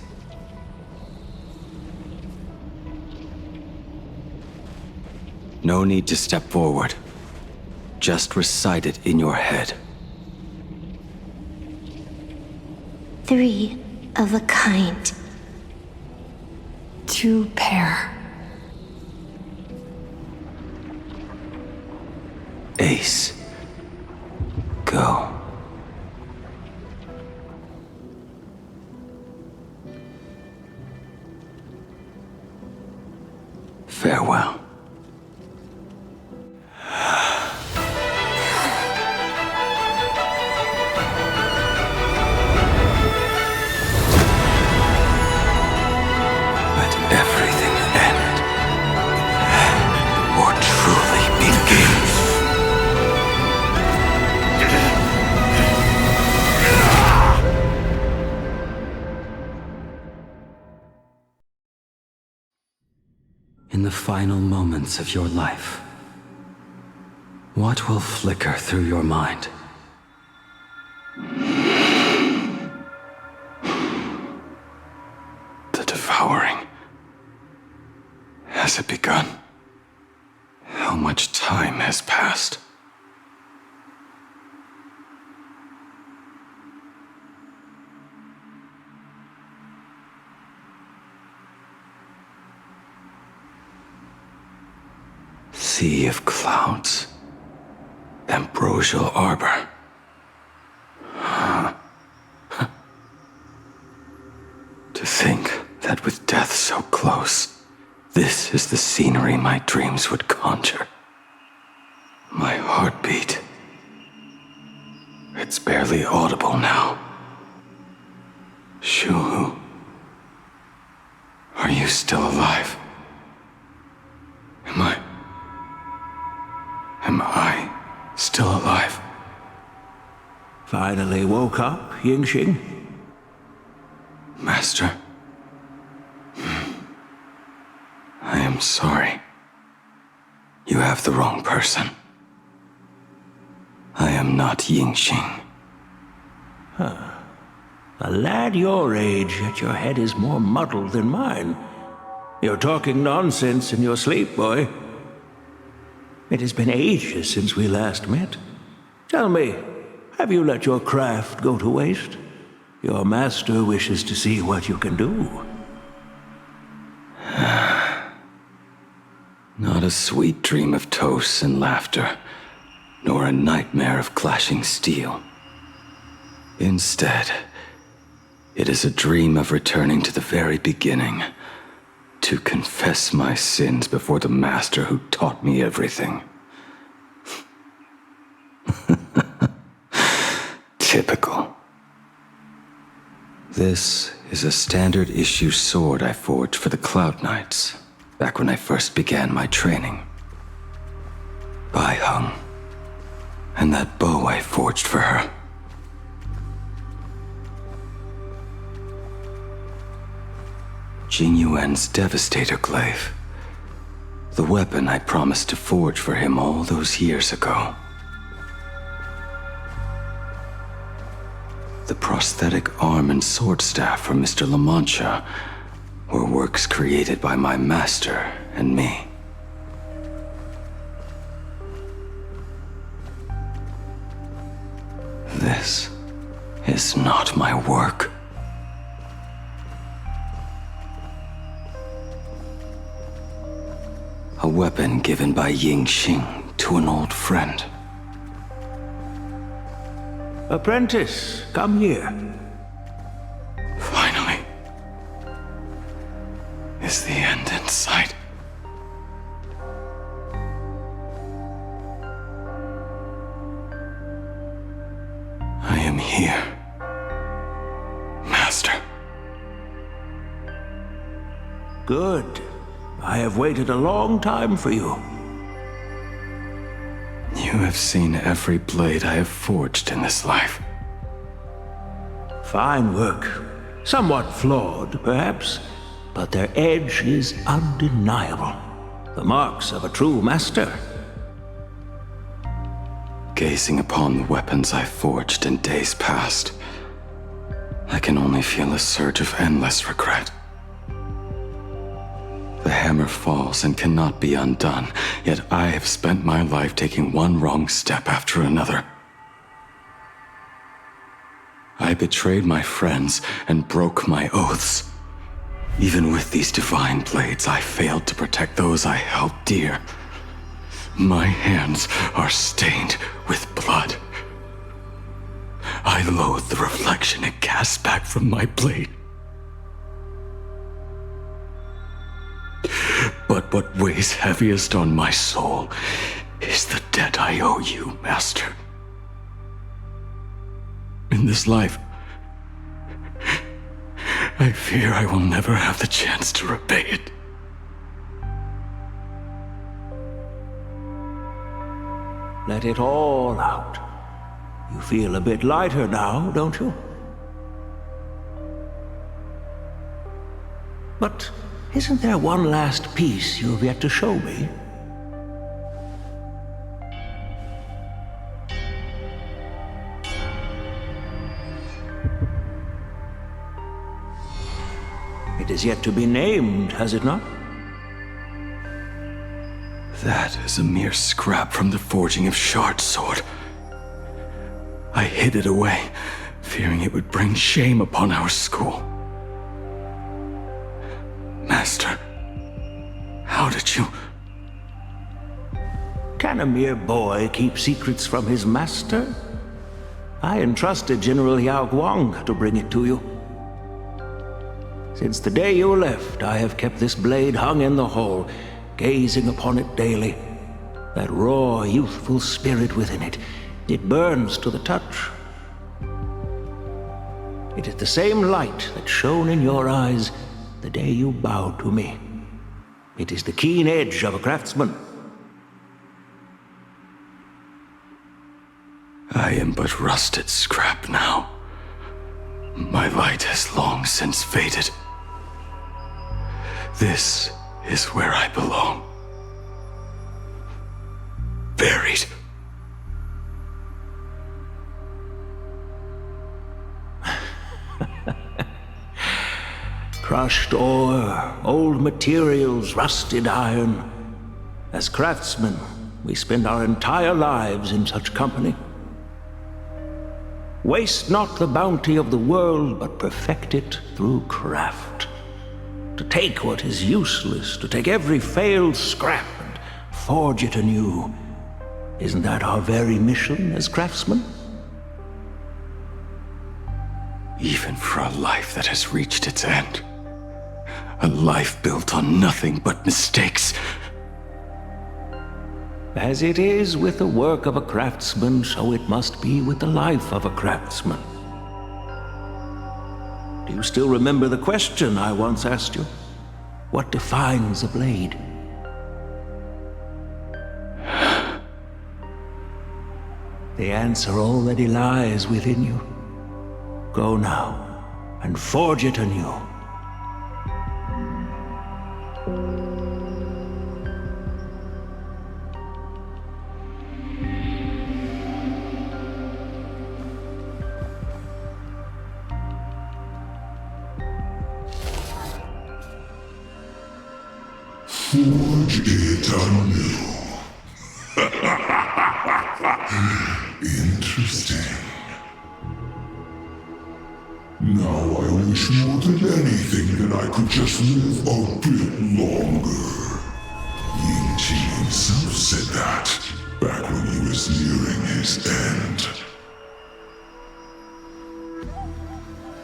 No need to step forward. Just recite it in your head.
3 of a kind.
2 pair.
Ace. Go. Farewell. Let everything end, or truly begin. In the final moments of your life, what will flicker through your mind? The devouring. Has it begun? How much time has passed? Sea of clouds. Ambrosial arbor. To think that with death so close, this is the scenery my dreams would conjure. My heartbeat. It's barely audible now. Shuhu. Are you still alive? Am I still alive?
Finally woke up, Yingxing?
Master. I am sorry. You have the wrong person. I am not Yingxing.
Huh. A lad your age, yet your head is more muddled than mine. You're talking nonsense in your sleep, boy. It has been ages since we last met. Tell me, have you let your craft go to waste? Your master wishes to see what you can do.
Not a sweet dream of toasts and laughter, nor a nightmare of clashing steel. Instead, it is a dream of returning to the very beginning, to confess my sins before the master who taught me everything. Typical. This is a standard issue sword I forged for the Cloud Knights, back when I first began my training. Bai Hung, and that bow I forged for her. Jing Yuan's Devastator Glaive. The weapon I promised to forge for him all those years ago. The prosthetic arm and sword staff from Mr. La Mancha were works created by my master and me. This is not my work. A weapon given by Yingxing to an old friend.
Apprentice, come here.
Finally. Is the end in sight? I am here, Master.
Good. I have waited a long time for you.
You have seen every blade I have forged in this life.
Fine work. Somewhat flawed, perhaps, but their edge is undeniable. The marks of a true master.
Gazing upon the weapons I forged in days past, I can only feel a surge of endless regret. The hammer falls and cannot be undone, yet I have spent my life taking one wrong step after another. I betrayed my friends and broke my oaths. Even with these divine blades, I failed to protect those I held dear. My hands are stained with blood. I loathe the reflection it casts back from my blade. But what weighs heaviest on my soul is the debt I owe you, Master. In this life, I fear I will never have the chance to repay it.
Let it all out. You feel a bit lighter now, don't you? But isn't there one last piece you've yet to show me? It is yet to be named, has it not?
That is a mere scrap from the forging of Shard's sword. I hid it away, fearing it would bring shame upon our school. Master, how did you...
Can a mere boy keep secrets from his master? I entrusted General Yao Guang to bring it to you. Since the day you left, I have kept this blade hung in the hall, gazing upon it daily. That raw, youthful spirit within it, it burns to the touch. It is the same light that shone in your eyes the day you bowed to me. It is the keen edge of a craftsman.
I am but rusted scrap now. My light has long since faded. This is where I belong. Buried.
Crushed ore, old materials, rusted iron. As craftsmen, we spend our entire lives in such company. Waste not the bounty of the world, but perfect it through craft. To take what is useless, to take every failed scrap and forge it anew. Isn't that our very mission as craftsmen?
Even for a life that has reached its end. A life built on nothing but mistakes.
As it is with the work of a craftsman, so it must be with the life of a craftsman. Do you still remember the question I once asked you? What defines a blade? The answer already lies within you. Go now, and forge it anew.
Forge it anew. Interesting. Now I wish more than anything that I could just live a bit longer. Ying Qi himself said that back when he was nearing his end.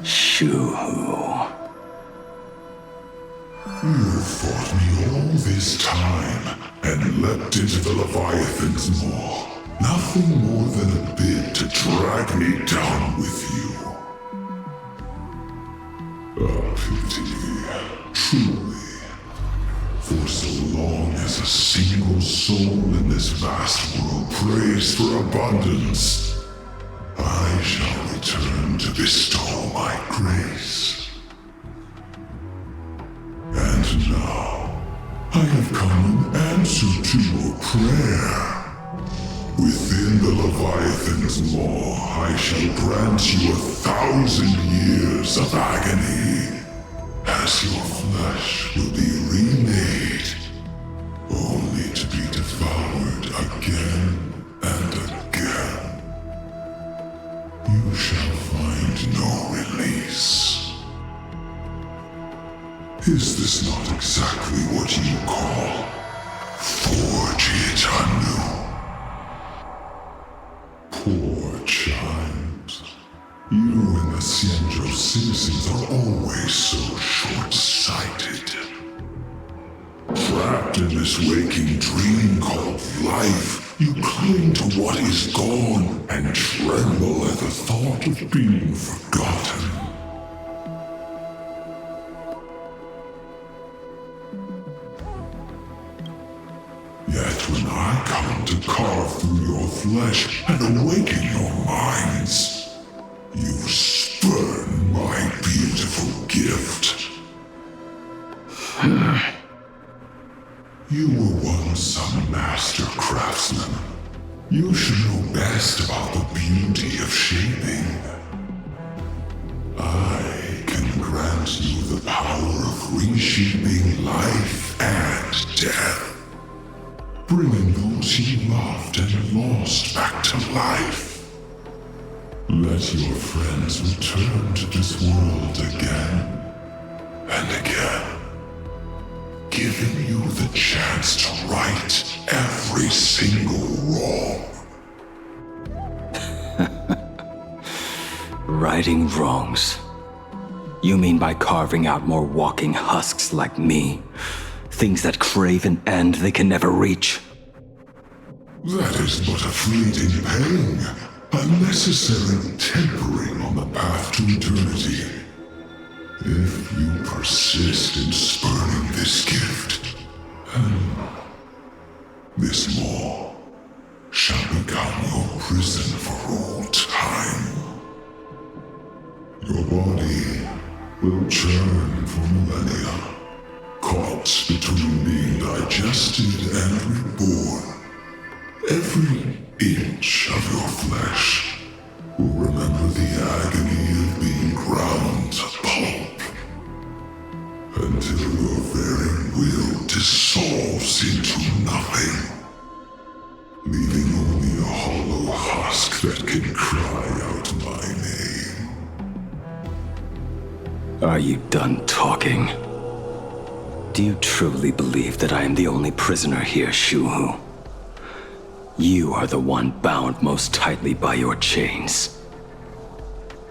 Shoo.
You fought me all this time and leapt into the Leviathan's maw. Nothing more than a bid to drag me down with you. A pity, truly. For so long as a single soul in this vast world prays for abundance, I shall return to bestow my grace. And now, I have come in answer to your prayer. Within the Leviathan's maw, I shall grant you 1,000 years of agony, as your flesh will be remade, only to be devoured again and again. You shall find no release. Is this not exactly what you call forge it anew? Poor child. You and the Cienjo citizens are always so short-sighted. Trapped in this waking dream called life, you cling to what is gone and tremble at the thought of being forgotten. Yet when I come to carve through your flesh and awaken your minds, you spurn my beautiful gift. You were once a master craftsman. You should know best about the beauty of shaping. I can grant you the power of reshaping life and death, bringing those you loved and lost back to life. Let your friends return to this world again and again, giving you the chance to right every single wrong.
Righting wrongs. You mean by carving out more walking husks like me? Things that crave an end they can never reach?
That is but a fleeting pang, a necessary tempering on the path to eternity. If you persist in spurning this gift, this maw shall become your prison for all time. Your body will churn for millennia, caught between being digested and reborn. Every inch of your flesh will remember the agony of being ground to pulp, until your very will dissolves into nothing, leaving only a hollow husk that can cry out my name.
Are you done talking? Do you truly believe that I am the only prisoner here, Shuhu? You are the one bound most tightly by your chains.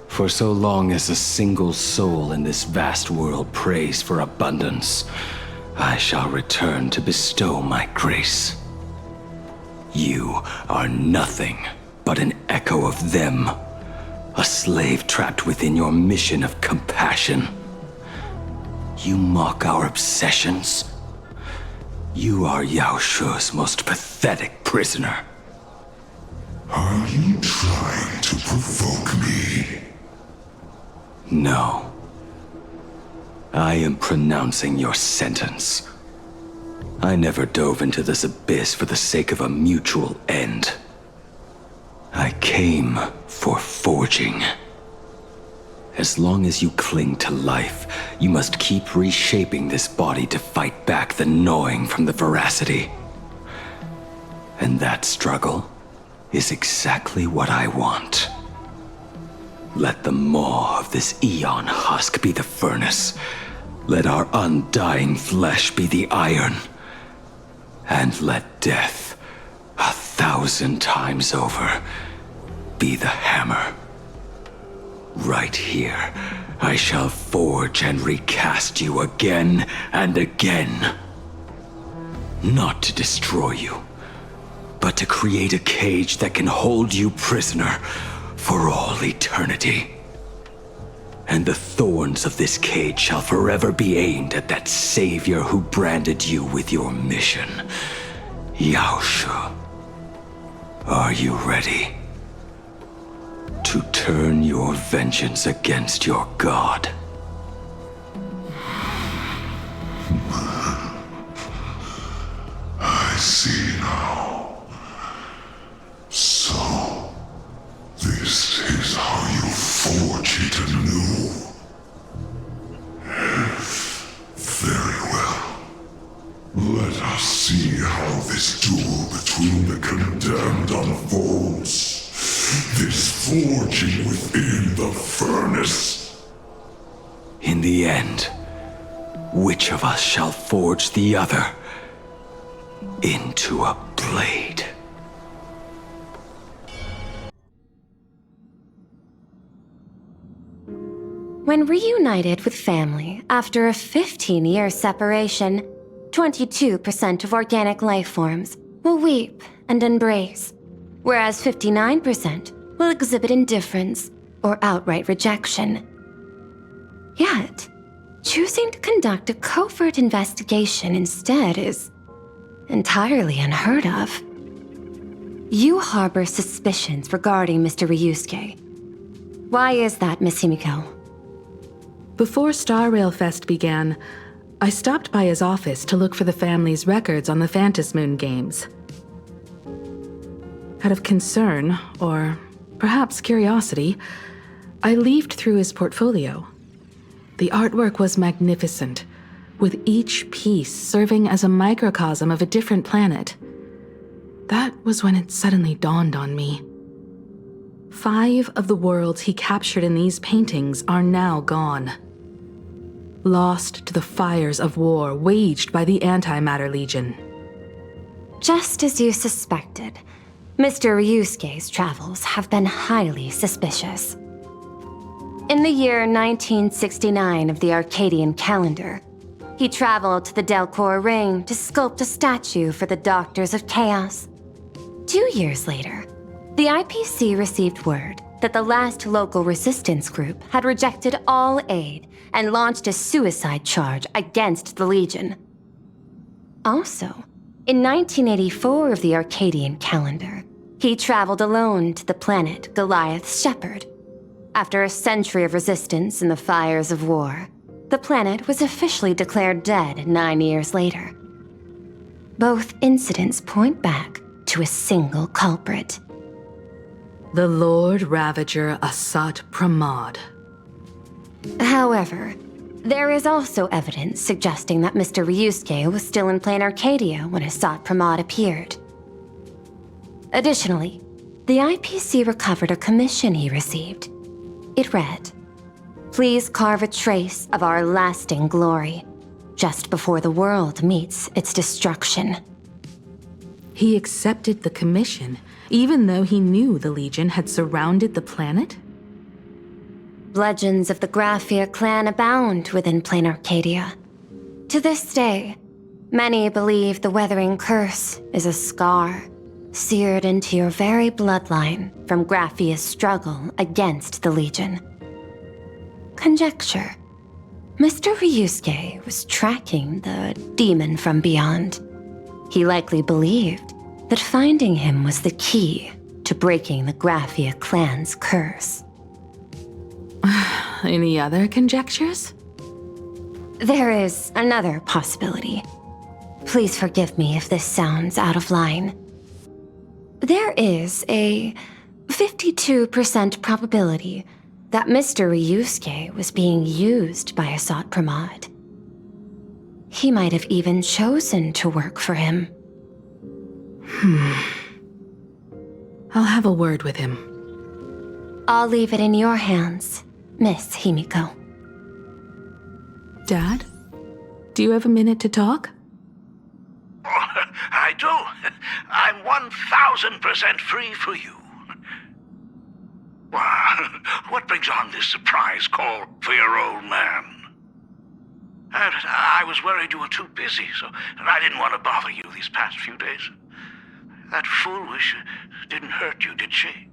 For so long as a single soul in this vast world prays for abundance, I shall return to bestow my grace. You are nothing but an echo of them, a slave trapped within your mission of compassion. You mock our obsessions. You are Yao Shu's most pathetic prisoner.
Are you trying to provoke me?
No. I am pronouncing your sentence. I never dove into this abyss for the sake of a mutual end. I came for forging. As long as you cling to life, you must keep reshaping this body to fight back the gnawing from the veracity. And that struggle is exactly what I want. Let the maw of this Eon husk be the furnace. Let our undying flesh be the iron. And let death, 1,000 times over, be the hammer. Right here, I shall forge and recast you again and again. Not to destroy you, but to create a cage that can hold you prisoner for all eternity. And the thorns of this cage shall forever be aimed at that savior who branded you with your mission, Yao Shu. Are you ready? To turn your vengeance against your god.
I see now. So, this is how you forge it anew. Very well. Let us see how this duel between the condemned unfolds. This forging within the furnace.
In the end, which of us shall forge the other into a blade?
When reunited with family after a 15-year separation, 22% of organic life forms will weep and embrace, whereas 59% will exhibit indifference or outright rejection. Yet, choosing to conduct a covert investigation instead is entirely unheard of. You harbor suspicions regarding Mr. Ryusuke. Why is that, Miss Himeko?
Before Star Rail Fest began, I stopped by his office to look for the family's records on the Phantom Moon games. Out of concern, or perhaps curiosity, I leafed through his portfolio. The artwork was magnificent, with each piece serving as a microcosm of a different planet. That was when it suddenly dawned on me. 5 of the worlds he captured in these paintings are now gone. Lost to the fires of war waged by the Antimatter Legion.
Just as you suspected, Mr. Ryusuke's travels have been highly suspicious. In the year 1969 of the Arcadian calendar, he traveled to the Delcor Ring to sculpt a statue for the Doctors of Chaos. 2 years later, the IPC received word that the last local resistance group had rejected all aid and launched a suicide charge against the Legion. Also, in 1984 of the Arcadian calendar, he traveled alone to the planet Goliath's Shepherd. After a century of resistance in the fires of war, the planet was officially declared dead 9 years later. Both incidents point back to a single culprit.
The Lord Ravager Asat Pramod.
However, there is also evidence suggesting that Mr. Ryusuke was still in Plain Arcadia when Asat Pramod appeared. Additionally, the IPC recovered a commission he received. It read, "Please carve a trace of our lasting glory, just before the world meets its destruction."
He accepted the commission, even though he knew the Legion had surrounded the planet?
Legends of the Graphia clan abound within Plain Arcadia. To this day, many believe the Weathering Curse is a scar seared into your very bloodline from Graphia's struggle against the Legion. Conjecture. Mr. Ryusuke was tracking the demon from beyond. He likely believed that finding him was the key to breaking the Graphia clan's curse.
Any other conjectures?
There is another possibility. Please forgive me if this sounds out of line. There is a 52% probability that Mr. Ryusuke was being used by Asat Pramod. He might have even chosen to work for him.
I'll have a word with him.
I'll leave it in your hands, Miss Himeko.
Dad? Do you have a minute to talk?
I do. I'm 1000% free for you. What brings on this surprise call for your old man? I was worried you were too busy, so I didn't want to bother you these past few days. That foolish didn't hurt you, did she?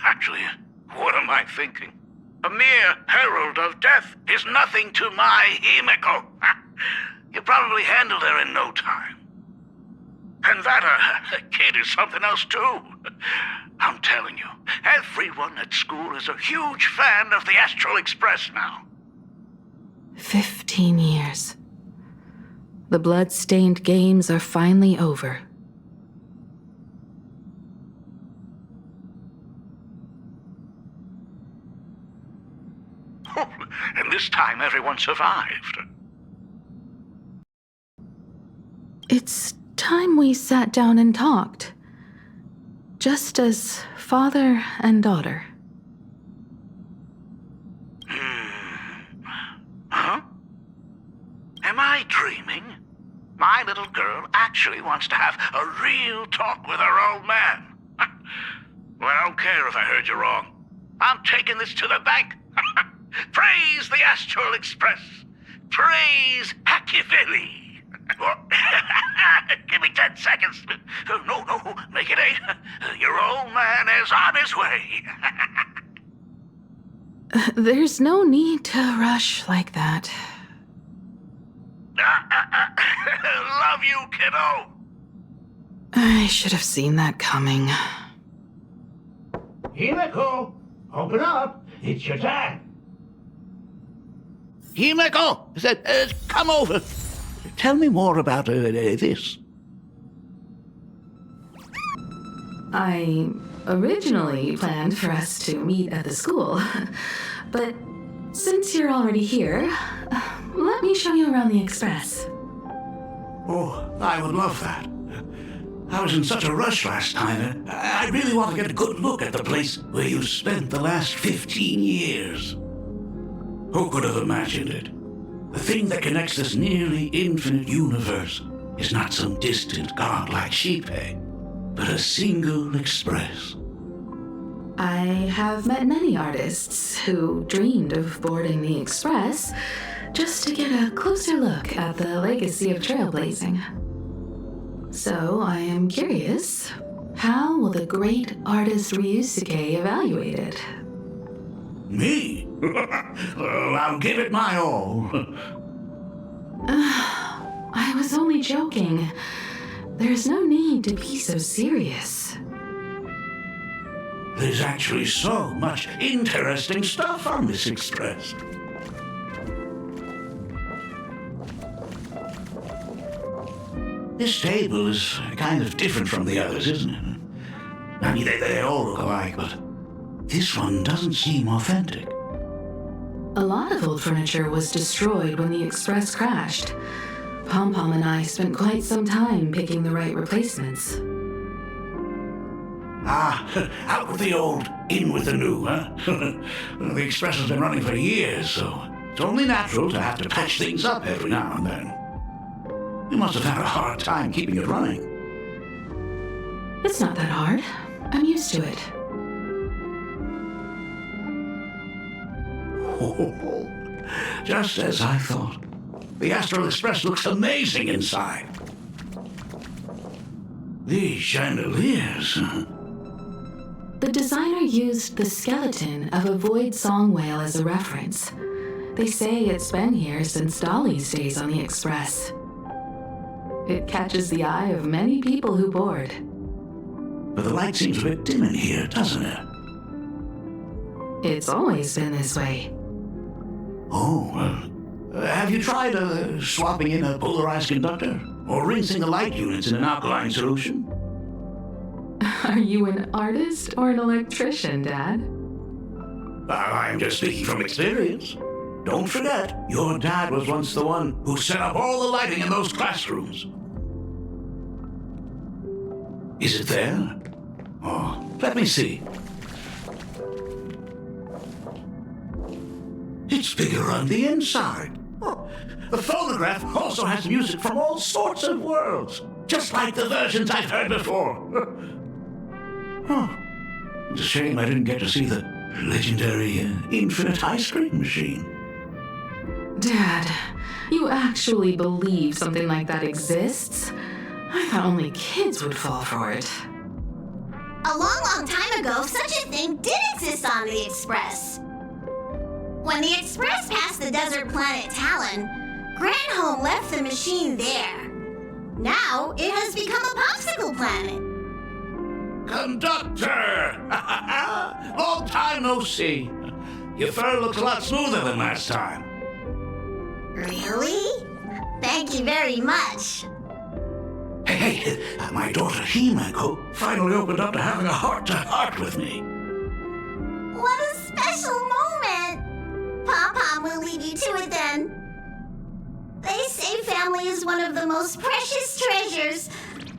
Actually, what am I thinking? A mere herald of death is nothing to my Himeko. You probably handled her in no time. And that kid is something else too. I'm telling you, everyone at school is a huge fan of the Astral Express now.
15 years. The blood-stained games are finally over.
And this time everyone survived.
It's time we sat down and talked. Just as father and daughter.
Huh? Am I dreaming? My little girl actually wants to have a real talk with her old man. Well, I don't care if I heard you wrong. I'm taking this to the bank. Praise the Astral Express. Praise Affililate. Give me 10 seconds. No, make it 8. Your old man is on his way.
There's no need to rush like that.
Love you, kiddo.
I should have seen that coming.
Himeko, open up. It's your time. Himeko, come over. Tell me more about this.
I originally planned for us to meet at the school, but since you're already here, let me show you around the Express.
Oh, I would love that. I was in such a rush last time. I really want to get a good look at the place where you spent the last 15 years. Who could have imagined it? The thing that connects this nearly infinite universe is not some distant godlike sheephead, but a single express.
I have met many artists who dreamed of boarding the Express just to get a closer look at the legacy of trailblazing. So I am curious, how will the great artist Ryusuke evaluate it?
Me? Well, I'll give it my all.
I was only joking. There's no need to be so serious.
There's actually so much interesting stuff on this express. This table is kind of different from the others, isn't it? I mean, they all look alike, but this one doesn't seem authentic.
A lot of old furniture was destroyed when the Express crashed. Pom-Pom and I spent quite some time picking the right replacements.
Out with the old, in with the new, huh? Well, the Express has been running for years, so it's only natural to have to patch things up every now and then. You must have had a hard time keeping it running.
It's not that hard. I'm used to it.
Oh, just as I thought. The Astral Express looks amazing inside. These chandeliers.
The designer used the skeleton of a void song whale as a reference. They say it's been here since Dolly's days on the Express. It catches the eye of many people who board.
But the light seems a bit dim in here, doesn't it?
It's always been this way.
Oh, have you tried swapping in a polarized conductor? Or rinsing the light units in an alkaline solution?
Are you an artist or an electrician, Dad?
I'm just speaking from experience. Don't forget, your dad was once the one who set up all the lighting in those classrooms. Is it there? Oh, let me see. It's bigger on the inside. Oh, the phonograph also has music from all sorts of worlds, just like the versions I've heard before. Oh, it's a shame I didn't get to see the legendary infinite ice cream machine.
Dad, you actually believe something like that exists? I thought only kids would fall for it.
A long time ago, such a thing did exist on the Express. When the Express passed the desert planet Talon, Granholm left the machine there. Now, it has become a popsicle planet.
Conductor! Long time no see. Your fur looks a lot smoother than last time.
Really? Thank
Thank you very much.
Hey, my daughter Himeko finally opened up to having a heart-to-heart with me.
What a special moment! Pom-Pom will leave you to it then. They say family is one of the most precious treasures.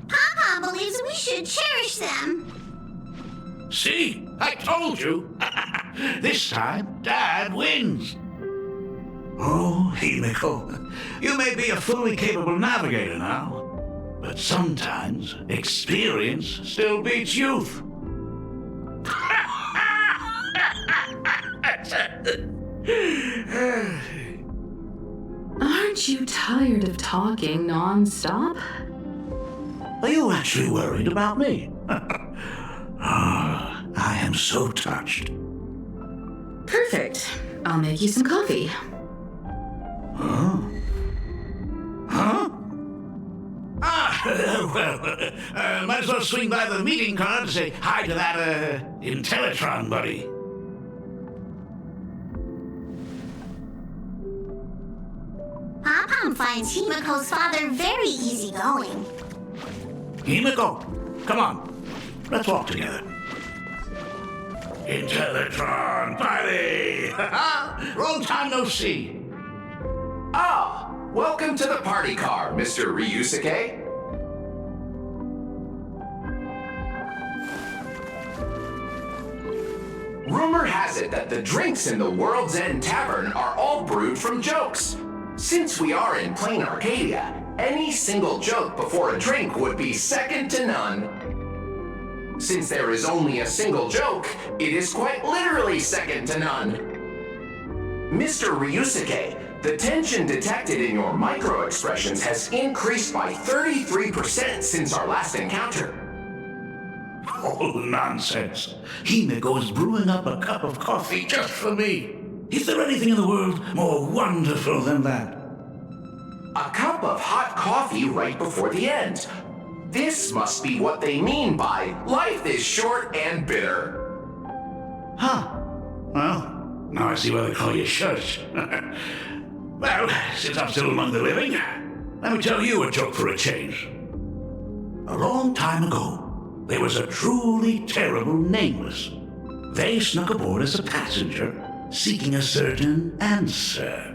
Pom-Pom believes we should cherish them.
See? I told you. This time, Dad wins. Oh, Himeko, you may be a fully capable navigator now, but sometimes experience still beats youth.
Aren't you tired of talking non-stop?
Are you actually worried about me? I am so touched.
Perfect. I'll make you some coffee.
Huh? Well, might as well swing by the meeting card to say hi to that, Intellitron buddy.
Pom-Pom finds Himeko's father very easygoing.
Himeko, come on. Let's walk together. Intellitron buddy! Long time no see.
Ah, welcome to the party car, Mr. Ryusuke. Rumor has it that the drinks in the World's End Tavern are all brewed from jokes. Since we are in Plain Arcadia, any single joke before a drink would be second to none. Since there is only a single joke, it is quite literally second to none. Mr. Ryusuke, the tension detected in your micro-expressions has increased by 33% since our last encounter.
Oh, nonsense. Himeko is brewing up a cup of coffee just for me. Is there anything in the world more wonderful than that?
A cup of hot coffee right before the end. This must be what they mean by life is short and bitter.
Huh. Well, now I see why they call you Shush. Well, since I'm still among the living, let me tell you a joke for a change. A long time ago, there was a truly terrible nameless. They snuck aboard as a passenger, seeking a certain answer.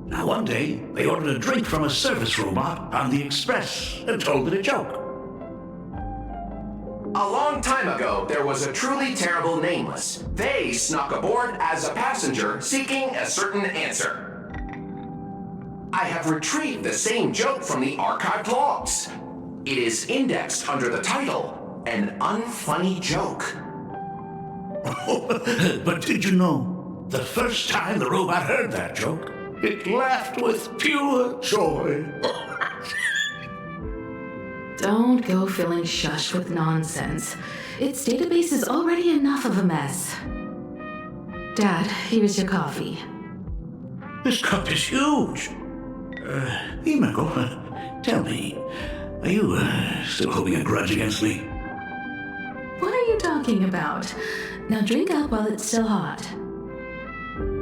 Now one day, they ordered a drink from a service robot on the express and told it a joke.
A long time ago, there was a truly terrible nameless. They snuck aboard as a passenger, seeking a certain answer. I have retrieved the same joke from the archived logs. It is indexed under the title, An Unfunny Joke.
But did you know, the first time the robot heard that joke, it laughed with pure joy.
Don't go filling Shush with nonsense. Its database is already enough of a mess. Dad, here's your coffee.
This cup is huge. Himeko, tell me, are you still holding a grudge against me?
What are you talking about? Now drink up while it's still hot.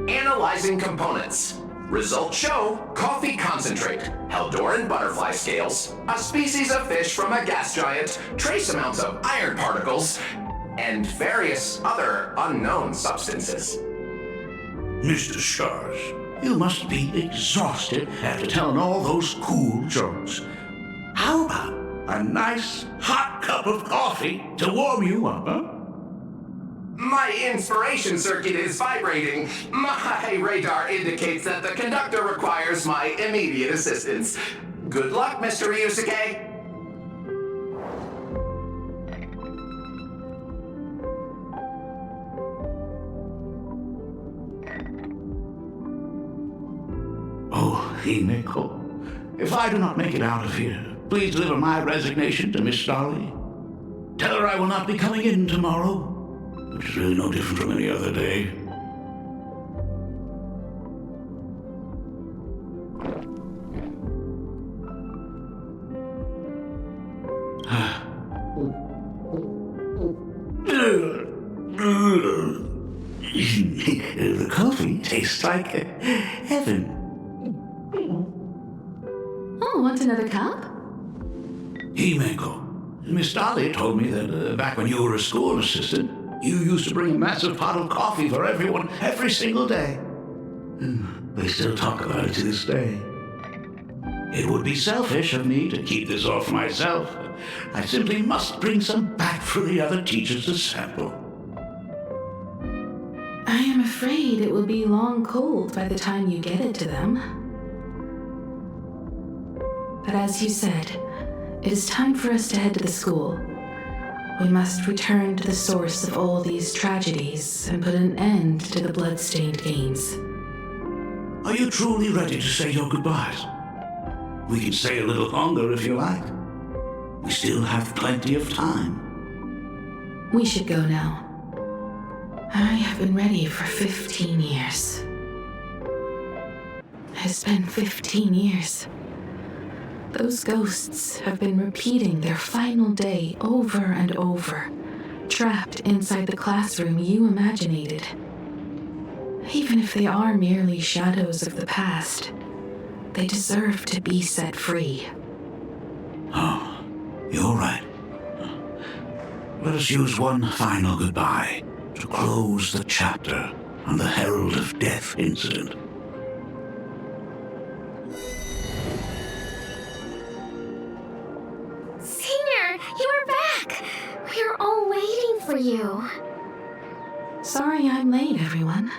Analyzing components. Results show coffee concentrate, Heldoran butterfly scales, a species of fish from a gas giant, trace amounts of iron particles, and various other unknown substances.
Mr. Sharsh, you must be exhausted after telling all those cool jokes. How about a nice hot cup of coffee to warm you up, huh?
My inspiration circuit is vibrating. My radar indicates that the conductor requires my immediate assistance. Good luck, Mr. Ryusuke.
Oh, Himeko, if I do not make it out of here, please deliver my resignation to Miss Dolly. Tell her I will not be coming in tomorrow, which is really no different from any other day. The coffee tastes like heaven.
want another cup?
Himeko, Miss Dolly told me that back when you were a school assistant, you used to bring a massive pot of coffee for everyone every single day. They still talk about it to this day. It would be selfish of me to keep this all for myself. I simply must bring some back for the other teachers to sample.
I am afraid it will be long cold by the time you get it to them. But as you said, it is time for us to head to the school. We must return to the source of all these tragedies and put an end to the blood-stained games.
Are you truly ready to say your goodbyes? We can stay a little longer if you like. We still have plenty of time.
We should go now. I have been ready for 15 years. It's been 15 years. Those ghosts have been repeating their final day over and over, trapped inside the classroom you imaginated. Even if they are merely shadows of the past, they deserve to be set free.
Oh, you're right. Let us use one final goodbye to close the chapter on the Herald of Death incident.
Senior, you are back! We are all waiting for you.
Sorry I'm late, everyone.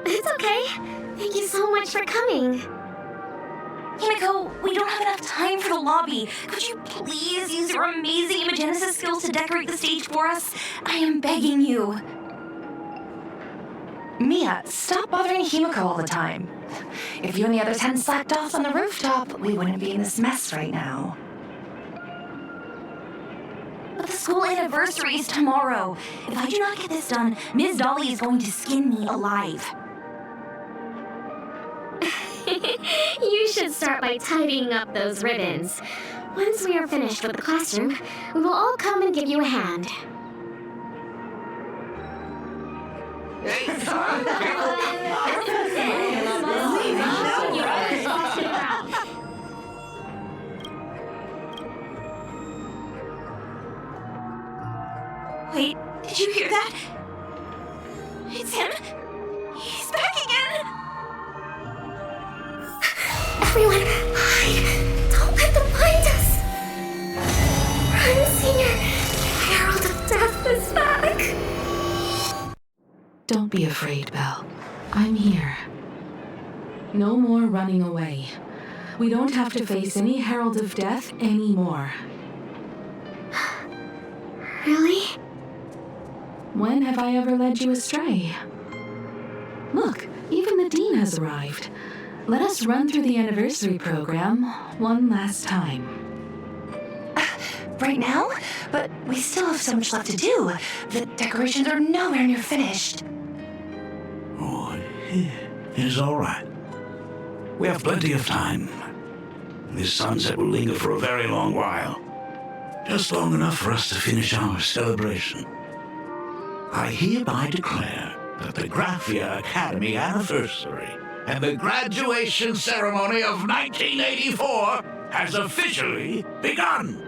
It's okay. Thank you so much for coming.
Himeko, we don't have enough time for the lobby. Could you please use your amazing imagenesis skills to decorate the stage for us? I am begging you.
Mia, stop bothering Himeko all the time. If you and the others hadn't slacked off on the rooftop, we wouldn't be in this mess right now.
But the school anniversary is tomorrow. If I do not get this done, Ms. Dolly is going to skin me alive.
You should start by tidying up those ribbons. Once we are finished with the classroom, we will all come and give you a hand.
Wait, did you hear that? It's him. He's back again.
Everyone, hide! Don't let them find us! Run, Senior! The Herald of Death is back!
Don't be afraid, Belle. I'm here. No more running away. We don't have to face any Herald of Death anymore.
Really?
When have I ever led you astray? Look, even the Dean has arrived. Let us run through the anniversary program one last time.
Right now? But we still have so much left to do. The decorations are nowhere near finished.
Oh, it is all right. We have plenty of time. This sunset will linger for a very long while. Just long enough for us to finish our celebration. I hereby declare that the Graphia Academy anniversary and the graduation ceremony of 1984 has officially begun.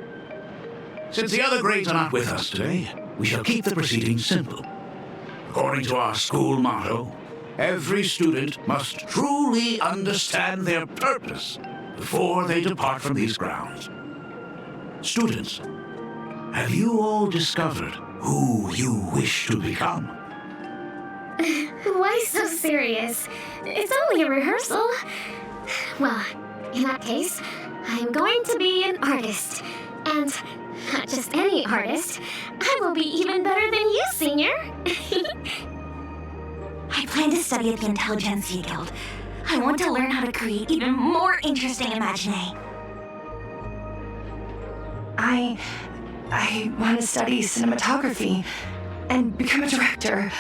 Since the other grades are not with us today, we shall keep the proceedings simple. According to our school motto, every student must truly understand their purpose before they depart from these grounds. Students, have you all discovered who you wish to become?
Why so serious? It's only a rehearsal. Well, in that case, I'm going to be an artist. And not just any artist. I will be even better than you, Senior.
I plan to study at the Intelligentsia Guild. I want to learn how to create even more interesting imaginé.
I want to study cinematography and become a director.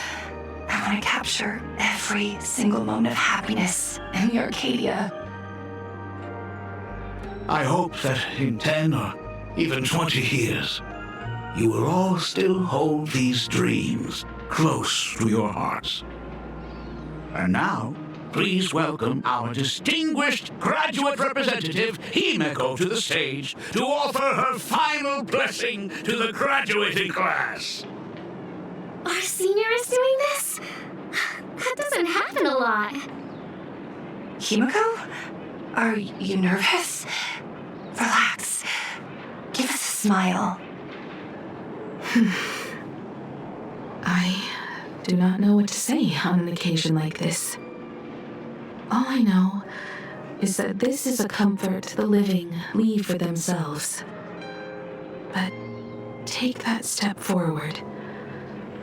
I want to capture every single moment of happiness in the Arcadia.
I hope that in 10 or even 20 years, you will all still hold these dreams close to your hearts. And now, please welcome our distinguished graduate representative, Himeko, to the stage to offer her final blessing to the graduating class.
Our senior is doing this? That doesn't happen a lot.
Himeko? Are you nervous? Relax. Give us a smile.
I do not know what to say on an occasion like this. All I know is that this is a comfort the living leave for themselves. But take that step forward.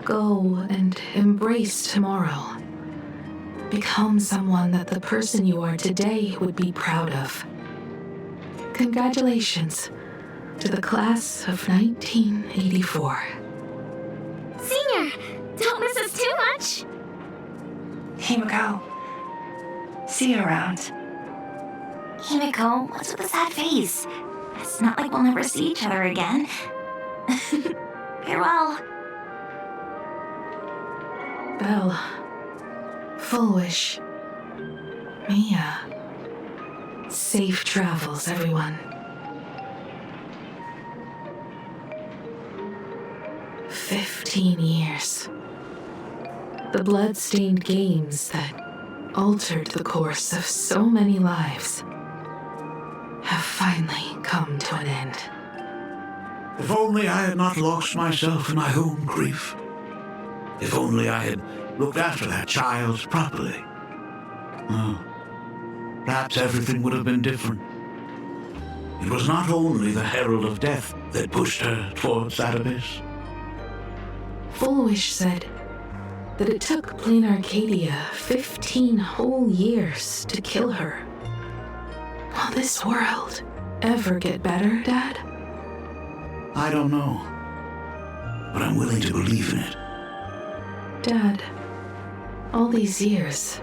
Go and embrace tomorrow. Become someone that the person you are today would be proud of. Congratulations to the class of 1984.
Senior, don't miss us too much.
Himeko. See you around.
Himeko, what's with the sad face? It's not like we'll never see each other again. Farewell.
Belle. Full wish. Mia. Safe travels, everyone. 15 years. The blood-stained games that altered the course of so many lives have finally come to an end.
If only I had not lost myself in my own grief. If only I had looked after that child properly. Oh, perhaps everything would have been different. It was not only the Herald of Death that pushed her towards that abyss.
Full Wish said that it took Plain Arcadia 15 whole years to kill her. Will this world ever get better, Dad?
I don't know, but I'm willing to believe in it.
Dad, all these years,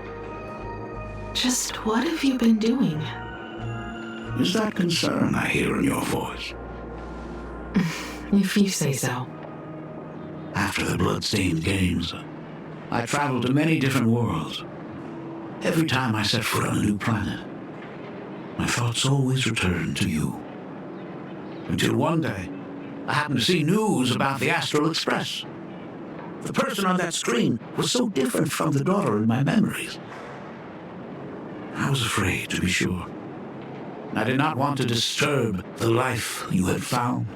just what have you been doing?
Is that concern I hear in your voice?
If you say so.
After the blood-stained games, I traveled to many different worlds. Every time I set foot on a new planet, my thoughts always returned to you. Until one day, I happened to see news about the Astral Express. The person on that screen was so different from the daughter in my memories. I was afraid, to be sure. I did not want to disturb the life you had found.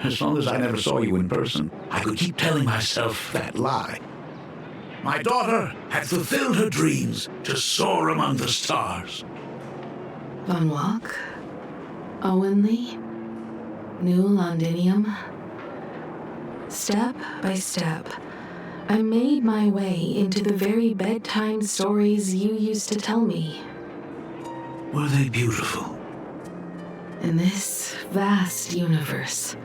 As long as I never saw you in person, I could keep telling myself that lie. My daughter had fulfilled her dreams to soar among the stars.
Von Walk? Owenly? New Londinium? Step by step, I made my way into the very bedtime stories you used to tell me.
Were they beautiful?
In this vast universe,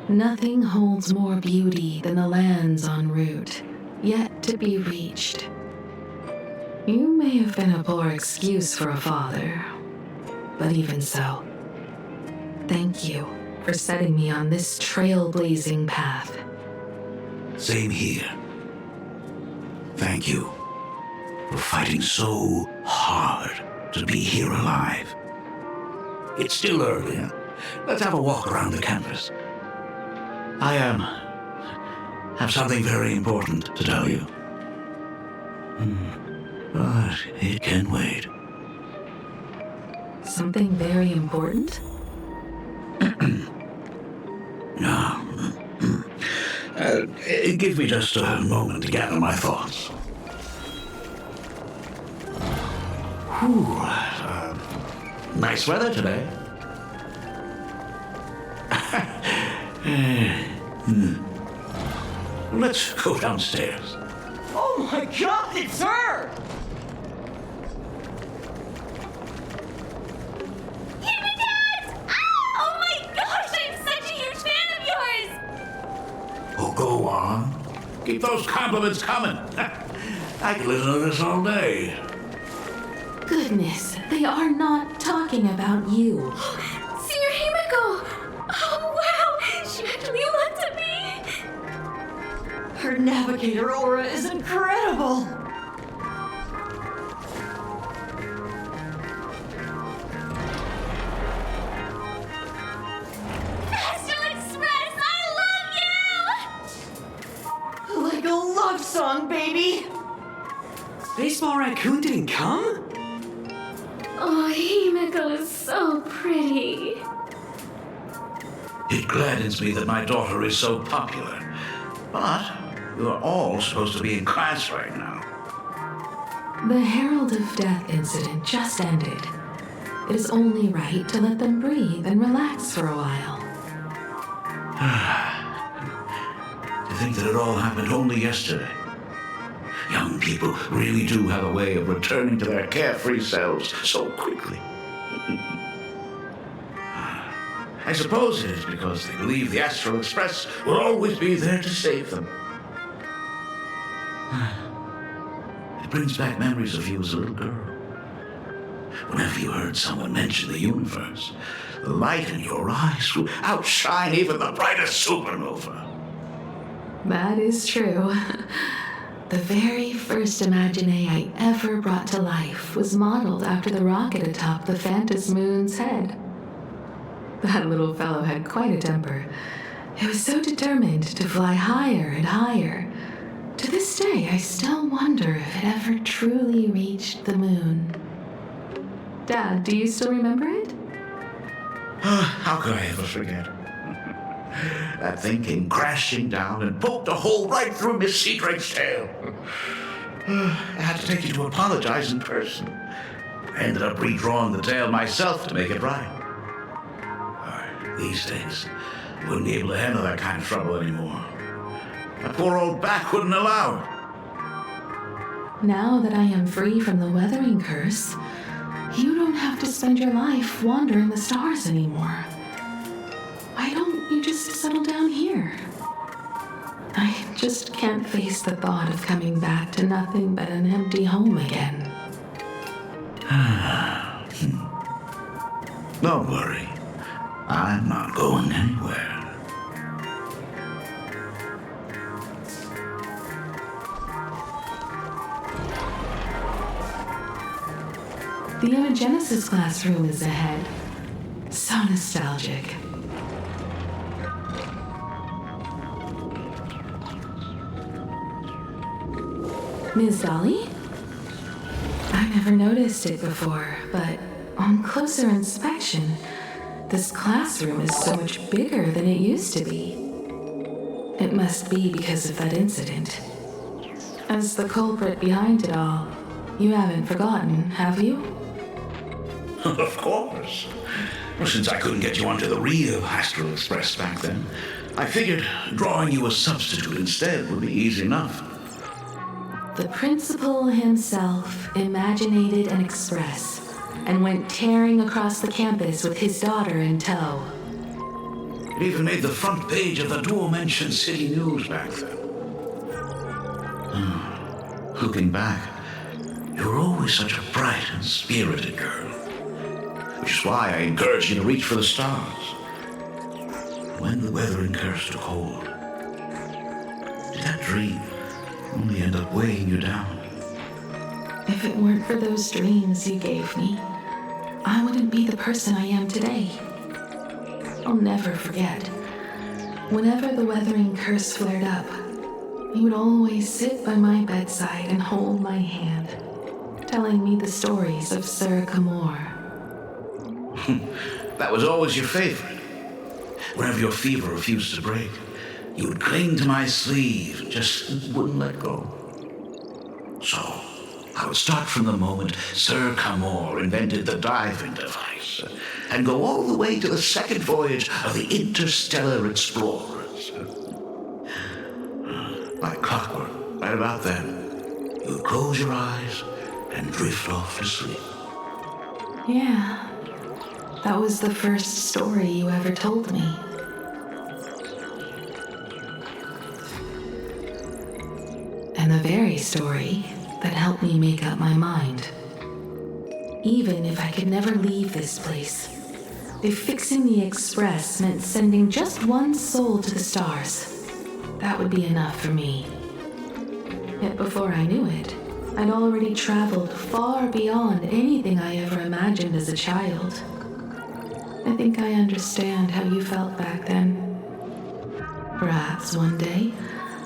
nothing holds more beauty than the lands en route, yet to be reached. You may have been a poor excuse for a father, but even so, thank you for setting me on this trailblazing path.
Same here. Thank you for fighting so hard to be here alive. It's still early. Huh? Let's have a walk around the campus. I have something very important to tell you. But it can wait.
Something very important?
No. Give me just a moment to gather my thoughts. Whew, nice weather today. Let's go downstairs.
Oh my god, it's her!
Oh my gosh, I'm such a huge fan of yours!
Oh, go on. Keep those compliments coming. I could listen to this all day.
Goodness, they are not talking about you.
Senior Himeko! Oh wow, she actually looked at me!
Her navigator aura is incredible! baby!
Baseball Raccoon didn't come?
Oh, Himeko is so pretty.
It gladdens me that my daughter is so popular. But you are all supposed to be in class right now.
The Herald of Death incident just ended. It is only right to let them breathe and relax for a while.
To think that it all happened only yesterday. Young people really do have a way of returning to their carefree selves so quickly. I suppose it is because they believe the Astral Express will always be there to save them. It brings back memories of you as a little girl. Whenever you heard someone mention the universe, the light in your eyes would outshine even the brightest supernova.
That is true. The very first Imagine I ever brought to life was modeled after the rocket atop the Phantom Moon's head. That little fellow had quite a temper. It was so determined to fly higher and higher. To this day, I still wonder if it ever truly reached the moon. Dad, do you still remember it?
How could I ever forget? That thing came crashing down and poked a hole right through Miss Seadrake's tail. I had to take you to apologize in person. I ended up redrawing the tail myself to make it right. These days, you wouldn't be able to handle that kind of trouble anymore. My poor old back wouldn't allow it.
Now that I am free from the weathering curse, you don't have to spend your life wandering the stars anymore. Why don't you just settle down here? I just can't face the thought of coming back to nothing but an empty home again.
Don't worry. I'm not going anywhere.
The Imagenesis classroom is ahead. So nostalgic. Ms. Dolly? I never noticed it before, but on closer inspection, this classroom is so much bigger than it used to be. It must be because of that incident. As the culprit behind it all, you haven't forgotten, have you?
Of course. Well, since I couldn't get you onto the real Astral Express back then, I figured drawing you a substitute instead would be easy enough.
The principal himself imaginated an express and went tearing across the campus with his daughter in tow.
It even made the front page of the dual-mentioned city news back then. Looking back, you were always such a bright and spirited girl. Which is why I encouraged you to reach for the stars. When the weathering curse took hold, did that dream only end up weighing you down?
If it weren't for those dreams you gave me, I wouldn't be the person I am today. I'll never forget. Whenever the weathering curse flared up, you would always sit by my bedside and hold my hand, telling me the stories of Sir Camor.
That was always your favorite. Whenever your fever refused to break, you would cling to my sleeve and just wouldn't let go. So, I would start from the moment Sir Camor invented the diving device and go all the way to the second voyage of the interstellar explorers. Like clockwork, right about then, you would close your eyes and drift off to sleep.
Yeah. That was the first story you ever told me. And the very story that helped me make up my mind. Even if I could never leave this place, if fixing the express meant sending just one soul to the stars, that would be enough for me. Yet before I knew it, I'd already traveled far beyond anything I ever imagined as a child. I think I understand how you felt back then. Perhaps one day,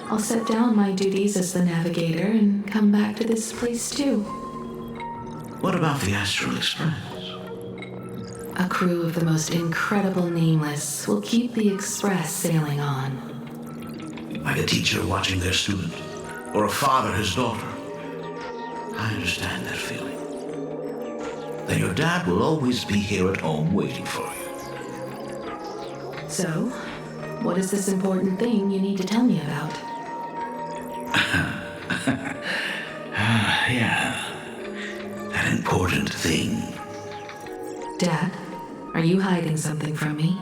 I'll set down my duties as the navigator and come back to this place too.
What about the Astral Express?
A crew of the most incredible nameless will keep the Express sailing on.
Like a teacher watching their student, or a father his daughter. I understand that feeling. Then your dad will always be here at home waiting for you.
So, what is this important thing you need to tell me about?
Yeah. That important thing.
Dad, are you hiding something from me?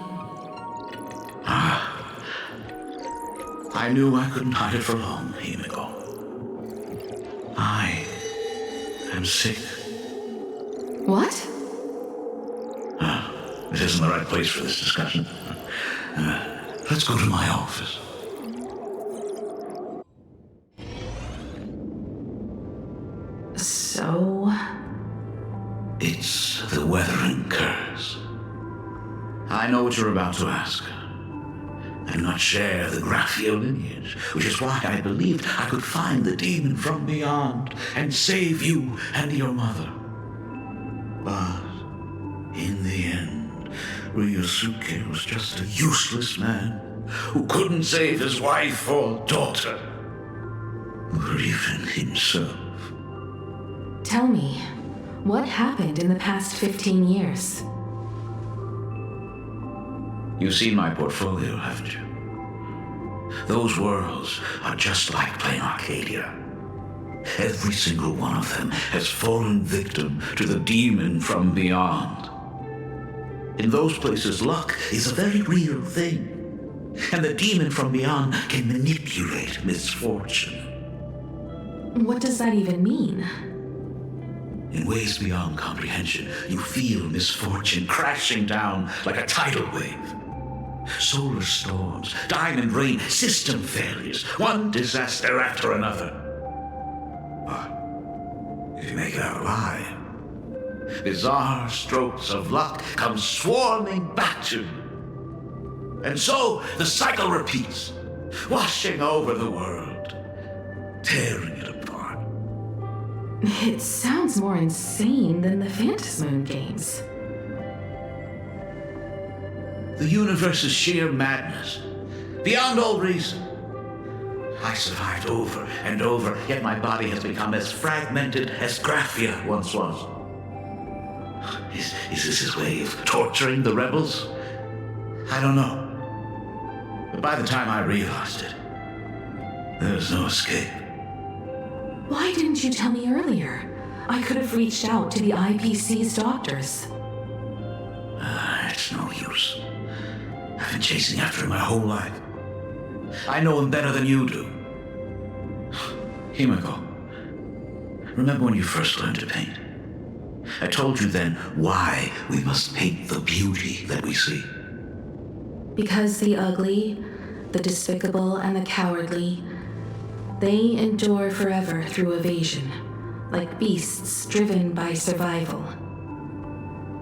I knew I couldn't hide it for long, Himeko. I am sick.
What?
This isn't the right place for this discussion. Let's go to my office.
So?
It's the Weathering Curse. I know what you're about to ask. I do not share the Graphio lineage, which is why I believed I could find the demon from beyond and save you and your mother. But in the end, Ryosuke was just a useless man who couldn't save his wife or daughter, or even himself.
Tell me, what happened in the past 15 years?
You've seen my portfolio, haven't you? Those worlds are just like playing Arcadia. Every single one of them has fallen victim to the demon from beyond. In those places, luck is a very real thing. And the demon from beyond can manipulate misfortune.
What does that even mean?
In ways beyond comprehension, you feel misfortune crashing down like a tidal wave. Solar storms, diamond rain, system failures, one disaster after another. But if you make it out alive, bizarre strokes of luck come swarming back to you. And so the cycle repeats, washing over the world, tearing it apart.
It sounds more insane than the Phantasmoon games.
The universe is sheer madness, beyond all reason. I survived over and over, yet my body has become as fragmented as Graphia once was. Is this his way of torturing the rebels? I don't know. But by the time I realized it, there was no escape.
Why didn't you tell me earlier? I could have reached out to the IPC's doctors.
It's no use. I've been chasing after him my whole life. I know him better than you do. Himeko, remember when you first learned to paint? I told you then why we must paint the beauty that we see.
Because the ugly, the despicable, and the cowardly, they endure forever through evasion, like beasts driven by survival.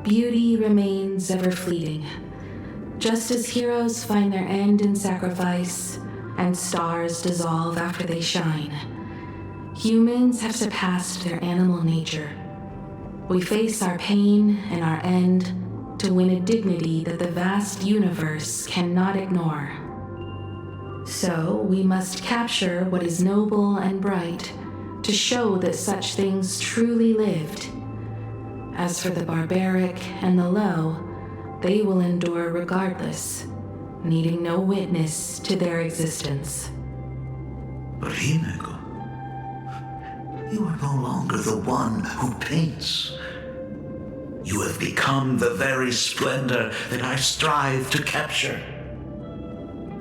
Beauty remains ever fleeting, just as heroes find their end in sacrifice, and stars dissolve after they shine. Humans have surpassed their animal nature. We face our pain and our end to win a dignity that the vast universe cannot ignore. So we must capture what is noble and bright to show that such things truly lived. As for the barbaric and the low, they will endure regardless, needing no witness to their existence.
But Himeko, you are no longer the one who paints. You have become the very splendor that I strive to capture.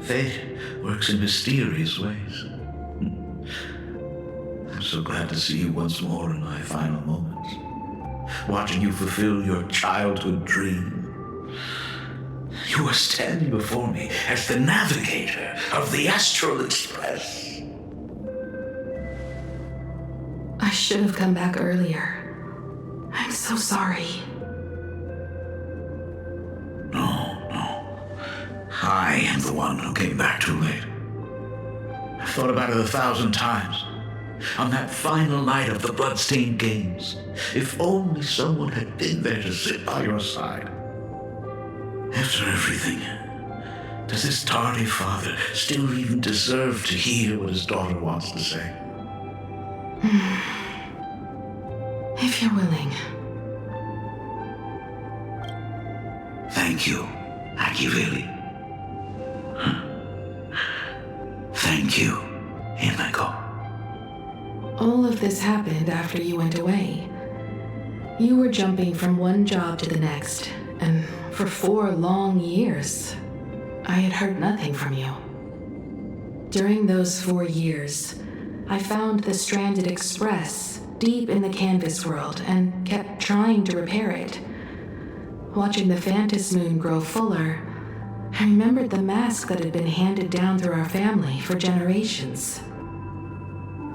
Fate works in mysterious ways. I'm so glad to see you once more in my final moments, watching you fulfill your childhood dream. You are standing before me as the navigator of the Astral Express.
I should have come back earlier. I'm so sorry.
No. I am the one who came back too late. I thought about it 1,000 times. On that final night of the Bloodstained Games, if only someone had been there to sit by your side. After everything, does this tardy father still even deserve to hear what his daughter wants to say?
If you're willing.
Thank you, Ashveil. Thank you, Himeko.
All of this happened after you went away. You were jumping from one job to the next, and for 4 long years, I had heard nothing from you. During those 4 years, I found the stranded express deep in the canvas world and kept trying to repair it. Watching the Phantom Moon grow fuller, I remembered the mask that had been handed down through our family for generations.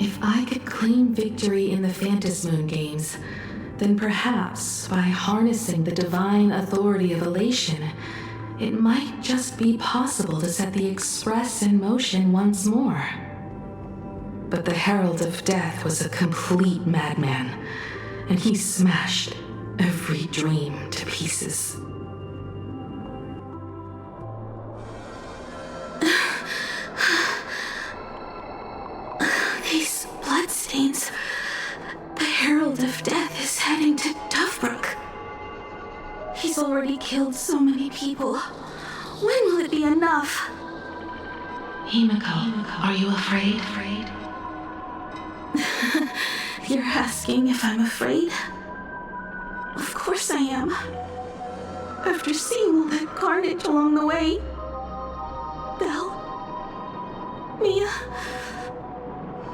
If I could claim victory in the Phantom Moon games, then perhaps by harnessing the divine authority of elation, it might just be possible to set the Express in motion once more. But the Herald of Death was a complete madman, and he smashed every dream to pieces. These bloodstains. The Herald of Death is heading to Dovebrook. He's already killed so many people. When will it be enough? Himeko, are you afraid? You're asking if I'm afraid? Of course I am. After seeing all that carnage along the way. Belle, Mia,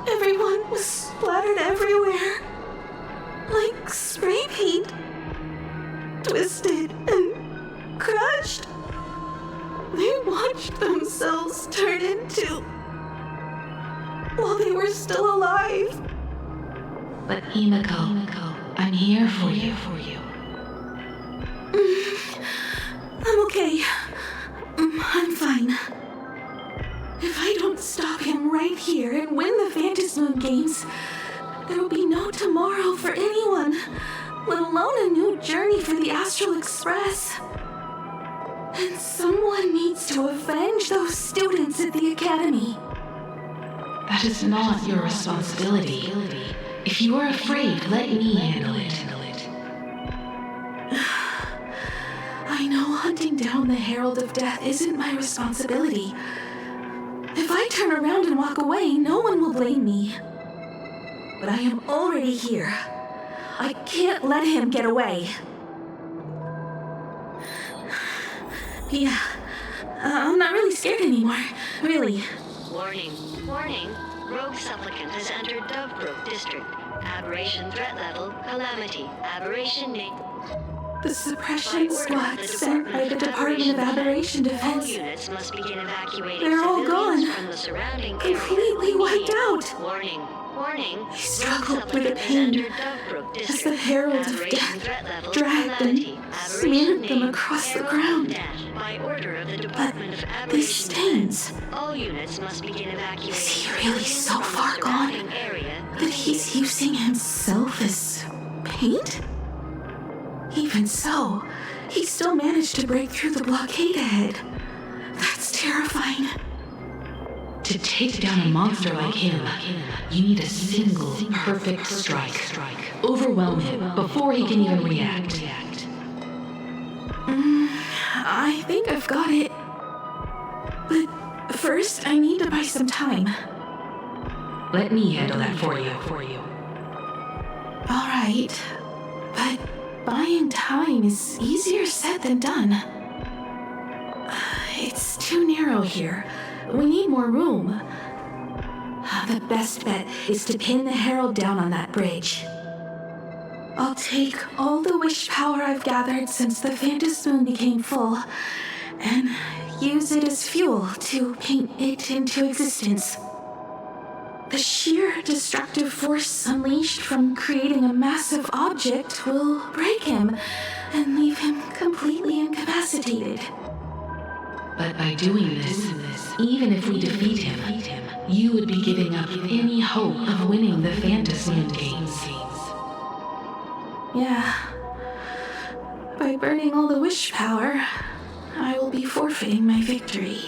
everyone was splattered everywhere. Like spray paint. Twisted and crushed. They watched themselves turn into... while they were still alive. But Himeko, I'm here for you. I'm okay. I'm fine. If I don't stop him right here and win the Phantom Moon games, there will be no tomorrow for anyone, let alone a new journey for the Astral Express. And someone needs to avenge those students at the Academy. That is not your responsibility. If you are afraid, let me handle it. I know hunting down the Herald of Death isn't my responsibility. If I turn around and walk away, no one will blame me. But I am already here. I can't let him get away. Yeah, I'm not really scared anymore, really.
Warning. Rogue supplicant has entered Dovebrook District. Aberration threat level, calamity. Aberration name.
The suppression squad sent by the Department of Aberration Defense.
All units must begin evacuating.
They're all gone.
From the surrounding
Completely wiped out.
Warning.
I struggled through the pain as the Herald of Death dragged and smeared them across the ground. But these stains...
All units must begin evacuating.
Is he really so far gone that he's using himself as paint? Even so, he still managed to break through the blockade ahead. That's terrifying. To take down a monster like him, you need a single perfect strike. Overwhelm him before he can even react. I think I've got it. But first, I need to buy some time. Let me handle that for you. All right, but buying time is easier said than done. It's too narrow here. We need more room. The best bet is to pin the Herald down on that bridge. I'll take all the wish power I've gathered since the Phantom Moon became full and use it as fuel to paint it into existence. The sheer destructive force unleashed from creating a massive object will break him and leave him completely incapacitated. But by doing this, even if we defeat him, you would be giving up any hope of winning the Fantasy Games. Yeah. By burning all the wish power, I will be forfeiting my victory.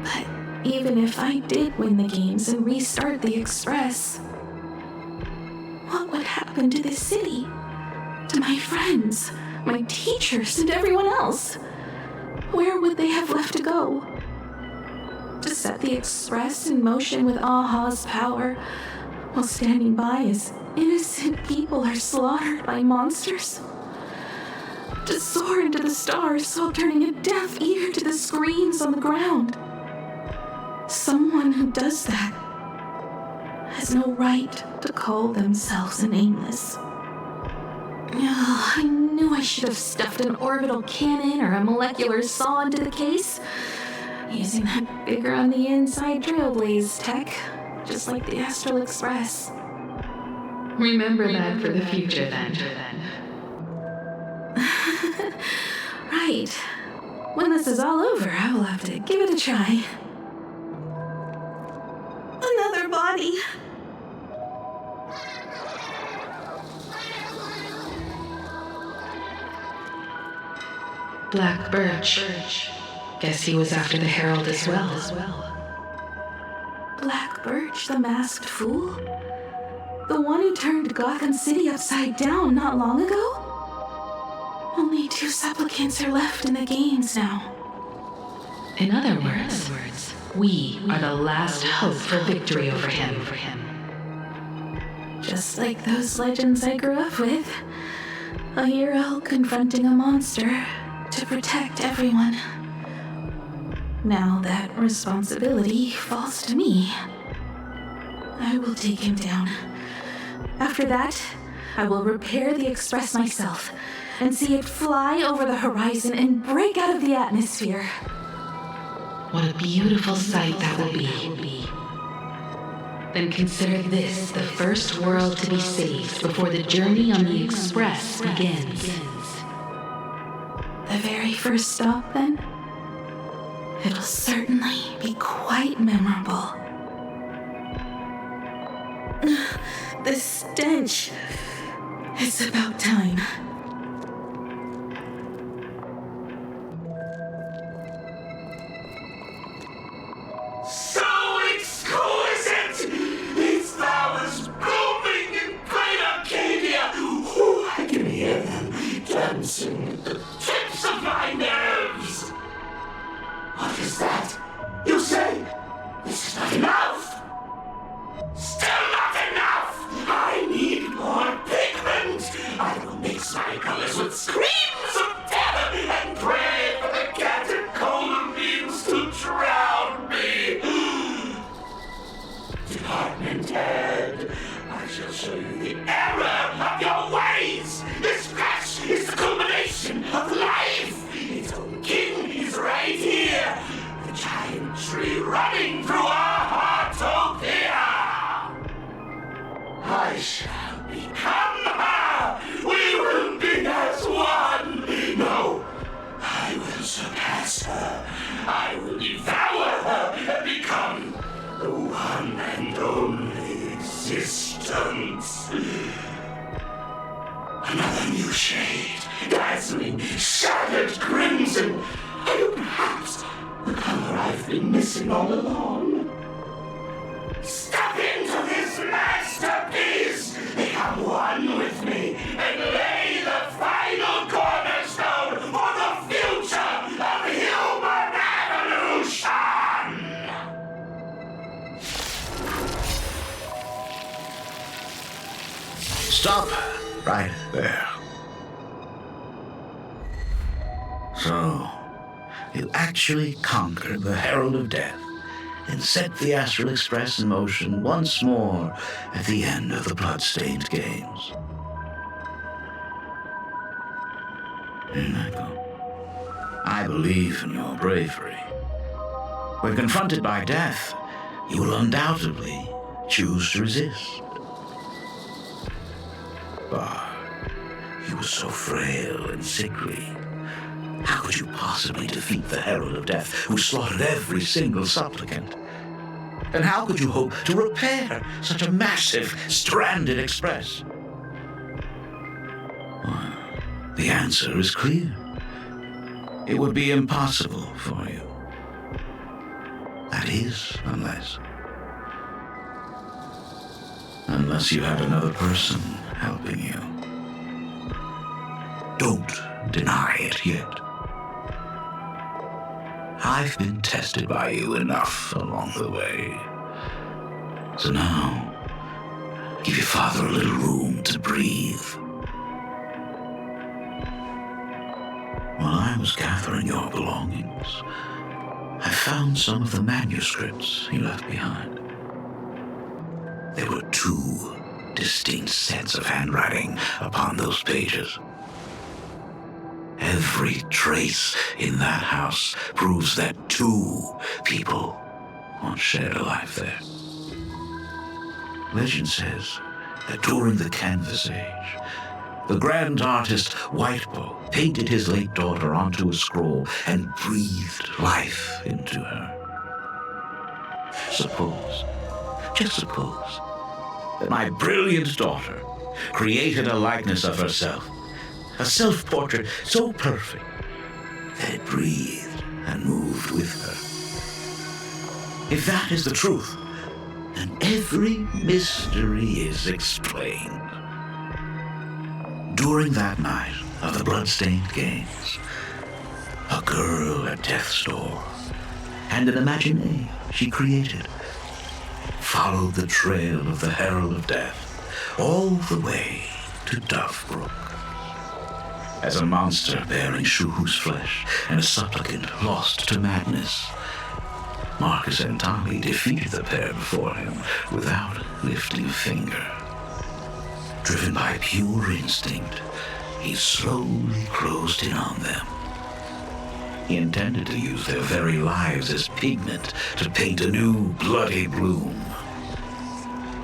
But even if I did win the games and restart the Express, what would happen to this city? To my friends, my teachers, and everyone else? Where would they have left to go? To set the Express in motion with Aha's power, while standing by as innocent people are slaughtered by monsters? To soar into the stars while turning a deaf ear to the screams on the ground? Someone who does that has no right to call themselves an aimless. I knew I should have stuffed an orbital cannon or a molecular saw into the case, using that bigger on the inside Trailblazer tech, just like the Astral Express. Remember that for the future, then. Right. When this is all over, I will have to give it a try. Another body. Black Birch. Guess he was after the Herald as well. Black Birch, the masked fool? The one who turned Gotham City upside down not long ago? Only 2 supplicants are left in the games now. In other words, we are the last hope for victory over him. Just like those legends I grew up with. A hero confronting a monster to protect everyone. Now that responsibility falls to me. I will take him down. After that, I will repair the Express myself and see it fly over the horizon and break out of the atmosphere. What a beautiful sight that will be. Then consider this the first world to be saved before the journey on the Express begins. The very first stop, then? It'll certainly be quite memorable. The stench. It's about time.
So exquisite! Its flowers blooming in great Arcadia! Ooh, I can hear them dancing at the tips of my nerves! What is that? You say this is not enough? Still not enough! I need more pigment! I will mix my colors with screams of terror and pray for the catecholamines to drown me! Department head, I shall show you the error of your ways! This crash is the culmination of life! Its own king is right here! The giant tree running through our heartopia! I shall become her! We will be as one! No, I will surpass her! I will devour her and become the one and only existence! Another new shade, dazzling, shattered crimson! Are you perhaps the color I've been missing all along? Step into this masterpiece! Become one with me and lay the final cornerstone for the future of human evolution!
Stop right there. So, you actually conquered the Herald of Death and set the Astral Express in motion once more at the end of the blood-stained games. Himeko, I believe in your bravery. When confronted by death, you will undoubtedly choose to resist. But you were so frail and sickly. How could you possibly defeat the Herald of Death, who slaughtered every single supplicant? And how could you hope to repair such a massive, stranded express? Well, the answer is clear. It would be impossible for you. That is, unless you had another person helping you. Don't deny it yet. I've been tested by you enough along the way. So now, give your father a little room to breathe. While I was gathering your belongings, I found some of the manuscripts you left behind. There were 2 distinct sets of handwriting upon those pages. Every trace in that house proves that 2 people once shared a life there. Legend says that during the Canvas Age, the grand artist Whitebow painted his late daughter onto a scroll and breathed life into her. Just suppose, that my brilliant daughter created a likeness of herself, a self-portrait so perfect that it breathed and moved with her. If that is the truth, then every mystery is explained. During that night of the blood-stained games, a girl at death's door and an imagination she created followed the trail of the Herald of Death all the way to Dovebrook. As a monster bearing Shuhu's flesh and a supplicant lost to madness, Marcus and Tommy defeated the pair before him without lifting a finger. Driven by pure instinct, he slowly closed in on them. He intended to use their very lives as pigment to paint a new bloody bloom.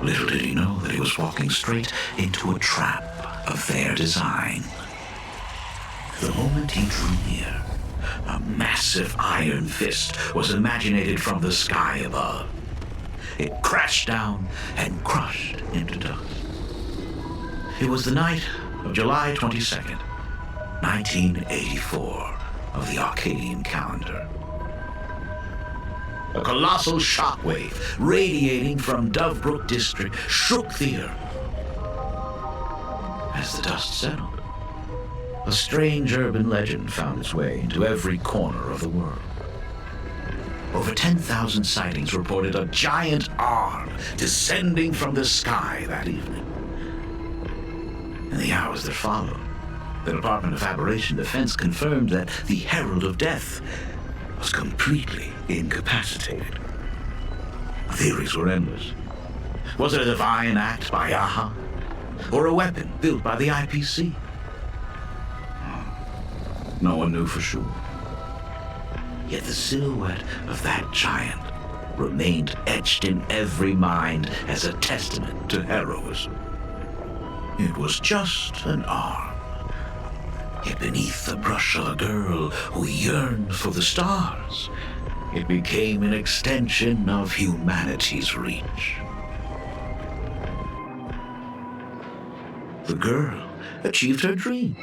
Little did he know that he was walking straight into a trap of their design. The moment he drew near, a massive iron fist was imaginated from the sky above. It crashed down and crushed into dust. It was the night of July 22nd, 1984 of the Arcadian calendar. A colossal shockwave radiating from Dovebrook District shook the earth. As the dust settled, a strange urban legend found its way into every corner of the world. Over 10,000 sightings reported a giant arm descending from the sky that evening. In the hours that followed, the Department of Aberration Defense confirmed that the Herald of Death was completely incapacitated. Theories were endless. Was it a divine act by Yaha? Or a weapon built by the IPC? No one knew for sure. Yet the silhouette of that giant remained etched in every mind as a testament to heroism. It was just an arm. Yet beneath the brush of a girl who yearned for the stars, it became an extension of humanity's reach. The girl achieved her dream,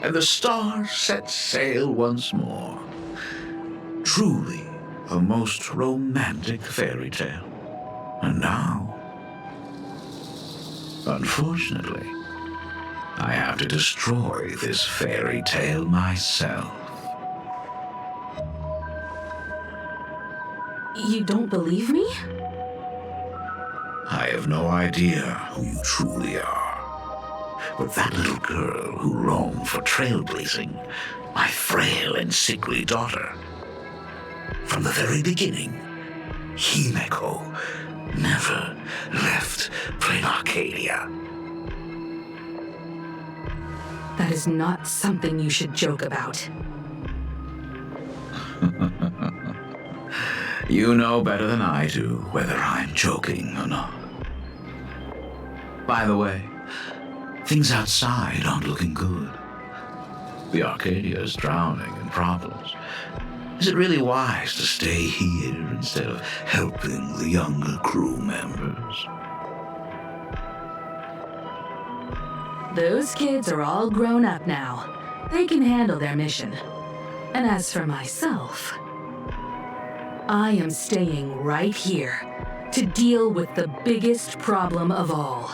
and the stars set sail once more. Truly a most romantic fairy tale. And now, unfortunately, I have to destroy this fairy tale myself.
You don't believe me?
I have no idea who you truly are. But that little girl who longed for trailblazing, my frail and sickly daughter. From the very beginning, Himeko never left plain Arcadia.
That is not something you should joke about.
You know better than I do whether I'm joking or not. By the way, things outside aren't looking good. The Arcadia is drowning in problems. Is it really wise to stay here instead of helping the younger crew members?
Those kids are all grown up now. They can handle their mission. And as for myself, I am staying right here to deal with the biggest problem of all.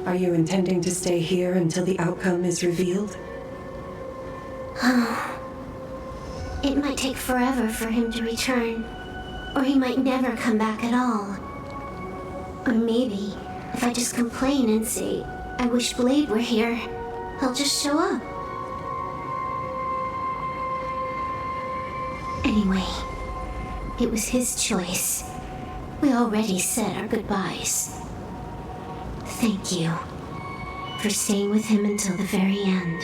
Are you intending to stay here until the outcome is revealed?
It might take forever for him to return, or he might never come back at all. Or maybe, if I just complain and say, I wish Blade were here, he'll just show up. Anyway, it was his choice. We already said our goodbyes. Thank you for staying with him until the very end.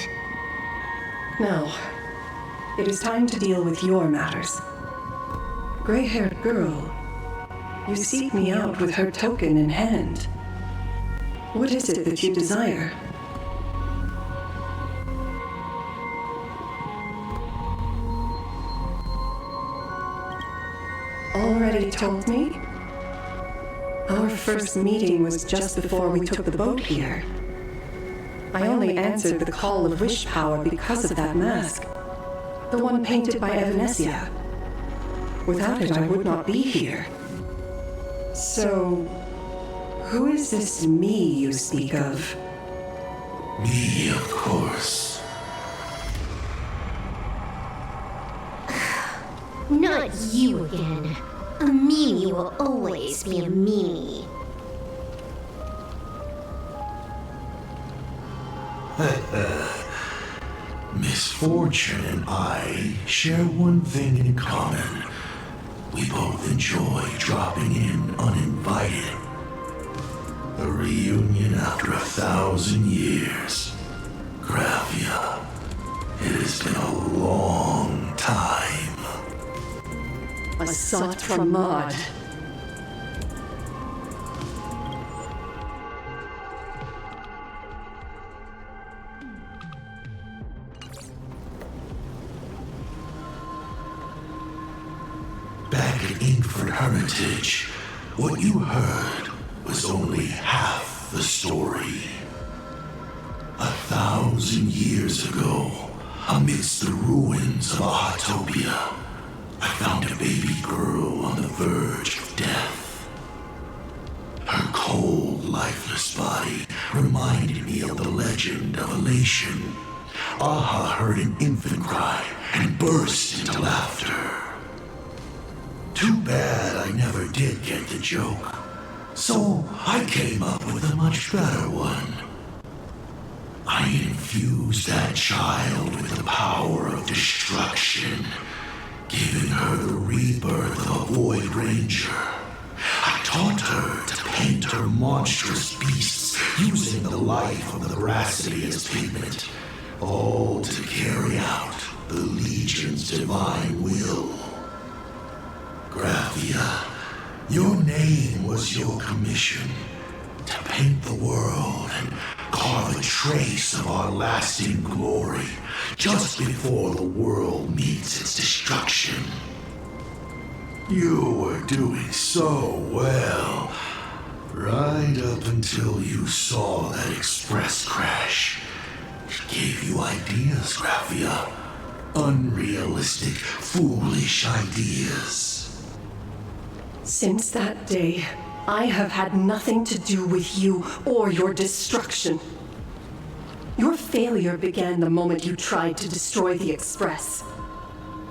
Now, it is time to deal with your matters. Gray-haired girl, you seek me out with her token in hand. What is it that you desire? Already told me? Our first meeting was just before we took the boat here. I only answered the call of wish power because of that mask. The one painted by Evanescia. Without it, I would not be here. So, who is this me you speak of?
Me, of course.
Not you again. A meanie will always be a meanie.
Misfortune and I share one thing in common. We both enjoy dropping in uninvited. A reunion after 1,000 years. Gravia, it has been a long time.
A Satra Mod.
Back at Ingford Hermitage, what you heard was only half the story. 1,000 years ago, amidst the ruins of Ahatopia, I found a baby girl on the verge of death. Her cold, lifeless body reminded me of the legend of Elation. Aha heard an infant cry and burst into laughter. Too bad I never did get the joke. So I came up with a much better one. I infused that child with the power of destruction, giving her the rebirth of a Void Ranger. I taught her to paint her monstrous beasts using the life of the veracity as pigment, all to carry out the Legion's divine will. Gravia, your name was your commission, to paint the world and carve a trace of our lasting glory just before the world meets its destruction. You were doing so well, right up until you saw that express crash. It gave you ideas, Gravia. Unrealistic, foolish ideas.
Since that day, I have had nothing to do with you or your destruction. Your failure began the moment you tried to destroy the Express.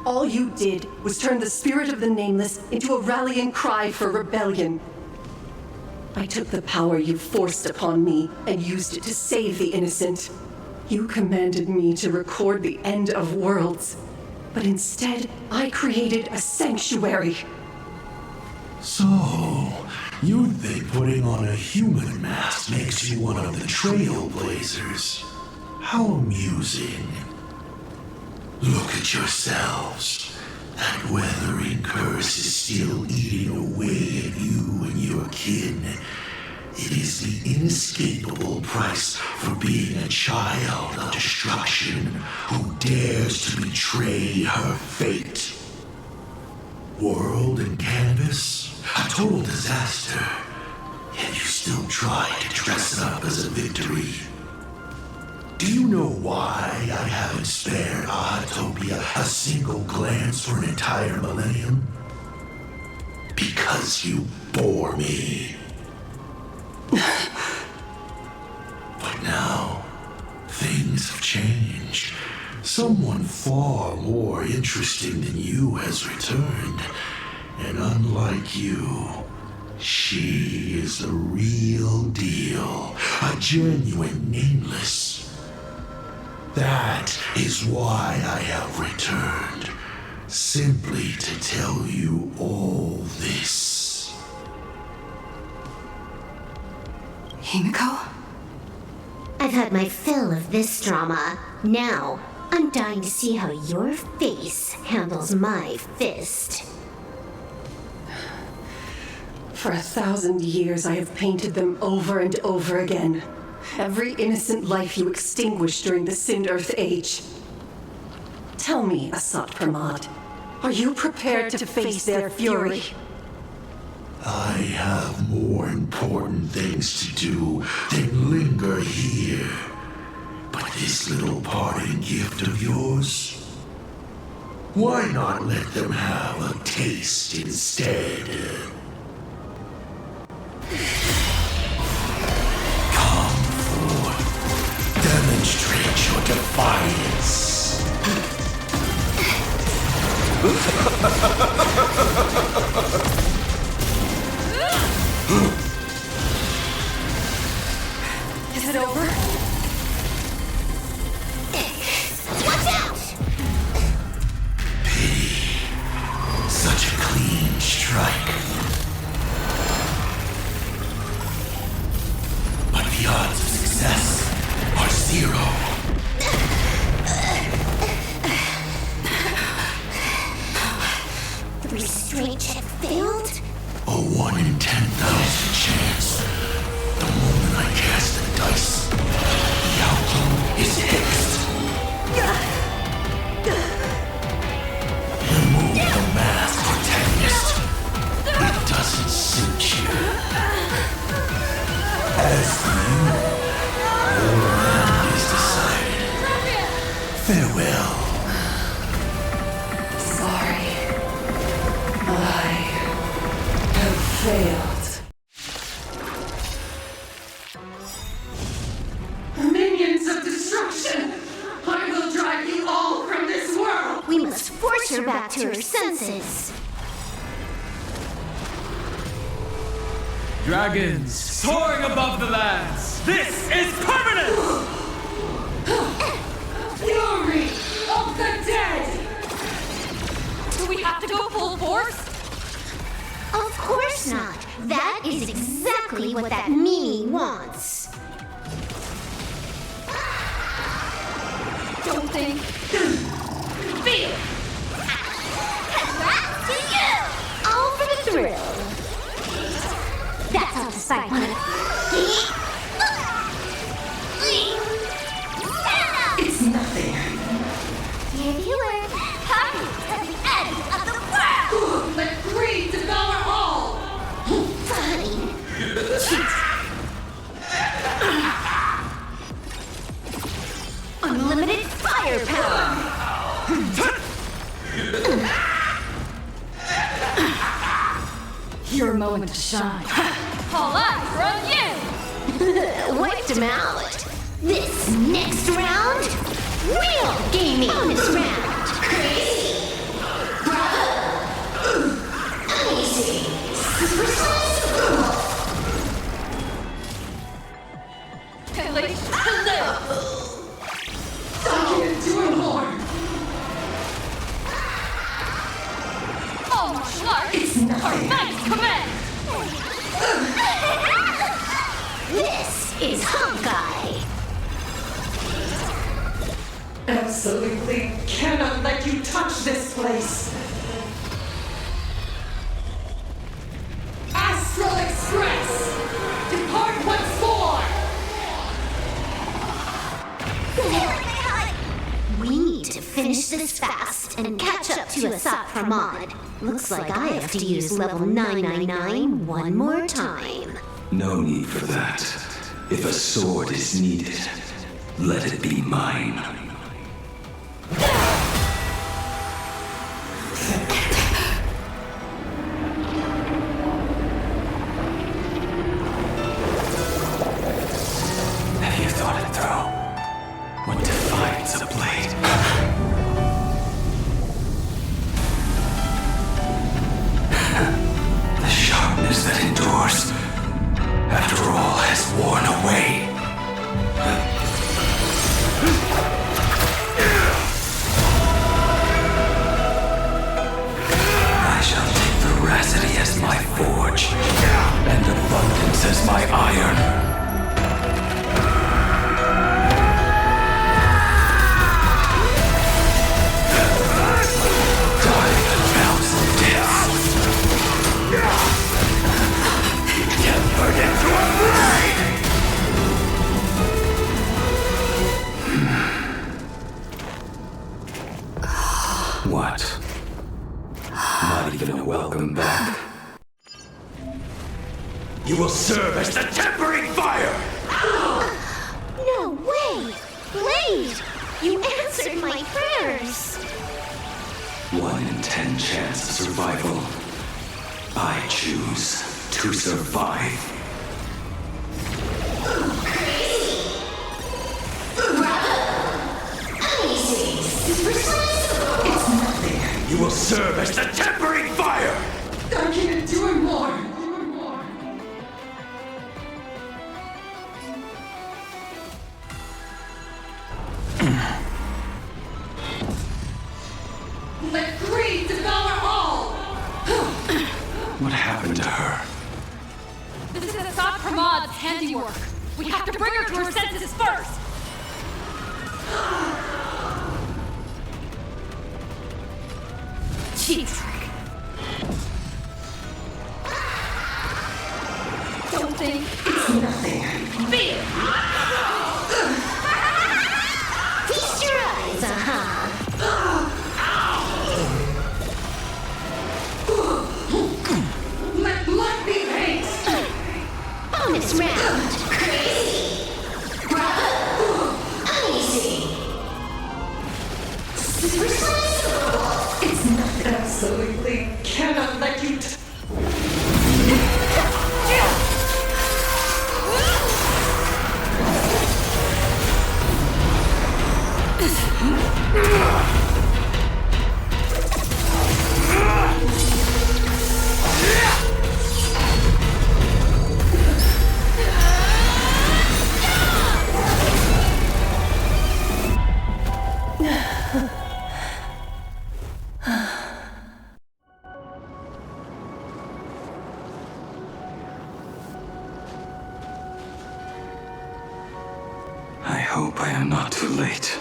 All you did was turn the spirit of the Nameless into a rallying cry for rebellion. I took the power you forced upon me and used it to save the innocent. You commanded me to record the end of worlds, but instead I created a sanctuary.
So, You'd think putting on a human mask makes you one of the Trailblazers. How amusing. Look at yourselves. That weathering curse is still eating away at you and your kin. It is the inescapable price for being a child of destruction who dares to betray her fate. World and canvas, a total disaster. Yet you still try to dress it up as a victory. Do you know why I haven't spared Ahatopia a single glance for an entire millennium? Because you bore me. But now, things have changed. Someone far more interesting than you has returned. And unlike you, she is the real deal. A genuine nameless. That is why I have returned. Simply to tell you all this.
Himeko?
I've had my fill of this drama. Now, I'm dying to see how your face handles my fist.
For 1,000 years, I have painted them over and over again. Every innocent life you extinguished during the Sind-Earth Age. Tell me, Asat Pramad, are you prepared to face their fury?
I have more important things to do than linger here. But this little parting gift of yours? Why not let them have a taste instead? Come forth. Demonstrate your defiance.
Is it over?
Watch out!
Pity. Such a clean strike. But the odds of success are 0.
The restraint check failed?
A 1 in 10,000 chance. The moment I cast the dice, the outcome is fixed. Remove the mask, protagonist. It doesn't suit you. As for you, your end is decided. Farewell.
Sorry. I have failed.
Minions of destruction! I will drive you all from this world!
We must force her back to her senses.
Dragons soaring above the lands. This is permanent!
Fury of the dead!
Do we have to go full force?
Of course not. That is exactly what that Mimi wants.
Don't think. Feel!
Congrats to you! All for the thrill. That's all the sight,
It's nothing.
If you were happy at the end of the world!
Let greed devour all!
Fine. Unlimited firepower!
Your moment to shine.
All eyes are on you!
Wiped him out. This next round, real gaming this round. Crazy. Bravo. Amazing. Super size.
Pillage to live!
I can't do it more!
All martial arts
It's nothing.
are mighty command!
absolutely cannot let you touch this place. Astral Express! Depart once more!
We need to finish this fast and catch up to Asat Pramod. Looks like I have to use level 999 one more time.
No need for that. If a sword is needed, let it be mine. Have you thought it through? What defines a blade? The sharpness that endures, after all, has worn away. I shall take veracity as my forge, and abundance as my iron. What? Not even a welcome back. You will serve as the tempering fire!
No way! Blade! You answered my prayers!
1 in 10 chance of survival. I choose to survive. You will serve as the tempering fire!
I can't do it more! Let greed devour all!
What happened to her?
This is Asat Pramod's handiwork. We have to bring her to her senses first! Cheap trick. Don't think it's nothing. Feel!
Feast your eyes,
Let blood be paid!
Bonus round! Crazy! Bravo! Uneasy!
It's nothing. Absolutely cannot let you
I hope I am not too late.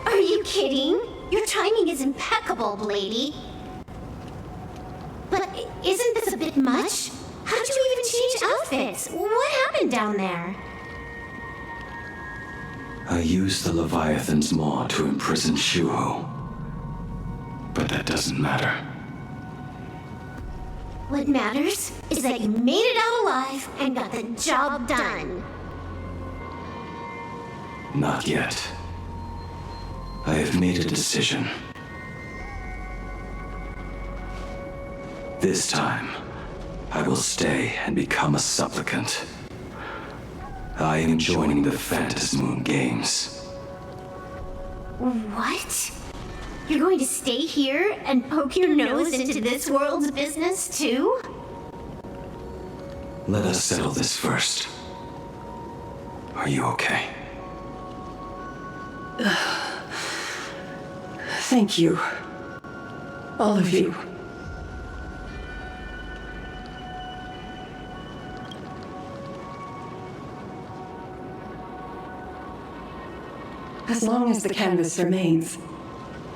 Are you kidding? Your timing is impeccable, Blady. But isn't this a bit much? How'd you even change outfits? What happened down there?
I used the Leviathan's maw to imprison Shuho. But that doesn't matter.
What matters is that you made it out alive and got the job done.
Not yet. I have made a decision. This time, I will stay and become a supplicant. I am joining the Phantasmoon Games.
What? You're going to stay here and poke your nose into this world's business too?
Let us settle this first. Are you okay?
Thank you. All of you. As long as the canvas remains,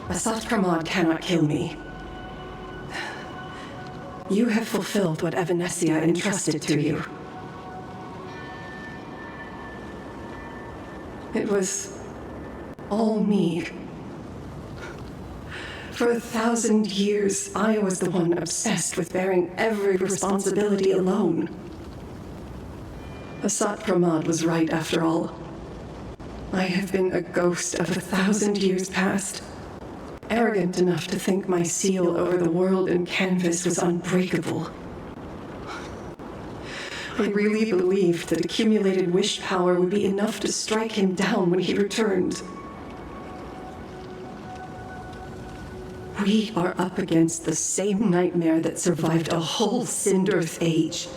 Asat Pramod cannot kill me. You have fulfilled what Evanescia entrusted to you. It was all me. For 1,000 years, I was the one obsessed with bearing every responsibility alone. Asat Pramod was right after all. I have been a ghost of 1,000 years past, arrogant enough to think my seal over the world and canvas was unbreakable. I really believed that accumulated wish power would be enough to strike him down when he returned. We are up against the same nightmare that survived a whole Sindearth age.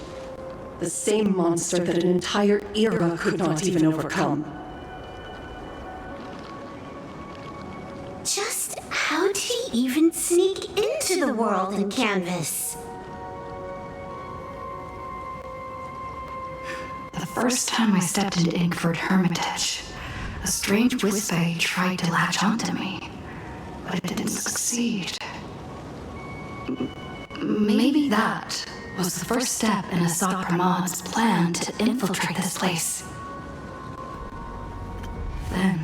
The same monster that an entire era could not even overcome.
Just how did he even sneak into the world in canvas?
The first time I stepped into Ingford Hermitage, a strange Wispe tried to latch onto me, but it didn't succeed. Maybe that was the first step in Asat Pramod's plan to infiltrate this place. Then,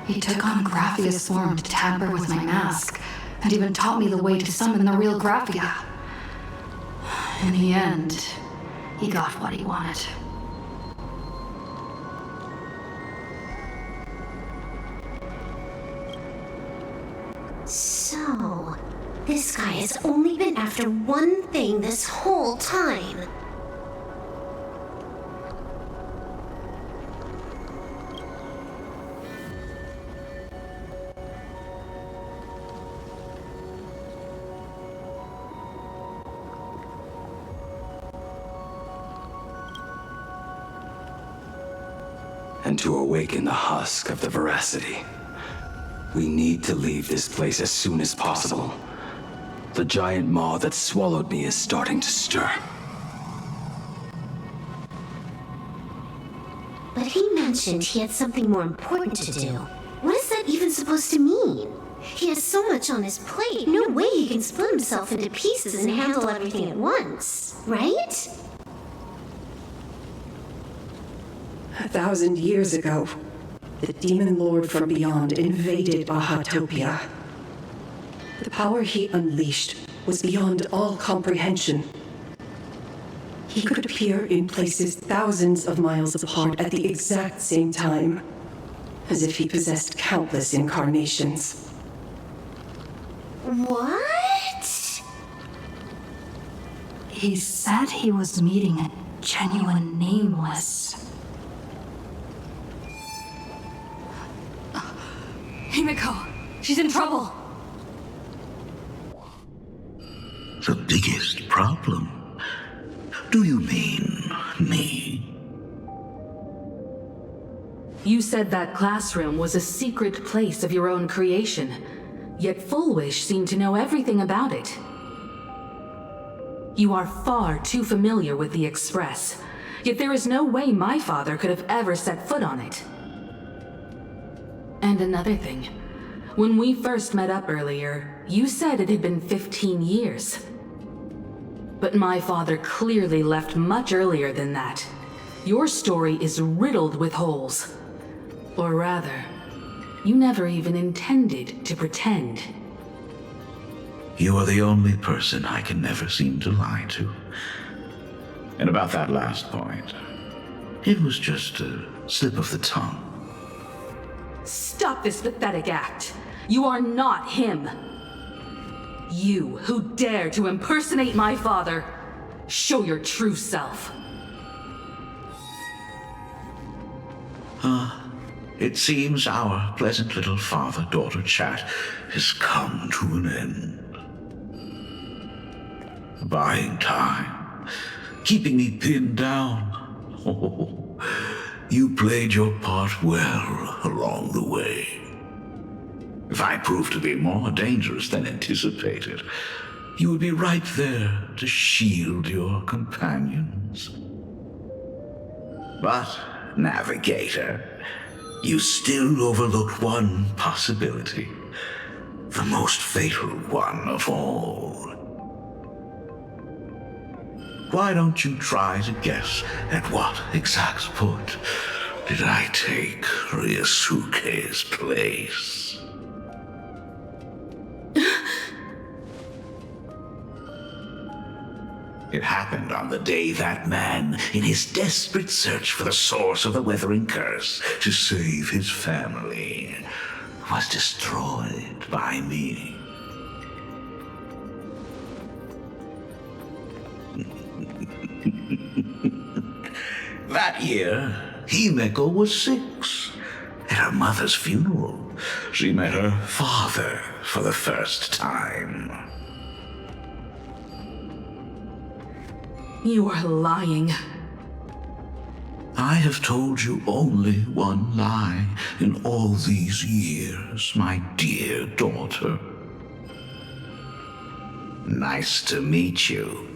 he took on Graphia's form to tamper with my mask, and even taught me the way to summon the real Graphia. In the end, he got what he wanted.
So, this guy has only been after one thing this whole time.
And to awaken the husk of the veracity, we need to leave this place as soon as possible. The giant maw that swallowed me is starting to stir.
But he mentioned he had something more important to do. What is that even supposed to mean? He has so much on his plate, no way he can split himself into pieces and handle everything at once, right?
1,000 years ago, the demon lord from beyond invaded Bahatopia. The power he unleashed was beyond all comprehension. He could appear in places thousands of miles apart at the exact same time, as if he possessed countless incarnations.
What?
He said he was meeting a genuine Nameless.
Himeko, she's in trouble.
The biggest problem? Do you mean me?
You said that classroom was a secret place of your own creation, yet Fullwish seemed to know everything about it. You are far too familiar with the Express, yet there is no way my father could have ever set foot on it. And another thing, when we first met up earlier, you said it had been 15 years. But my father clearly left much earlier than that. Your story is riddled with holes. Or rather, you never even intended to pretend.
You are the only person I can never seem to lie to. And about that last point, it was just a slip of the tongue.
Stop this pathetic act. You are not him. You who dare to impersonate my father, show your true self.
It seems our pleasant little father-daughter chat has come to an end. Buying time, keeping me pinned down. Oh, you played your part well along the way. If I proved to be more dangerous than anticipated, you would be right there to shield your companions. But, Navigator, you still overlook one possibility. The most fatal one of all. Why don't you try to guess at what exact point did I take Ryusuke's place? It happened on the day that man, in his desperate search for the source of the Weathering Curse to save his family, was destroyed by me. That year, Himeko was 6. At her mother's funeral, she met her father for the first time.
You are lying.
I have told you only one lie in all these years, my dear daughter. Nice to meet you.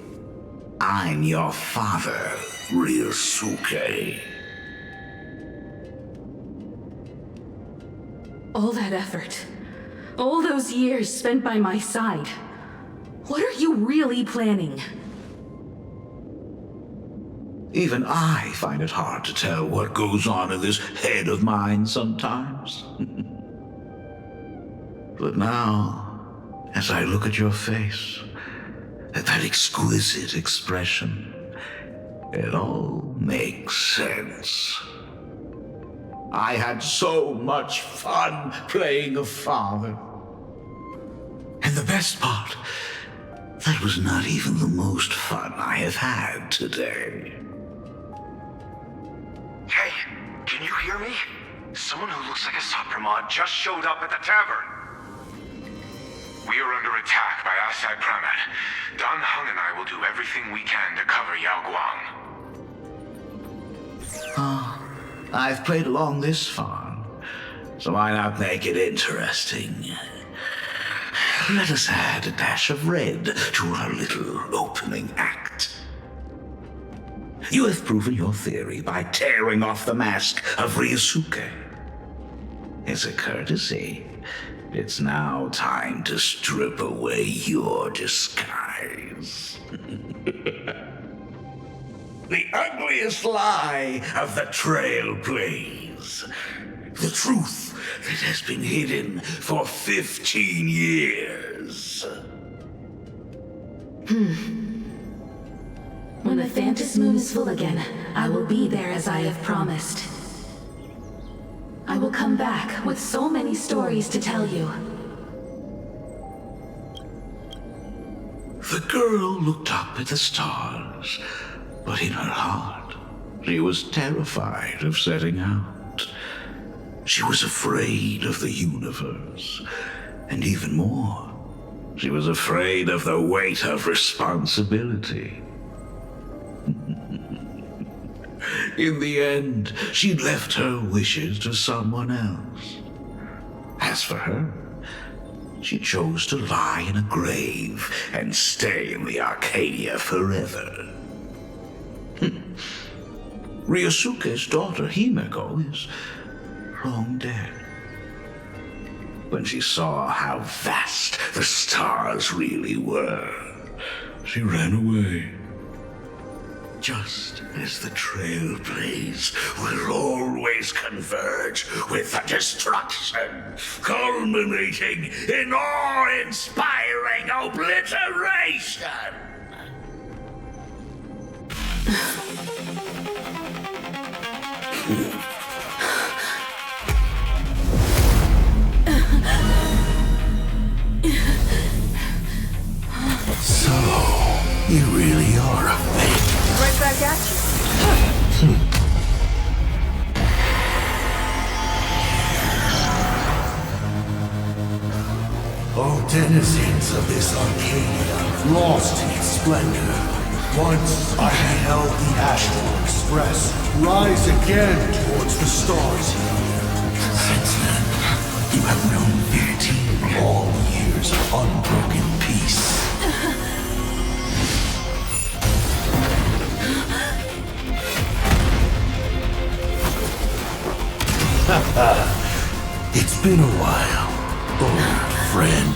I'm your father, Ryusuke.
All that effort, all those years spent by my side, what are you really planning?
Even I find it hard to tell what goes on in this head of mine sometimes. But now, as I look at your face, at that exquisite expression, it all makes sense. I had so much fun playing a father. And the best part, that was not even the most fun I have had today.
Hey, can you hear me? Someone who looks like a Supremod just showed up at the tavern. We are under attack by Asai Pramet. Dan Heng and I will do everything we can to cover Yao Guang.
I've played along this far, so why not make it interesting? Let us add a dash of red to our little opening act. You have proven your theory by tearing off the mask of Ryusuke. As a courtesy, it's now time to strip away your disguise. The ugliest lie of the Trailblazer. The truth that has been hidden for 15 years.
When the Phantom Moon is full again, I will be there as I have promised. I will come back with so many stories to tell you.
The girl looked up at the stars, but in her heart, she was terrified of setting out. She was afraid of the universe, and even more, she was afraid of the weight of responsibility. In the end, she'd left her wishes to someone else. As for her, she chose to lie in a grave and stay in the Arcadia forever. Ryusuke's daughter Himeko is long dead. When she saw how vast the stars really were, she ran away. Just as the Trailblazer will always converge with the destruction, culminating in awe-inspiring obliteration.
So, you really are a fake.
Right back at you.
Oh, denizens of this Arcadia, lost in its splendor. Once I beheld the Astral Express rise again towards the stars. Since then, you have known 15 long years of unbroken peace. It's been a while, old friend.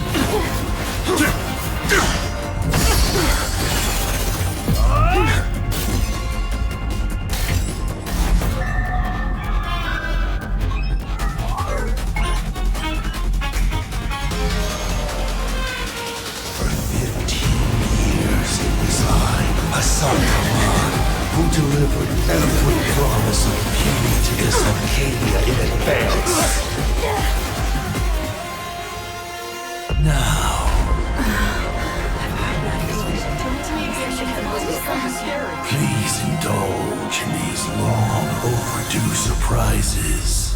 For 15 years it was I, a Saruman, who delivered every promise of beauty to this Arcadia in advance. Now, please indulge in these long overdue surprises.